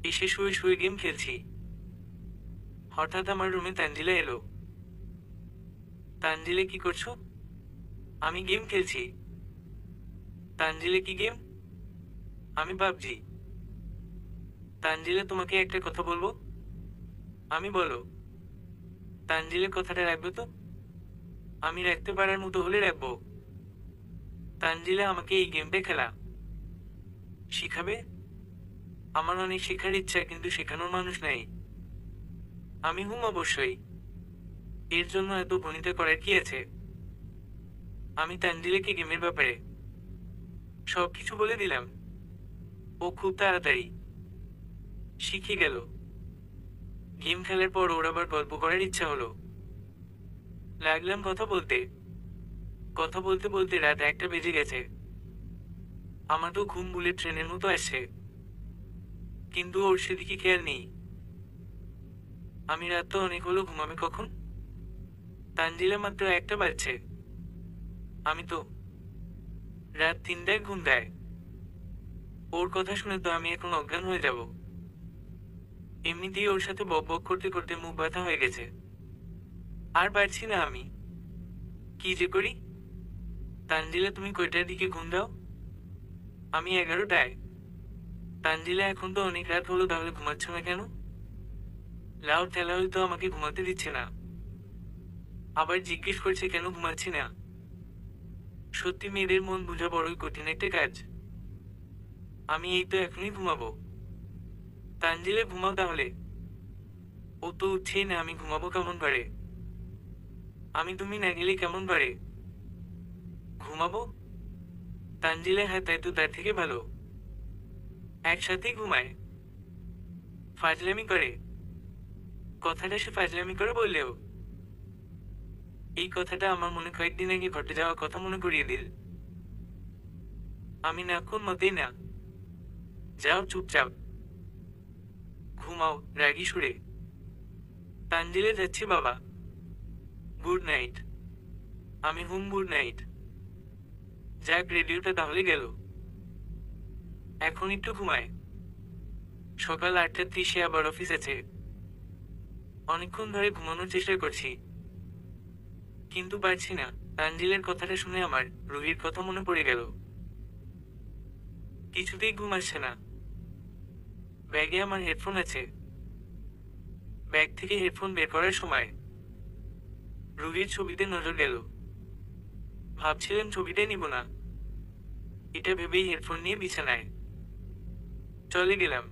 এসে শুয়ে শুয়ে গেম খেলছি। হঠাৎ আমার রুমে তানজিলা এলো। তানজিলে কি করছো? আমি গেম খেলছি। তানজিলে কি গেম? আমি পাবজি। তানজিলে তোমাকে একটা কথা বলবো। আমি বলো। তানজিলে কথাটা রাখবে তো? আমি রাখতে পারার মতো হলে রাখবো। তানজিলা আমাকে এই গেমটা খেলা শিখাবে। আমার অনেক শেখার ইচ্ছা, কিন্তু শেখানোর মানুষ নাই। আমি হুম অবশ্যই। এর জন্য এত ভনিতা করার কি আছে? আমি তানজিলাকে গেমের ব্যাপারে সবকিছু বলে দিলাম। ও খুব তাড়াতাড়ি শিখে গেল। গেম খেলার পর ওর আবার গল্প করার ইচ্ছা হলো। লাগলাম কথা বলতে। কথা বলতে বলতে রাত 1টা বেজে গেছে। আমার তো ঘুম বুলেট ট্রেনের মতো আসছে, কিন্তু ওর সেদিকে খেয়াল নেই। আমি রাত তো অনেক হলো, ঘুমাবে কখন? তানজিলা মাত্র 1টা বাজছে। আমি তো রাত 3টায় ঘুম দেয়। ওর কথা শুনে তো আমি এখন অজ্ঞান হয়ে যাব। এমনিতেই ওর সাথে বক বক করতে করতে মুখ ব্যথা হয়ে গেছে। আর পারছি না আমি। কি যে করি। তানজিলা তুমি কয়টার দিকে ঘুম দাও? আমি 11টায়। তানজিলা এখন তো অনেক রাত হলো, তাহলে ঘুমাচ্ছ না কেন? লাউড তেলাওয়াল তো আমাকে ঘুমাতে দিচ্ছে না। আবার জিজ্ঞেস করছে কেন ঘুমাচ্ছি না। সত্যি মেয়েদের মন বোঝা বড়ই কঠিন একটা কাজ। আমি এই তো এখনই ঘুমাবো। তানজিলা ঘুমাও তাহলে। ও তো উঠছেই না, আমি ঘুমাবো কেমন পারে? আমি তুমি না গেলে কেমন পারে ঘুমাবো? তানজিলা হ্যাঁ, তাই তো, তার থেকে ভালো একসাথেই ঘুমায়। ফাজলামি করে। কথাটা সে ফাজলামি করে বললেও এই কথাটা আমার মনে কয়েকদিন আগে ঘটে যাওয়া কথা মনে করিয়ে দিল। আমি না কোন মতেই না। যাও চুপচাপ ঘুমাও রাগী সুরে। তানজিলে যাচ্ছি বাবা। Good night. আমি হুম গুড নাইট। যাক, রেডিওটা তাহলে গেল। এখন একটু ঘুমায়। সকাল 8টা 30-এ আবার অফিস আছে। অনেকক্ষণ ধরে ঘুমানোর চেষ্টা করছি, কিন্তু পারছি না। তানজিলের কথাটা শুনে আমার রুহির কথা মনে পড়ে গেল। কিছুতেই ঘুম আসছে না। ব্যাগে আমার হেডফোন আছে। ব্যাগ থেকে হেডফোন বের করার সময় রুহির ছবিতে নজর গেল। ভাবছিলাম ছবিটাই নিব না। এটা ভেবেই হেডফোন নিয়ে বিছানায় চলে গেলাম,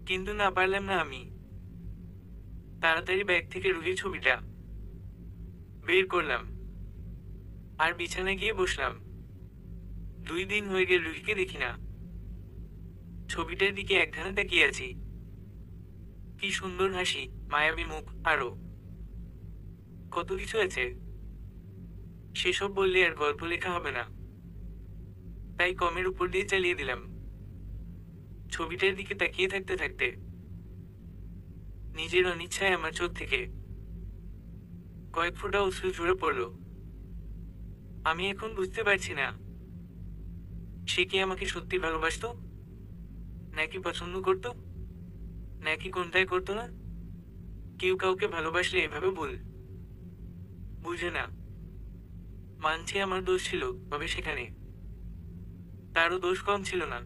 কিন্তু না পারলাম না আমি। তাড়াতাড়ি ব্যাগ থেকে রুহির ছবিটা বের করলাম আর বিছানায় গিয়ে বসলাম। 2 দিন হয়ে গেল রুহিকে দেখি না। ছবিটার দিকে একধানে তাকিয়ে আছি। কি সুন্দর হাসি, মায়াবী মুখ, আরো কত কিছু আছে। সেসব বললে আর গল্প লেখা হবে না, তাই কমের উপর দিয়ে চালিয়ে দিলাম। ছবিটার দিকে তাকিয়ে থাকতে থাকতে নিজের অনিচ্ছায় আমার চোখ থেকে কয়েক ফোঁটা অশ্রু ঝরে পড়ল। আমি এখন বুঝতে পারছি না সে কি আমাকে সত্যি ভালোবাসতো, নাকি পছন্দ করত, নাকি কোনটাই করতো না। কেউ কাউকে ভালোবাসলে এভাবে বুঝে না। মানছি আমার দোষ ছিল, তবে সেখানে তারও দোষ কম ছিল না।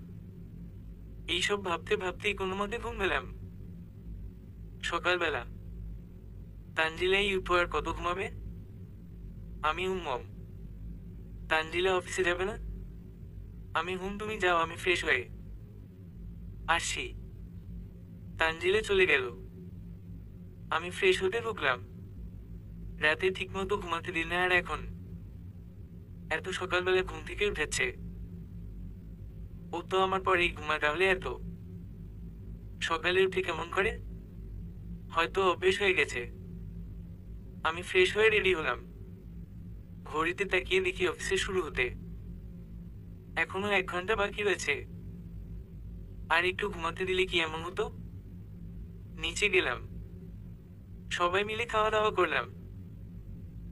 এইসব ভাবতে ভাবতেই কোনো মতে ঘুম পেলাম। সকালবেলা তানজিলা এই উপর আর কত ঘুমাবে? আমি মম। তানজিলা অফিসে যাবে না? আমি তুমি যাও, আমি ফ্রেশ হয়ে আসছি। তানজিলা চলে গেল। আমি ফ্রেশ হতে ঢুকলাম। রাতে ঠিকমতো ঘুমাতে দিল না, আর এখন এত সকালবেলা ঘুম থেকে উঠেছে। ও তো আমার পরেই ঘুমায়, তাহলে এত সকালে উঠে কেমন করে? হয়তো অভ্যেস হয়ে গেছে। আমি ফ্রেশ হয়ে রেডি হলাম। ঘড়িতে তাকিয়ে দেখি অফিসে শুরু হতে এখনো 1 ঘন্টা বাকি রয়েছে। আর একটু ঘুমাতে দিলে কি এমন হতো? নিচে গেলাম। সবাই মিলে খাওয়া দাওয়া করলাম।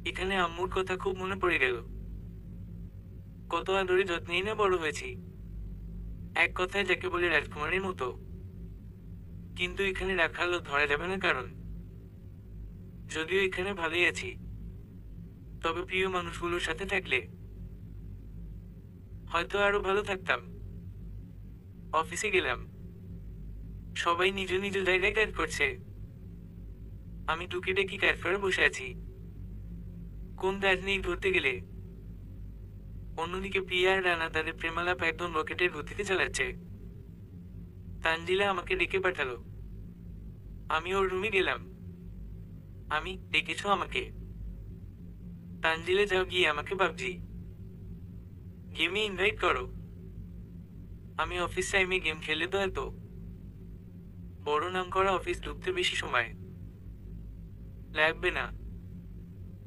এখানে আম্মুর কথা খুব মনে পড়ে গেল। কত আদরে যত্নেই না বড় হয়েছি, এক কথায় যাকে বলে রাজকুমারীর মতো। কিন্তু এখানে রাখালো ধরা যাবে না, কারণ যদিও এখানে ভালোই আছি, তবে প্রিয় মানুষগুলোর সাথে থাকলে হয়তো আরো ভালো থাকতাম। অফিসে গেলাম। সবাই নিজ নিজ জায়গায় কাজ করছে। আমি টুকিটাকি কাজ করে বসে আছি। কোন কাজ নেই ধরতে গেলে। অন্যদিকে প্রিয়া আর রানা তাদের প্রেমালাপ একদম রকেটের গতিতে চালাচ্ছে। তানজিলা আমাকে ডেকে পাঠালো। আমি ওর রুমে গেলাম। আমি, ডেকেছ আমাকে? তানজিলা, যাও গিয়ে আমাকে পাবজি গেমে ইনভাইট করো। আমি অফিস টাইমে গেম খেলে তো এত বড় নাম করা অফিস ঢুকতে বেশি সময় লাগবে না।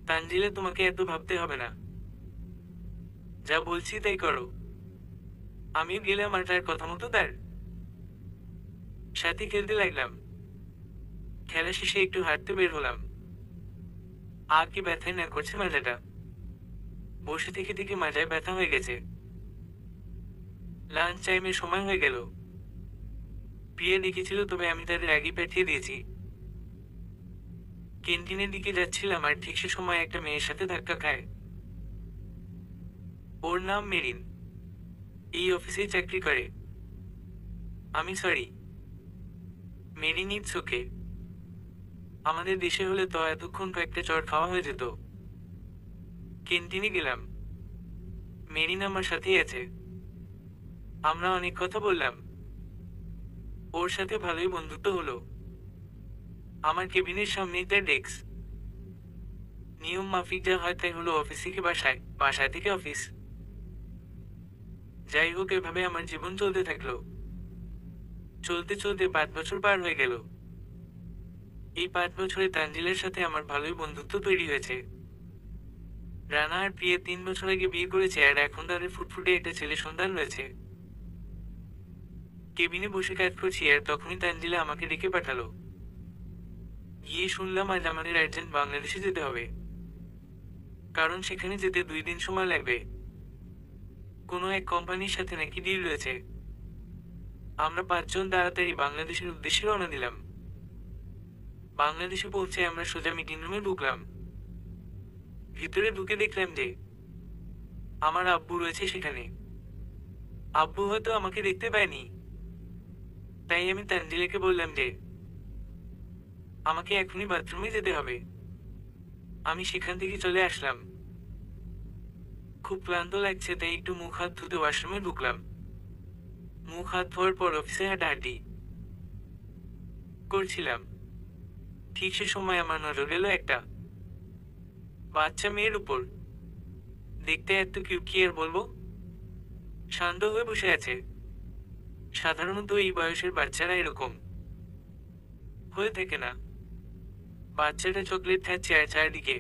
তানজিলা, তোমাকে এত ভাবতে হবে না, যা বলছি তাই করো। আমিও গেলাম আর তার কথা মতো তার সাথে খেলতে লাগলাম। খেলা শেষে একটু হাঁটতে বের হলাম। আর কি ব্যথায় না করছে মাজাটা। বসে থেকে থেকে মাজায় ব্যথা হয়ে গেছে। লাঞ্চ টাইমের সময় হয়ে গেল। প্রিয়া ডেকেছিল, তবে আমি তাদের আগে পাঠিয়ে দিয়েছি। ক্যান্টিনের দিকে যাচ্ছিলাম আর ঠিক সে সময় একটা মেয়ের সাথে ধাক্কা খায়। ওর নাম মেরিন, এই অফিসেই চাকরি করে। আমি সরি মেরিন, ইটস ওকে। আমাদের দেশে হলে তো এতক্ষণ কয়েকটা চড় খাওয়া হয়ে যেত। ক্যান্টিনে গেলাম। মেরিন আমার সাথেই আছে। আমরা অনেক কথা বললাম। ওর সাথে ভালোই বন্ধুত্ব হলো। আমার কেবিনের সামনেই তার ডেস্ক। নিয়ম মাফিক যা হয় তাই হলো, অফিস থেকে বাসায়, বাসা থেকে অফিস। যাই হোক, এভাবে আমার জীবন চলতে থাকলো। চলতে চলতে 5 বছর পার হয়ে গেল। এই 5 বছরে তানজিলের সাথে আমার ভালোই বন্ধুত্ব তৈরি হয়েছে। রানা আর প্রিয়া 3 বছর আগে বিয়ে করেছে, আর এখন তাদের ফুটফুটে একটা ছেলে সন্তান রয়েছে। কেবিনে বসে কাজ করছি, আর তখনই তানজিলা আমাকে ডেকে পাঠালো। গিয়ে শুনলাম আজ আমাদের আর্জেন্ট বাংলাদেশে যেতে হবে, কারণ সেখানে যেতে 2 দিন সময় লাগবে। কোনো এক কোম্পানির সাথে নাকি ডিল রয়েছে। আমরা 5 জন তাড়াতাড়ি বাংলাদেশের উদ্দেশ্যে রওনা দিলাম। বাংলাদেশে পৌঁছে আমরা সোজা মিটিং রুমে ঢুকলাম। ভিতরে ঢুকে দেখলাম যে আমার আব্বু রয়েছে সেখানে। আব্বু হয়তো আমাকে দেখতে পায়নি, তাই আমি তানজিলাকে বললাম যে আমাকে এখনই বাথরুমে যেতে হবে। আমি সেখান থেকে চলে আসলাম। খুব ক্লান্ত লাগছে, তাই একটু মুখ হাত ধুতে ওয়াশরুমে ঢুকলাম। মুখ হাত ধোয়ার পর অফিসে হাঁটাহাঁটি করছিলাম। ঠিক সে সময় আমার নজর গেল একটা বাচ্চা মেয়ের উপর। দেখতে এত কিউট, কি আর বলবো। শান্ত হয়ে বসে আছে। সাধারণত এই বয়সের বাচ্চারা এরকম হয়ে থাকে না। বাচ্চাটা চকলেট খাচ্ছে আর চারদিকে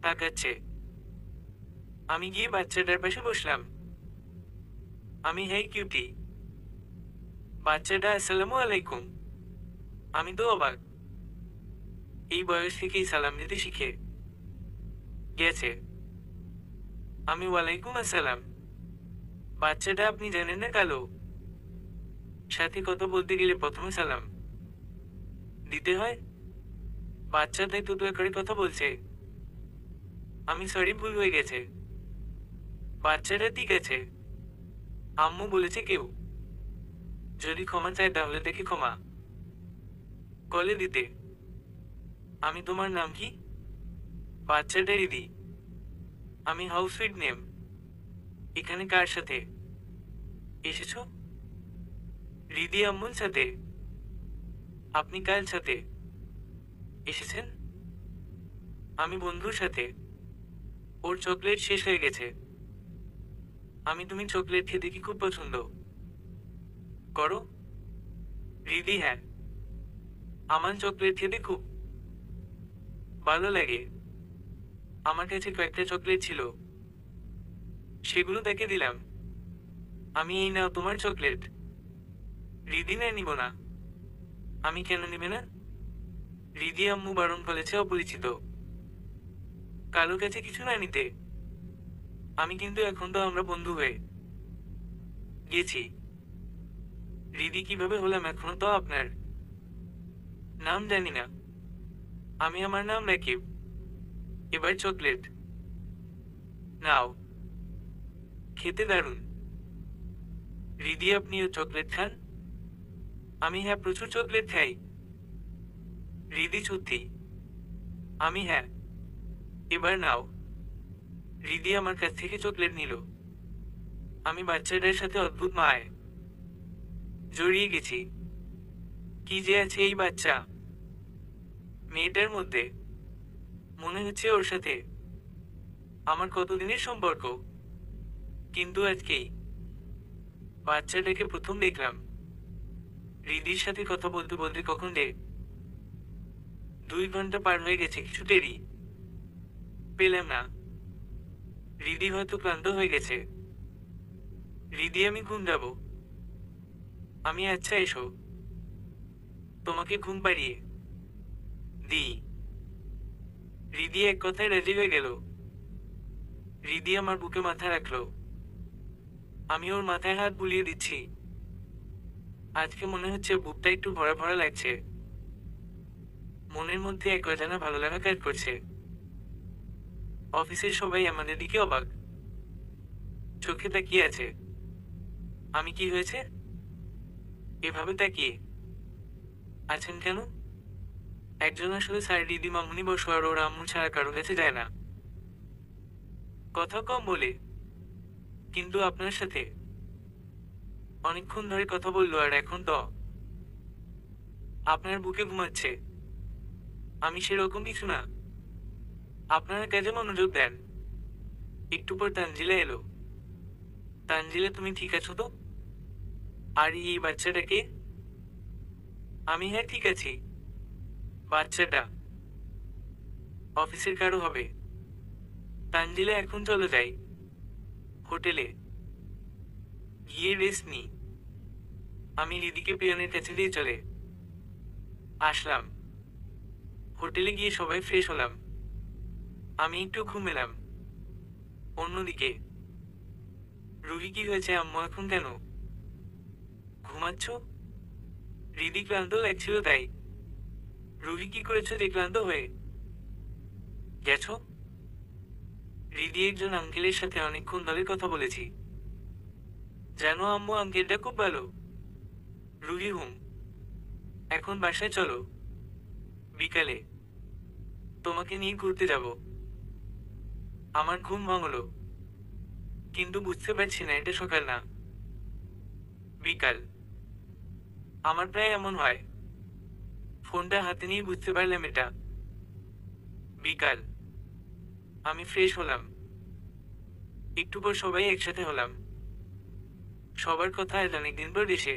তাকাচ্ছে। আমি গিয়ে বাচ্চাটার পাশে বসলাম। আমি, হেই কিউটি। বাচ্চাটা, আসসালামু আলাইকুম। আমি তো অবাক, এই বয়স থেকেই সালাম দিতে শিখে গেছে। আমি, ওয়ালাইকুম আসসালাম। বাচ্চাটা, আপনি জানেন না কালো সাথে কথা বলতে গেলে প্রথমে সালাম দিতে হয়? বাচ্চা তাই তো করে কথা বলছে। আমি সরি, ভুল হয়ে গেছে। বাচ্চাটা ঠিক আছে। আম্মু বলেছে কেউ যদি ক্ষমা চায় তাহলে দেখে ক্ষমা কলে দিতে। আমি তোমার নাম কি? বাচ্চাটা রিদি। আমি হাউস সুইট নেম। এখানে কার সাথে এসেছো? রিদি আম্মুর সাথে। আপনি কার সাথে এসেছেন? আমি বন্ধুর সাথে। ওর চকলেট শেষ হয়ে গেছে। তুমি চকলেট খেতে কি খুব পছন্দ করো? রিদি হ্যাঁ, আমার চকলেট খেতে খুব ভালো লাগে। আমার কাছে কয়েকটা চকলেট ছিল, সেগুলো তাকে দিলাম। এই নাও তোমার চকলেট। রিদি না, নিব না। আমি কেন নিবে না? রিদি আম্মু বারণ করেছে অপরিচিত কারো কাছে কিছু না নিতে। কিন্তু এখন তো আমরা বন্ধু হয়ে গেছি। রিদি কিভাবে হলাম এখনো তো আপনার নাম জানি না। আমার নাম রাকিব। এবার চকলেট নাও, খেতে দারুণ। রিদি আপনিও চকলেট খান? হ্যাঁ, প্রচুর চকলেট খাই। রিদি সত্যি? হ্যাঁ। এবার নাও। রিদি আমার কাছ থেকে চকলেট নিল। বাচ্চাটার সাথে অদ্ভুত মায় জড়িয়ে গেছি। কি যে আছে এই বাচ্চা মেয়েটার মধ্যে, মনে হচ্ছে ওর সাথে আমার কতদিনের সম্পর্ক। কিন্তু আজকেই বাচ্চাটাকে প্রথম দেখলাম। রিদির সাথে কথা বলতে বলতে কখন যে 2 ঘন্টা পার হয়ে গেছে, কিছু টেরই পেলাম না। রিদি হয়তো ক্লান্ত হয়ে গেছে। রিদি, আমি ঘুম যাব। আচ্ছা এসো, তোমাকে ঘুম পাড়িয়ে দিই। রিদি এক কথায় রাজি হয়ে গেল। রিদি আমার বুকে মাথা রাখলো। আমি ওর মাথায় হাত বুলিয়ে দিচ্ছি। আজকে মনে হচ্ছে বুকটা একটু ভরা ভরা লাগছে। মনের মধ্যে এক অজানা ভালো লাগা কাজ করছে। অফিসের সবাই আমাদের দিকে অবাক চোখে তাকিয়ে আছে। কি হয়েছে এভাবে তাকিয়ে আছেন কেন? একজন আসলে স্যার, দিদি, মামুনি বসো, আর ওর আম্মু ছাড়া কারো কাছে যায় না। কথা কম বলে, কিন্তু আপনার সাথে অনেকক্ষণ ধরে কথা বললো, আর এখন তো আপনার বুকে ঘুমাচ্ছে। সেরকম কিছু না। আপনারা কাজে মনোযোগ দেন। একটু পর তানজিলা এলো। তানজিলা, তুমি ঠিক আছো তো? আর এই বাচ্চাটাকে? হ্যাঁ, ঠিক আছি। বাচ্চাটা অফিসের কারো হবে। তানজিলা, এখন চলে যাই হোটেলে, গিয়ে রেস্ট নি। রিদিকে পিয়নের কাছে দিয়ে চলে আসলাম। হোটেলে গিয়ে সবাই ফ্রেশ হলাম। একটু ঘুমেলাম। অন্যদিকে রুহি, কি হয়েছে আম্মু, এখন কেন ঘুমাচ্ছ? রিদি, ক্লান্ত লাগছিল তাই। রুহি, কি করেছো যে ক্লান্ত হয়ে গেছো? রিদি, একজন আঙ্কেলের সাথে অনেকক্ষণ ধরে কথা বলেছি। জানো আম্মু, আঙ্কেলটা খুব ভালো। রুহি, হুম। এখন বাসায় চলো, বিকালে তোমাকে নিয়ে ঘুরতে যাব। আমার ঘুম ভাঙলো, কিন্তু বুঝতে পারছি না এটা সকাল না বিকাল। প্রায় এমন হয়। ফোনটা হাতে নিয়ে বুঝতে পারলাম এটা বিকাল। ফ্রেশ হলাম। একটু পর সবাই একসাথে হলাম। সবার কথা আজ অনেকদিন পর এসে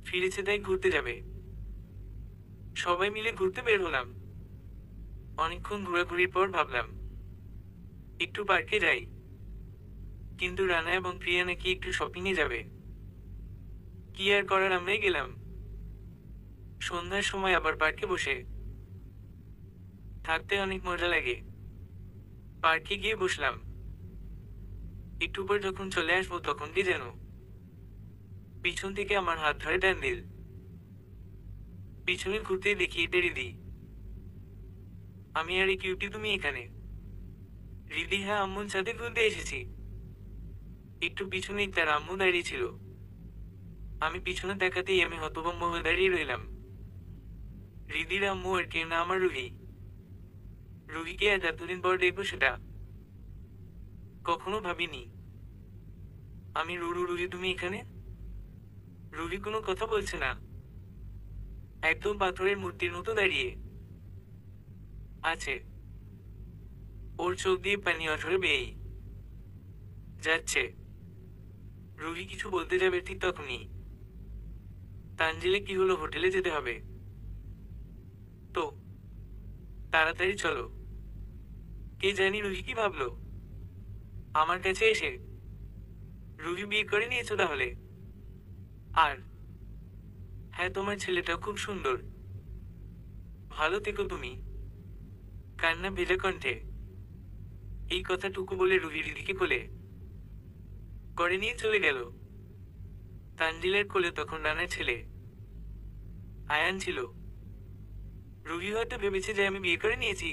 ফিরেছে, তাই ঘুরতে যাবে। সবাই মিলে ঘুরতে বের হলাম। অনেকক্ষণ ঘোরাঘুরির পর ভাবলাম একটু পার্কে যাই, কিন্তু রানা এবং প্রিয়া নাকি একটু শপিং এ যাবে। কি আর করার, আমরাই গেলাম। সন্ধ্যার সময় আবার পার্কে বসে থাকতে অনেক মজা লাগে। পার্কে গিয়ে বসলাম। একটু পর যখন চলে আসবো তখন কি যেন পিছন থেকে আমার হাত ধরে টান দিল। পিছনে ঘুরতে দেখি এটা রিদি। আর এই কিউটি, তুমি এখানে? রিদি, হ্যাঁ, আম্মুর সাথে ঘুরতে এসেছি। একটু পিছনেই তার আম্মু দাঁড়িয়ে ছিল। আমি পিছনে তাকাতেই আমি হতভম্ব হয়ে দাঁড়িয়ে রইলাম। রিদির আম্মু আর কেউ না, আমার রুহি। রুহিকে আজ এতদিন পর দেখবো সেটা কখনো ভাবিনি। আমি রুহি, তুমি এখানে? রুহি কোনো কথা বলছে না, একদম পাথরের মূর্তির মতো দাঁড়িয়ে আছে। ওর চোখ দিয়ে পানি অঝরে বেয়েই যাচ্ছে। রুহি কিছু বলতে যাবে ঠিক তখনই তানজিলে কি হলো, হোটেলে যেতে হবে তো, তাড়াতাড়ি চলো। কে জানি রুহি কি ভাবলো আমার কাছে এসে। রুহি বিয়ে করে নিয়েছো তাহলে? আর হ্যাঁ, তোমার ছেলেটা খুব সুন্দর। ভালো থেকো তুমি। কান্না ভেজা কণ্ঠে এই কথাটুকু বলে রুহি রিদিকে কোলে করে নিয়ে চলে গেল। তানজিলের কোলে তখন রানার ছেলে আয়ান ছিল। রুহি হয়তো ভেবেছে যে আমি বিয়ে করে নিয়েছি,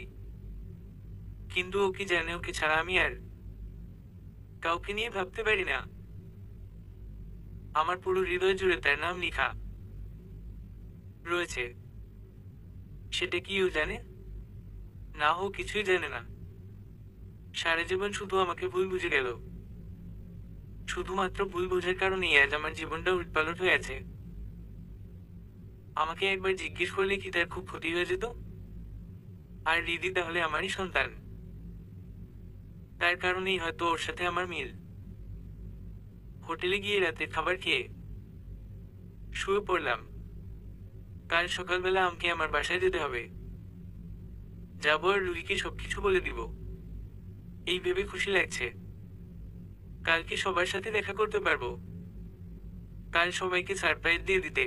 কিন্তু ও কি জানে ওকে ছাড়া আমি আর কাউকে নিয়ে ভাবতে পারি না। আমার পুরো হৃদয় জুড়ে তার নাম লেখা রয়েছে। সেটা কি ও জানে? না, ও কিছুই জানে না। সারা জীবন শুধু আমাকে ভুল বুঝে গেল। শুধুমাত্র ভুল বোঝার কারণেই আজ আমার জীবনটা উলটপালট হয়ে আছে। আমাকে একবার জিজ্ঞেস করলে কি তার খুব ক্ষতি হয়ে যেত? আর রিদি তাহলে আমারই সন্তান। তার কারণেই হয়তো ওর সাথে আমার মিল। হোটেলে গিয়ে রাতে খাবার খেয়ে শুয়ে পড়লাম। কাল সকালবেলা আমাকে আমার বাসায় যেতে হবে। যাবো আর রুহিকে সবকিছু বলে দিব। এই ভেবে খুশি লাগছে। কালকে সবার সাথে দেখা করতে পারবো। কাল সবাইকে সারপ্রাইজ দিয়ে দিতে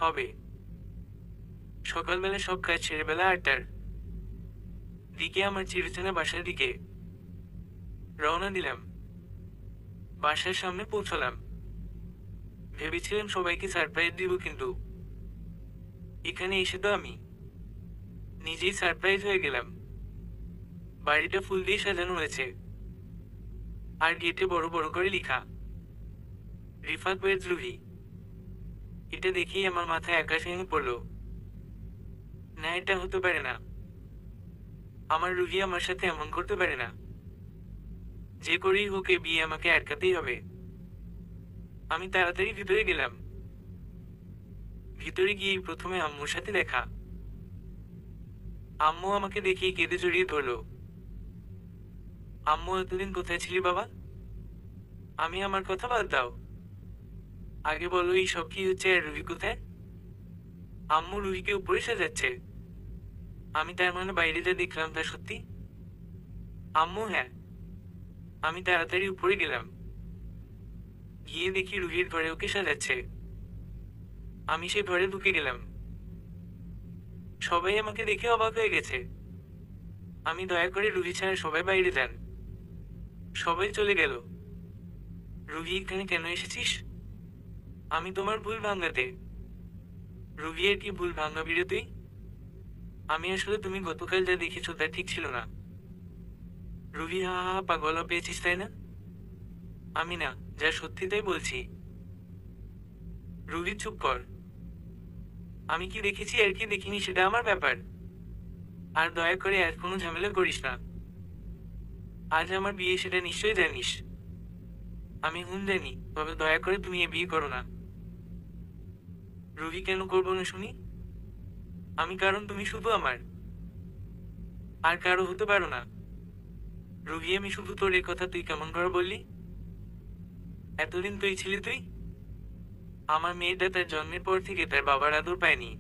হবে। সকালবেলা সব কাজ ছেড়ে বেলা 8টার দিকে আমার চিরচেনা বাসার দিকে রওনা দিলাম। বাসার সামনে পৌঁছলাম। ভেবেছিলাম সবাইকে সারপ্রাইজ দিব, কিন্তু এখানে এসে তো আমি নিজেই সারপ্রাইজ হয়ে গেলাম। বাড়িটা ফুল দিয়ে সাজানো হয়েছে, আর গেটে বড় বড় করে লেখা রিফাত ওয়েজ রুহি। এটা দেখেই আমার মাথায় আকাশ ভেঙে পড়লো। না, এটা হতে পারে না। আমার রুহি আমার সাথে এমন করতে পারে না। যে করেই হোক এ বিয়ে আমাকে আটকাতেই হবে। আমি তাড়াতাড়ি ভিতরে গেলাম। ভিতরে গিয়েই প্রথমে আম্মুর সাথে দেখা। আম্মু আমাকে দেখেই কেঁদে জড়িয়ে ধরলো। আম্মু, এতদিন কোথায় ছিলি বাবা? আমি আমার কথা বাদ দাও, আগে বলো এই সব কি হচ্ছে আর রুহি কোথায়? আম্মু রুহিকে উপরে সাজাচ্ছে। আমি তার মানে বাইরে যা দেখলাম তা সত্যি? আম্মু, হ্যাঁ। আমি তাড়াতাড়ি উপরে গেলাম। গিয়ে দেখি রুহির ঘরে ওকে সাজাচ্ছে। আমি সে ঘরে ঢুকে গেলাম। সবাই আমাকে দেখে অবাক হয়ে গেছে। আমি দয়া করে রুহি ছাড়া সবাই বাইরে যান। সবাই চলে গেল। রুহি, এখানে কেন এসেছিস? আমি তোমার ভুল ভাঙাতে। রুহি, এর কি ভুল ভাঙাবি রে তুই? আমি আসলে তুমি গতকাল যা দেখেছো তা ঠিক ছিল না। রুহি, হা হা হা, পাগলা পেয়েছিস তাই না? আমি না, যা সত্যি তাই বলছি। রুহি, চুপ কর। আমি কি দেখেছি আর কি দেখিনি সেটা আমার ব্যাপার। আর দয়া করে আর কোনো ঝামেলা করিস না। আজ আমার বিয়ে, সেটা নিশ্চয়ই জানিস। আমি জানি, তবে দয়া করে তুমি এ বিয়ে করো না। রুহি, কেন করবো না শুনি? আমি, কারণ তুমি শুধু আমার, আর কারো হতে পারো না। রুহি, আমি শুধু তোর এ কথা তুই কেমন করে বললি? এতদিন তুই ছিলি তুই। আমার মেয়েটা তার জন্মের পর থেকে তার বাবার আদর পায়নি।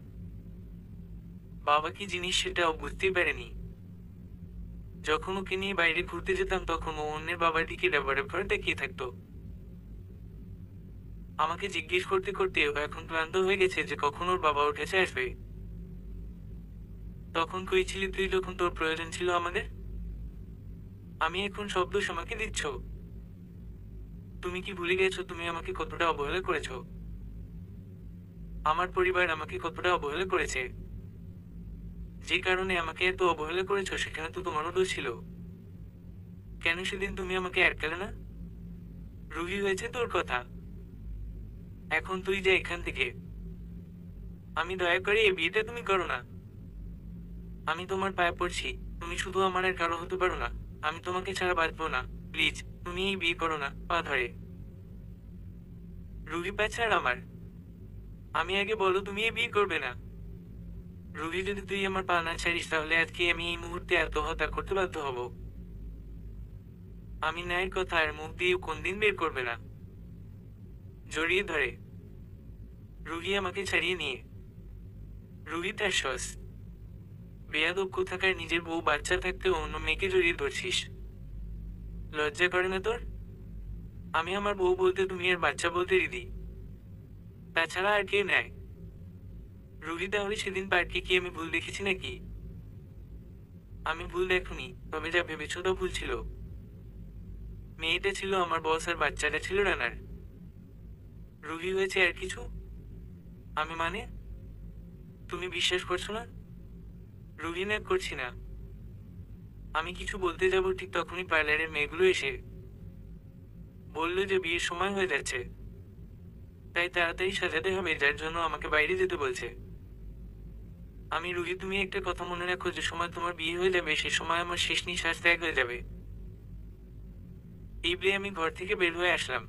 বাবা কি জিনিস সেটা ও বুঝতেই পারেনি। যখন ওকে নিয়ে বাইরে ঘুরতে যেতাম তখন ও অন্যের বাবার দিকে ডাবাডাব করে তাকিয়ে থাকতো। আমাকে জিজ্ঞেস করতে করতে ও এখন ক্লান্ত হয়ে গেছে যে কখন ওর বাবা ওর কাছে আসবে। তখন কই ছিলি তুই যখন তোর প্রয়োজন ছিল আমাদের? আমি এখন সব দোষ আমাকে দিচ্ছ। তুমি কি ভুলে গেছো তুমি আমাকে কতটা অবহেলা করেছো? আমার পরিবার আমাকে কতটা অবহেলা করেছে। যে কারণে আমাকে এত অবহেলা করেছো সেখানে তো তোমারও দোষ ছিল। কেন সেদিন তুমি আমাকে আটকালে না? রুহি, হয়েছে তোর কথা, এখন তুই যা এখান থেকে। আমি দয়া করে এই বিয়েটা তুমি করো না। আমি তোমার পায়ে পড়ছি, তুমি শুধু আমার আর কারো হতে পারো না। আমি তোমাকে ছাড়া বাঁচবো না। প্লিজ, তুমি এই বিয়ে করো না। পা ধরে। রুহি, পা ছাড় আমার। আমি আগে বলো, তুমি এই বিয়ে করবে না? রুহি, যদি তুই আমার পা না ছাড়িস তাহলে আজকে আমি এই মুহূর্তে আত্মহত্যা করতে বাধ্য হব। আমি ন্যায়ের কথা আর মুখ দিয়ে কোনদিন বের করবে না। জড়িয়ে ধরে। রুহি আমাকে ছাড়িয়ে নিয়ে। রুহি, তার শ্বাস। বেয়াদব কোথাকার, নিজের বউ বাচ্চা থাকতে অন্য মেয়েকে জড়িয়ে ধরছিস। লজ্জা করে না তোর? আমি আমার বউ বলতে তুমি আর বাচ্চা বলতে রিদি, তাছাড়া আর কে নেয়? রুহি, তাহলে সেদিন পার্কে কি আমি ভুল দেখেছি নাকি? আমি ভুল দেখনি, তবে যা ভেবেছ তা ভুল ছিল। মেয়েটা ছিল আমার বস আর বাচ্চাটা ছিল রানার। রুহি, হয়েছে আর কিছু? আমি মানে? তুমি বিশ্বাস করছো না? রুহি, না, করছি না। আমি কিছু বলতে যাব ঠিক তখনই পার্লারের মেয়েগুলো এসে বলল যে বিয়ের সময় হয়ে যাচ্ছে, তাই তাড়াতাড়ি সাজাতে হবে, যার জন্য আমাকে বাইরে যেতে বলছে। আমি, রুহি, তুমি একটা কথা মনে রাখো, যে সময় তোমার বিয়ে হয়ে যাবে সে সময় আমার শেষ নিঃশ্বাস ত্যাগ হয়ে যাবে। এই বলে আমি ঘর থেকে বের হয়ে আসলাম।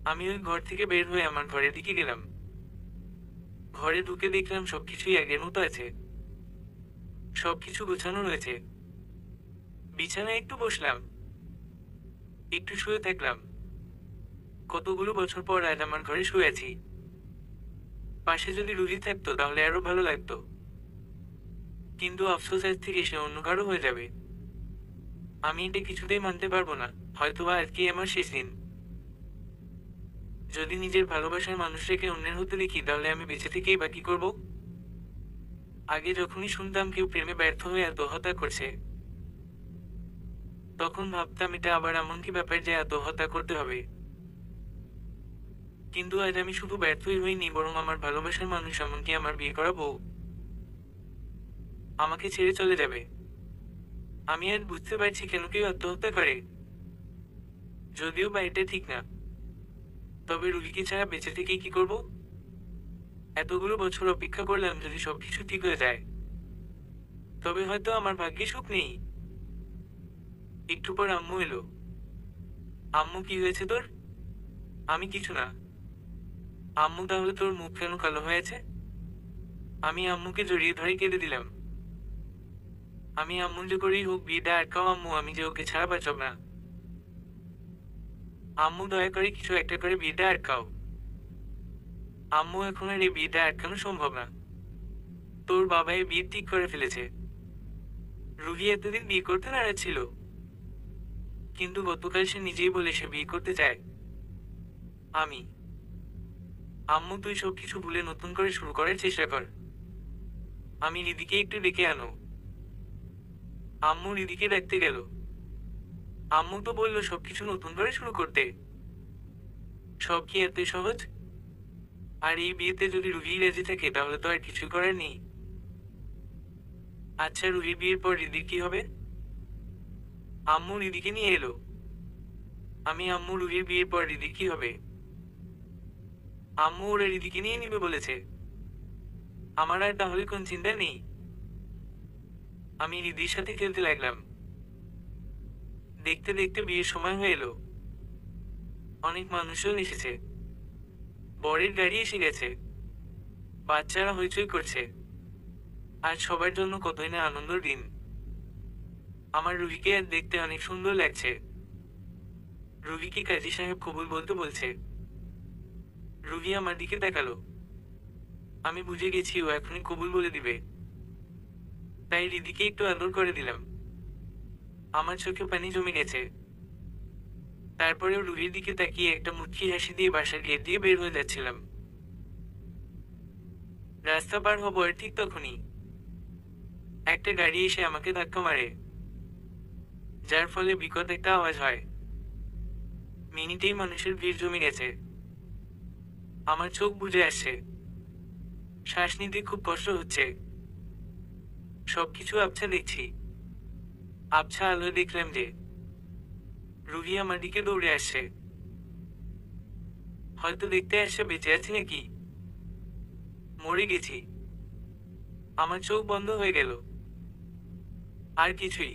আমি ওই ঘর থেকে বের হয়ে আমার ঘরের দিকে গেলাম। ঘরে ঢুকে দেখলাম সবকিছুই আগের মতো আছে। সবকিছু গোছানো রয়েছে। বিছানায় একটু বসলাম, একটু শুয়ে থাকলাম। কতগুলো বছর পর আজ আমার ঘরে শুয়ে আছি। পাশে যদি রুহি থাকতো তাহলে আরো ভালো লাগতো, কিন্তু আফসোস আজ থেকে সে অন্য কারো হয়ে যাবে। আমি এটা কিছুতেই মানতে পারবো না। হয়তোবা আজকেই আমার শেষ দিন। যদি নিজের ভালোবাসার মানুষটাকে অন্যের হতে দেখি তাহলে আমি বেঁচে থেকেই বা কি করব? আগে যখনই শুনতাম কেউ প্রেমে ব্যর্থ হয়ে আত্মহত্যা করছে, তখন ভাবতাম এটা আবার এমন কি ব্যাপার যে আত্মহত্যা করতে হবে। কিন্তু আজ আমি শুধু ব্যর্থই হইনি, বরং আমার ভালোবাসার মানুষ, এমনকি আমার বিয়ে করা বউ, আমাকে ছেড়ে চলে যাবে। আমি আজ বুঝতে পারছি কেন কেউ আত্মহত্যা করে। যদিও বা এটা ঠিক না, তবে রুগীকে ছাড়া বেঁচে থেকে কি করব? এতগুলো বছর অপেক্ষা করলাম, যদি সবকিছু ঠিক হয়ে যায় তবে হয়তো আমার ভাগ্যে সুখ নেই। একটু পর আম্মু এলো। আম্মু, কি হয়েছে তোর? আমি, কিছু না। আম্মু, তাহলে তোর মুখ কেন কালো হয়েছে? আমি আম্মুকে জড়িয়ে ধরে কেঁদে দিলাম। আমি, আম্মু যে করেই হোক বিয়েটা আটকাও আম্মু, আমি যে ওকে ছাড়া বাঁচব না। আম্মু, দয়া করে কিছু একটা করে বিয়েটা আটকাও। আম্মু, এখন আর এই বিয়েটা আটকানো সম্ভব না। তোর বাবা এই বিয়ে ঠিক করে ফেলেছে। রুহি এতদিন বিয়ে করতে নারাজ ছিল, কিন্তু গতকাল সে নিজেই বলে সে বিয়ে করতে চায়। আমি, আম্মু, তুই সবকিছু ভুলে নতুন করে শুরু করার চেষ্টা কর। আমি, রিদিকে একটু ডেকে আনো। আম্মু রিদিকে ডাকতে গেল। আম্মু তো বললো সবকিছু নতুন করে শুরু করতে। সব কি এত সহজ? আর এই বিয়েতে যদি রুহি রাজি থাকে তাহলে তো আর কিছু করার নেই। আচ্ছা, রুহির বিয়ের পর রিদির কি হবে? আম্মু রিদিকে নিয়ে এলো। আমি, আম্মু, রুহির বিয়ের পর রিদির কি হবে? আম্মু, ওরা রিদিকে নিয়ে নিবে বলেছে। আমার আর তাহলে কোন চিন্তা নেই। আমি রিদির সাথে খেলতে লাগলাম। দেখতে দেখতে বিয়ের সময় হয়ে এলো। অনেক মানুষজন এসেছে। বরের গাড়ি এসে গেছে। বাচ্চারা হইচই করছে। আজ সবার জন্য কতই না আনন্দের দিন। আমার রুহিকে আজ দেখতে অনেক সুন্দর লাগছে। রুহিকে কাজী সাহেব কবুল বলতে বলছে। রুহি আমার দিকে তাকালো। আমি বুঝে গেছি ও এখনই কবুল বলে দিবে, তাই রিদিকে একটু আদর করে দিলাম। আমার চোখে পানি জমে গেছে। তারপরেও রুহির দিকে তাকিয়ে একটা মুচকি হাসি দিয়ে বাসার গেট দিয়ে বের হয়ে যাচ্ছিলাম। রাস্তা পার হব আর ঠিক তখনই একটা গাড়ি এসে আমাকে ধাক্কা মারে, যার ফলে বিকট একটা আওয়াজ হয়। মিনিটেই মানুষের ভিড় জমে গেছে। আমার চোখ বুজে আসছে। শ্বাস নিতে খুব কষ্ট হচ্ছে। সবকিছু আবছা দেখছি। আবছা আলো দেখলাম যে রুহি আমার দিকে দৌড়ে আসছে। হয়তো দেখতে আসছে বেঁচে আছি নাকি মরে গেছি। আমার চোখ বন্ধ হয়ে গেল, আর কিছুই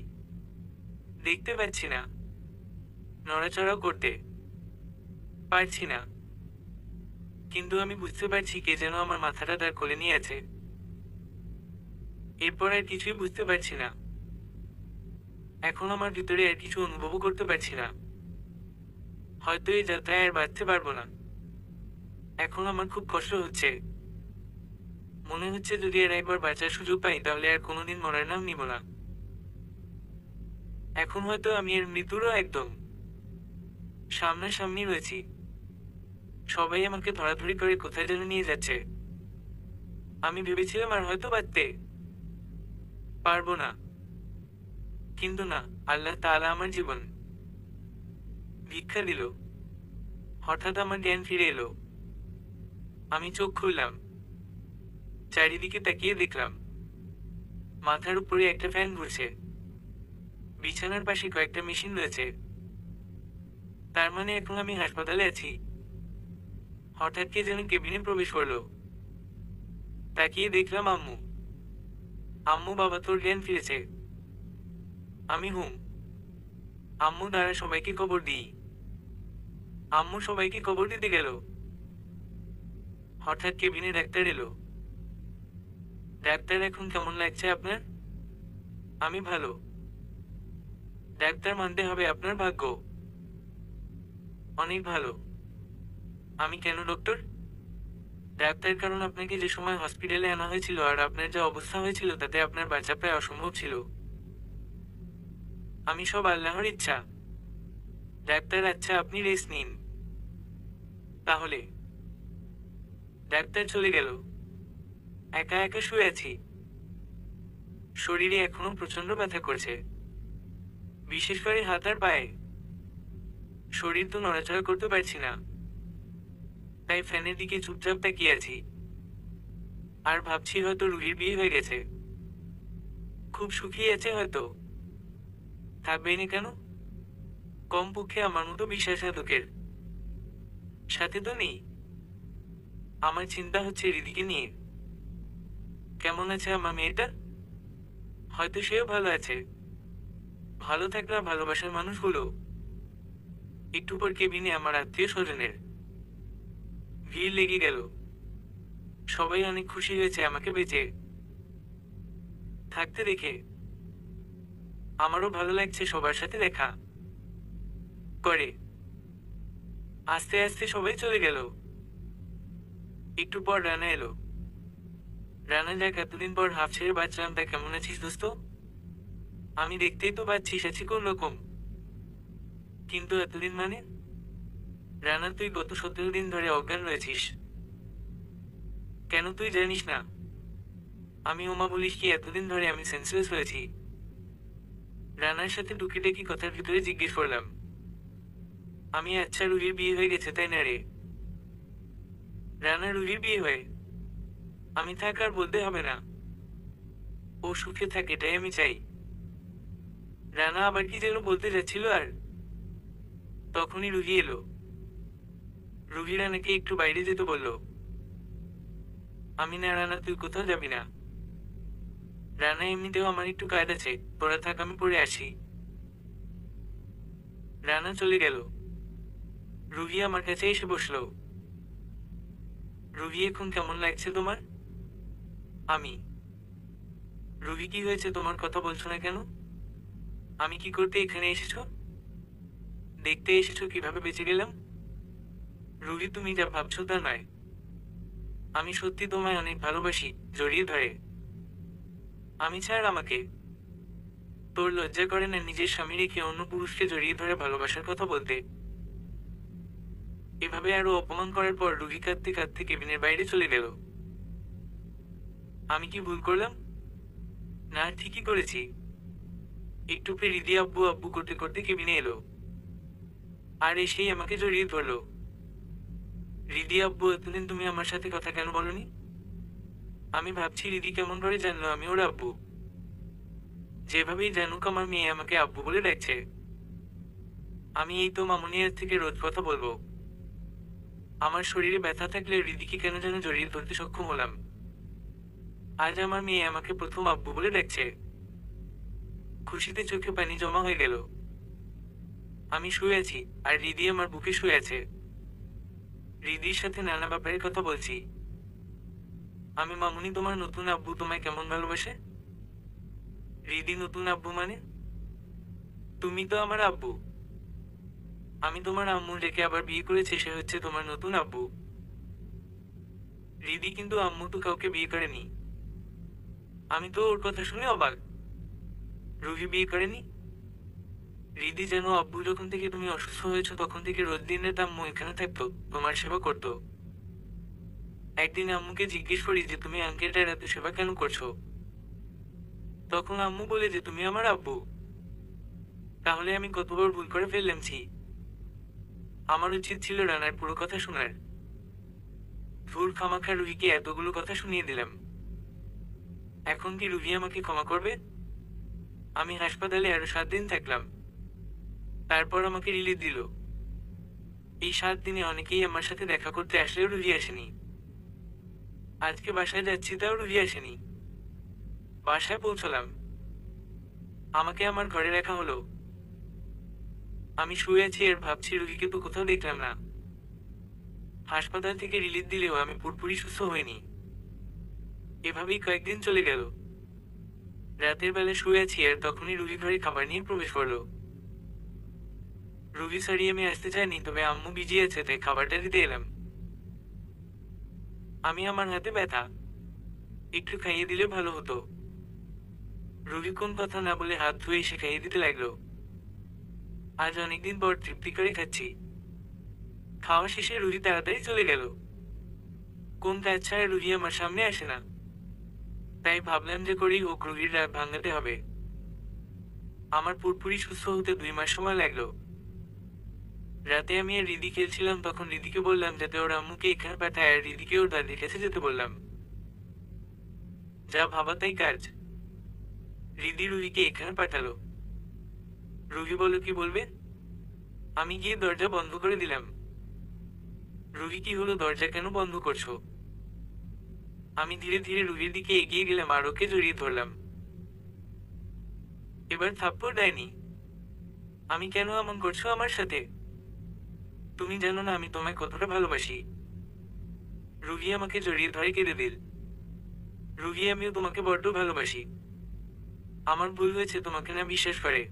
দেখতে পাচ্ছি না, নড়াচড়াও করতে পারছি না। কিন্তু আমি বুঝতে পারছি কে যেন আমার মাথাটা তার কোলে নিয়ে আছে। এরপর আর কিছুই বুঝতে পারছি না। এখন আমার ভিতরে আর কিছু অনুভবও করতে পারছি না। হয়তো এই যাত্রায় আর বাঁচতে পারবো না। এখন আমার খুব কষ্ট হচ্ছে। মনে হচ্ছে যদি এর একবার বাঁচার সুযোগ পাই তাহলে আর কোনোদিন মরার নাম নিব না। এখন হয়তো আমি এর মৃত্যুরও একদম সামনাসামনি রয়েছি। সবাই আমাকে ধরাধরি করে কোথায় যেন নিয়ে যাচ্ছে। আমি ভেবেছিলাম আর হয়তো বাঁচতে পারবো না, কিন্তু না, আল্লাহ তাআলা আমার জীবন ভিক্ষা দিল। হঠাৎ আমার জ্ঞান ফিরে এলো। আমি চোখ খুললাম, চারিদিকে তাকিয়ে দেখলাম মাথার উপরে একটা ফ্যান ঘুরছে, বিছানার পাশে কয়েকটা মেশিন রয়েছে। তার মানে এখন আমি হাসপাতালে আছি। হঠাৎ কে যেন কেবিনে প্রবেশ করলো। তাকিয়ে দেখলাম আম্মু। আম্মু, বাবা, তোর জ্ঞান ফিরেছে। আমি হুম। আম্মু, দাঁড়া, সবাইকে খবর দিই। আম্মু সবাইকে খবর দিতে গেল। হঠাৎ কেবিনে ডাক্তার এলো। ডাক্তার, এখন কেমন লাগছে আপনার? আমি ভালো। ডাক্তার, মানতে হবে আপনার ভাগ্য অনেক ভালো। আমি কেন ডক্টর? ডাক্তার, কারণ আপনাকে যে সময় হসপিটালে আনা হয়েছিল আর আপনার যা অবস্থা হয়েছিল তাতে আপনার বাঁচা প্রায় অসম্ভব ছিল। আমি সব আল্লাহর ইচ্ছা। ডাক্তার, আচ্ছা আপনি রেস্ট নিন তাহলে। ডাক্তার চলে গেল। একা একা শুয়ে আছি। শরীরে এখনো প্রচন্ড ব্যথা করছে, বিশেষ করে হাত আর পায়ে। শরীর তো নড়াচড়া করতে পারছি না। তাই ফ্যানের দিকে চুপচাপ তাকিয়ে আছি। আর ভাবছি হয়তো রুহির বিয়ে হয়ে গেছে। খুব সুখী আছে হয়তো। থাকবেই না কেন? কমপক্ষে আমার মতো বিশ্বাসঘাতকের সাথে তো নেই। আমার চিন্তা হচ্ছে রিদিকে নিয়ে। কেমন আছে আমার মেয়েটা? হয়তো সেও ভালো আছে। ভালো থাকলে ভালোবাসার মানুষগুলো। একটু পর কেবিনে আমার আত্মীয় স্বজনের ভিড় লেগে গেল। সবাই অনেক খুশি হয়েছে আমাকে বেঁচে থাকতে দেখে। আমারও ভালো লাগছে সবার সাথে দেখা করে। আস্তে আস্তে সবাই চলে গেল। একটু পর রানা এলো। রানা, যাক, এতদিন পর হাফ ছেড়ে বাঁচলাম। তা কেমন আছিস দোস্ত? আমি দেখতেই তো পাচ্ছিস আছি কোন রকম। কিন্তু এতদিন মানে? রানা, তুই গত 17 দিন ধরে অজ্ঞান রয়েছিস। কেন তুই জানিস না? আমি ওমা, বলিস কি? এতদিন ধরে আমি সেন্সলেস হয়েছি। রানার সাথে টুকিটাকি কথার ভিতরে জিজ্ঞেস করলাম, আমি, আচ্ছা রুহির বিয়ে হয়ে গেছে তাই না রে? রানা, রুহির বিয়ে হয়ে আমি থাক আর বলতে হবে না। ও সুখে থাকে এটাই আমি চাই। রানা আবার কি যেন বলতে যাচ্ছিল আর তখনই রুহি এলো। রুহি রানাকে একটু বাইরে যেতে বলল। আমি, না রানা, তুই কোথাও যাবি না। রানা, এমনিতেও আমার একটু কাজ আছে, তোরা থাক, আমি পড়ে আসি। রানা চলে গেল। রুহি আমার কাছে এসে বসলো। রুহি, এখন কেমন লাগছে তোমার? আমি, রুহি, কি হয়েছে? তোমার কথা বলছো না কেন? আমি কি করতে এখানে এসেছো? দেখতে এসেছো কিভাবে বেঁচে গেলাম? রুহি, তুমি যা ভাবছো তা নয়। আমি সত্যি তোমায় অনেক ভালোবাসি। জড়িয়ে ধরে। আমি, ছাড় আমাকে। তোর লজ্জা করে না নিজের স্বামী রেখে অন্য পুরুষকে জড়িয়ে ধরে ভালোবাসার কথা বলতে? এভাবে আরো অপমান করার পর রুহি কাঁদতে কাঁদতে কেবিনের বাইরে চলে গেল। আমি কি ভুল করলাম? না, ঠিকই করেছি। একটু পরে রিদি আব্বু আব্বু করতে করতে কেবিনে এলো। আর এসেই আমাকে জড়িয়ে ধরলো। রিদি, আব্বু, এতদিন তুমি আমার সাথে কথা কেন বলনি? আমি ভাবছি রিদি কেমন করে জানলো আমি ওর আব্বু। যেভাবেই জানুক, আমার মেয়ে আমাকে আব্বু বলে ডাকছে। আমি এই তো মামুনিয়ার থেকে রোজ কথা বলবো। আমার শরীরে ব্যথা থাকলে হৃদিকে কেন যেন জড়িয়ে ধরতে সক্ষম হলাম। আজ আমার মেয়ে আমাকে প্রথম আব্বু বলে ডাকছে। খুশিতে চোখে পানি জমা হয়ে গেল। আমি শুয়ে আছি, আর হৃদি আমার বুকে শুয়ে আছে। হৃদির সাথে নানা ব্যাপারে কথা বলছি। আমি মামুনি, তোমার নতুন আব্বু তোমায় কেমন ভালোবাসে? হৃদি, নতুন আব্বু মানে? তুমি তো আমার আব্বু। আমি তোমার আম্মু রেখে আবার বিয়ে করেছি, সে হচ্ছে তোমার নতুন আব্বু। হৃদি, কিন্তু আম্মু তো কাউকে বিয়ে করেনি। আমি তো ওর কথা শুনে অবাক। রুহি বিয়ে করেনি? হৃদি, যেন আব্বু যখন থেকে তুমি অসুস্থ হয়েছো তখন থেকে রোজ দিনের আম্মু এখানে থাকতো, তোমার সেবা করতো। একদিন আম্মুকে জিজ্ঞেস করি যে তুমি আঙ্কেলটার এত সেবা কেন করছো? তখন আম্মু বলে যে তুমি আমার আব্বু। তাহলে আমি কত বড় ভুল করে ফেললাম। ছি, আমার উচিত ছিল রানার পুরো কথা শোনার। ধুর, খামাখা রুহিকে এতগুলো কথা শুনিয়ে দিলাম। এখন কি রুহি আমাকে ক্ষমা করবে? আমি হাসপাতালে আরো 7 দিন থাকলাম। তারপর আমাকে রিলিজ দিল। এই 7 দিনে অনেকেই আমার সাথে দেখা করতে আসলেও রুহি আসেনি। আজকে বাসায় যাচ্ছি, তাও রুহি আসেনি। বাসায় পৌঁছলাম, আমাকে আমার ঘরে রাখা হলো। আমি শুয়ে আছি আর ভাবছি রুহিকে তো কোথাও দেখলাম না। হাসপাতাল থেকে রিলিজ দিলেও আমি পুরোপুরি সুস্থ হইনি। এভাবেই কয়েকদিন চলে গেল। রাতের বেলা শুয়ে আছি আর তখনই রুহি ঘরে খাবার নিয়ে প্রবেশ করলো। রুহি সারিয়ে আমি আসতে চাইনি, তবে আম্মু বিজি আছে তাই খাবারটা দিতে এলাম। আমি আমার হাতে ব্যথা, একটু খাইয়ে দিলে ভালো হতো। রুহি কোন কথা না বলে হাত ধুয়ে এসে খাইয়ে দিতে লাগলো। আজ অনেকদিন পর তৃপ্তি করে খাচ্ছি। খাওয়া শেষে রুহি তাড়াতাড়ি চলে গেল। কোন কাজ ছাড়া রুহি আমার সামনে আসে না। তাই ভাবলাম যে করেই হোক রুহির রাগ ভাঙাতে হবে। আমার পুরোপুরি সুস্থ হতে 2 মাস সময় লাগলো। রাতে আমি আর রিদি খেলছিলাম, তখন রিদিকে বললাম যাতে ওর আম্মুকে এখানে পাঠায় আর রিদিকে ওর দাদির কাছে যেতে বললাম। যা ভাবা তাই কাজ। রিদি রুহিকে এখানে পাঠালো। রুহি বলো কি বলবে? আমি গিয়ে দরজা বন্ধ করে দিলাম। রুহি, কি হলো, দরজা কেন বন্ধ করছো? আমি ধীরে ধীরে রুহির দিকে এগিয়ে গেলাম আর ওকে জড়িয়ে ধরলাম। এবার থাপ্পড় দেয়নি। আমি কেন এমন করছো আমার সাথে? তুমি জানো না আমি তোমায় কতটা ভালোবাসি। রুহি আমাকে জড়িয়ে ধরে কেঁদে দিল। রুহি, আমিও তোমাকে বড্ড ভালোবাসি। আমার ভুল হয়েছে তোমাকে না বিশ্বাস করে।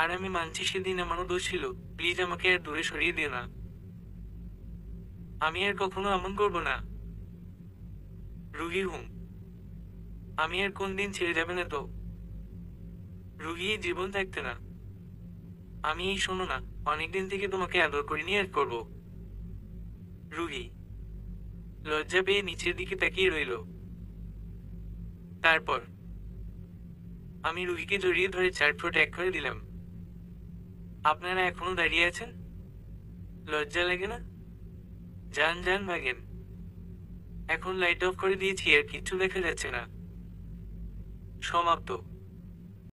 আর আমি মানছি সেদিন আমারও দোষ ছিল। প্লিজ আমাকে আর দূরে সরিয়ে দিও না। আমি আর কখনো এমন করব না। রুহি, হুম। আমি আর কোন দিন ছেড়ে যাবে না তো? রুহি, এই জীবন থাকতে না। আমি এই, শোনো না, অনেকদিন থেকে তোমাকে আদর করিনি, আর করব। রুহি লজ্জা পেয়ে নিচের দিকে তাকিয়ে রইল। তারপর আমি রুহিকে জড়িয়ে ধরে 4 ফুট 1 করে দিলাম। আপনারা এখনো দাঁড়িয়ে আছেন? লজ্জা লাগে না? যান যান, ভাগেন। এখন লাইট অফ করে দিয়েছি আর কিচ্ছু দেখা যাচ্ছে না। সমাপ্ত।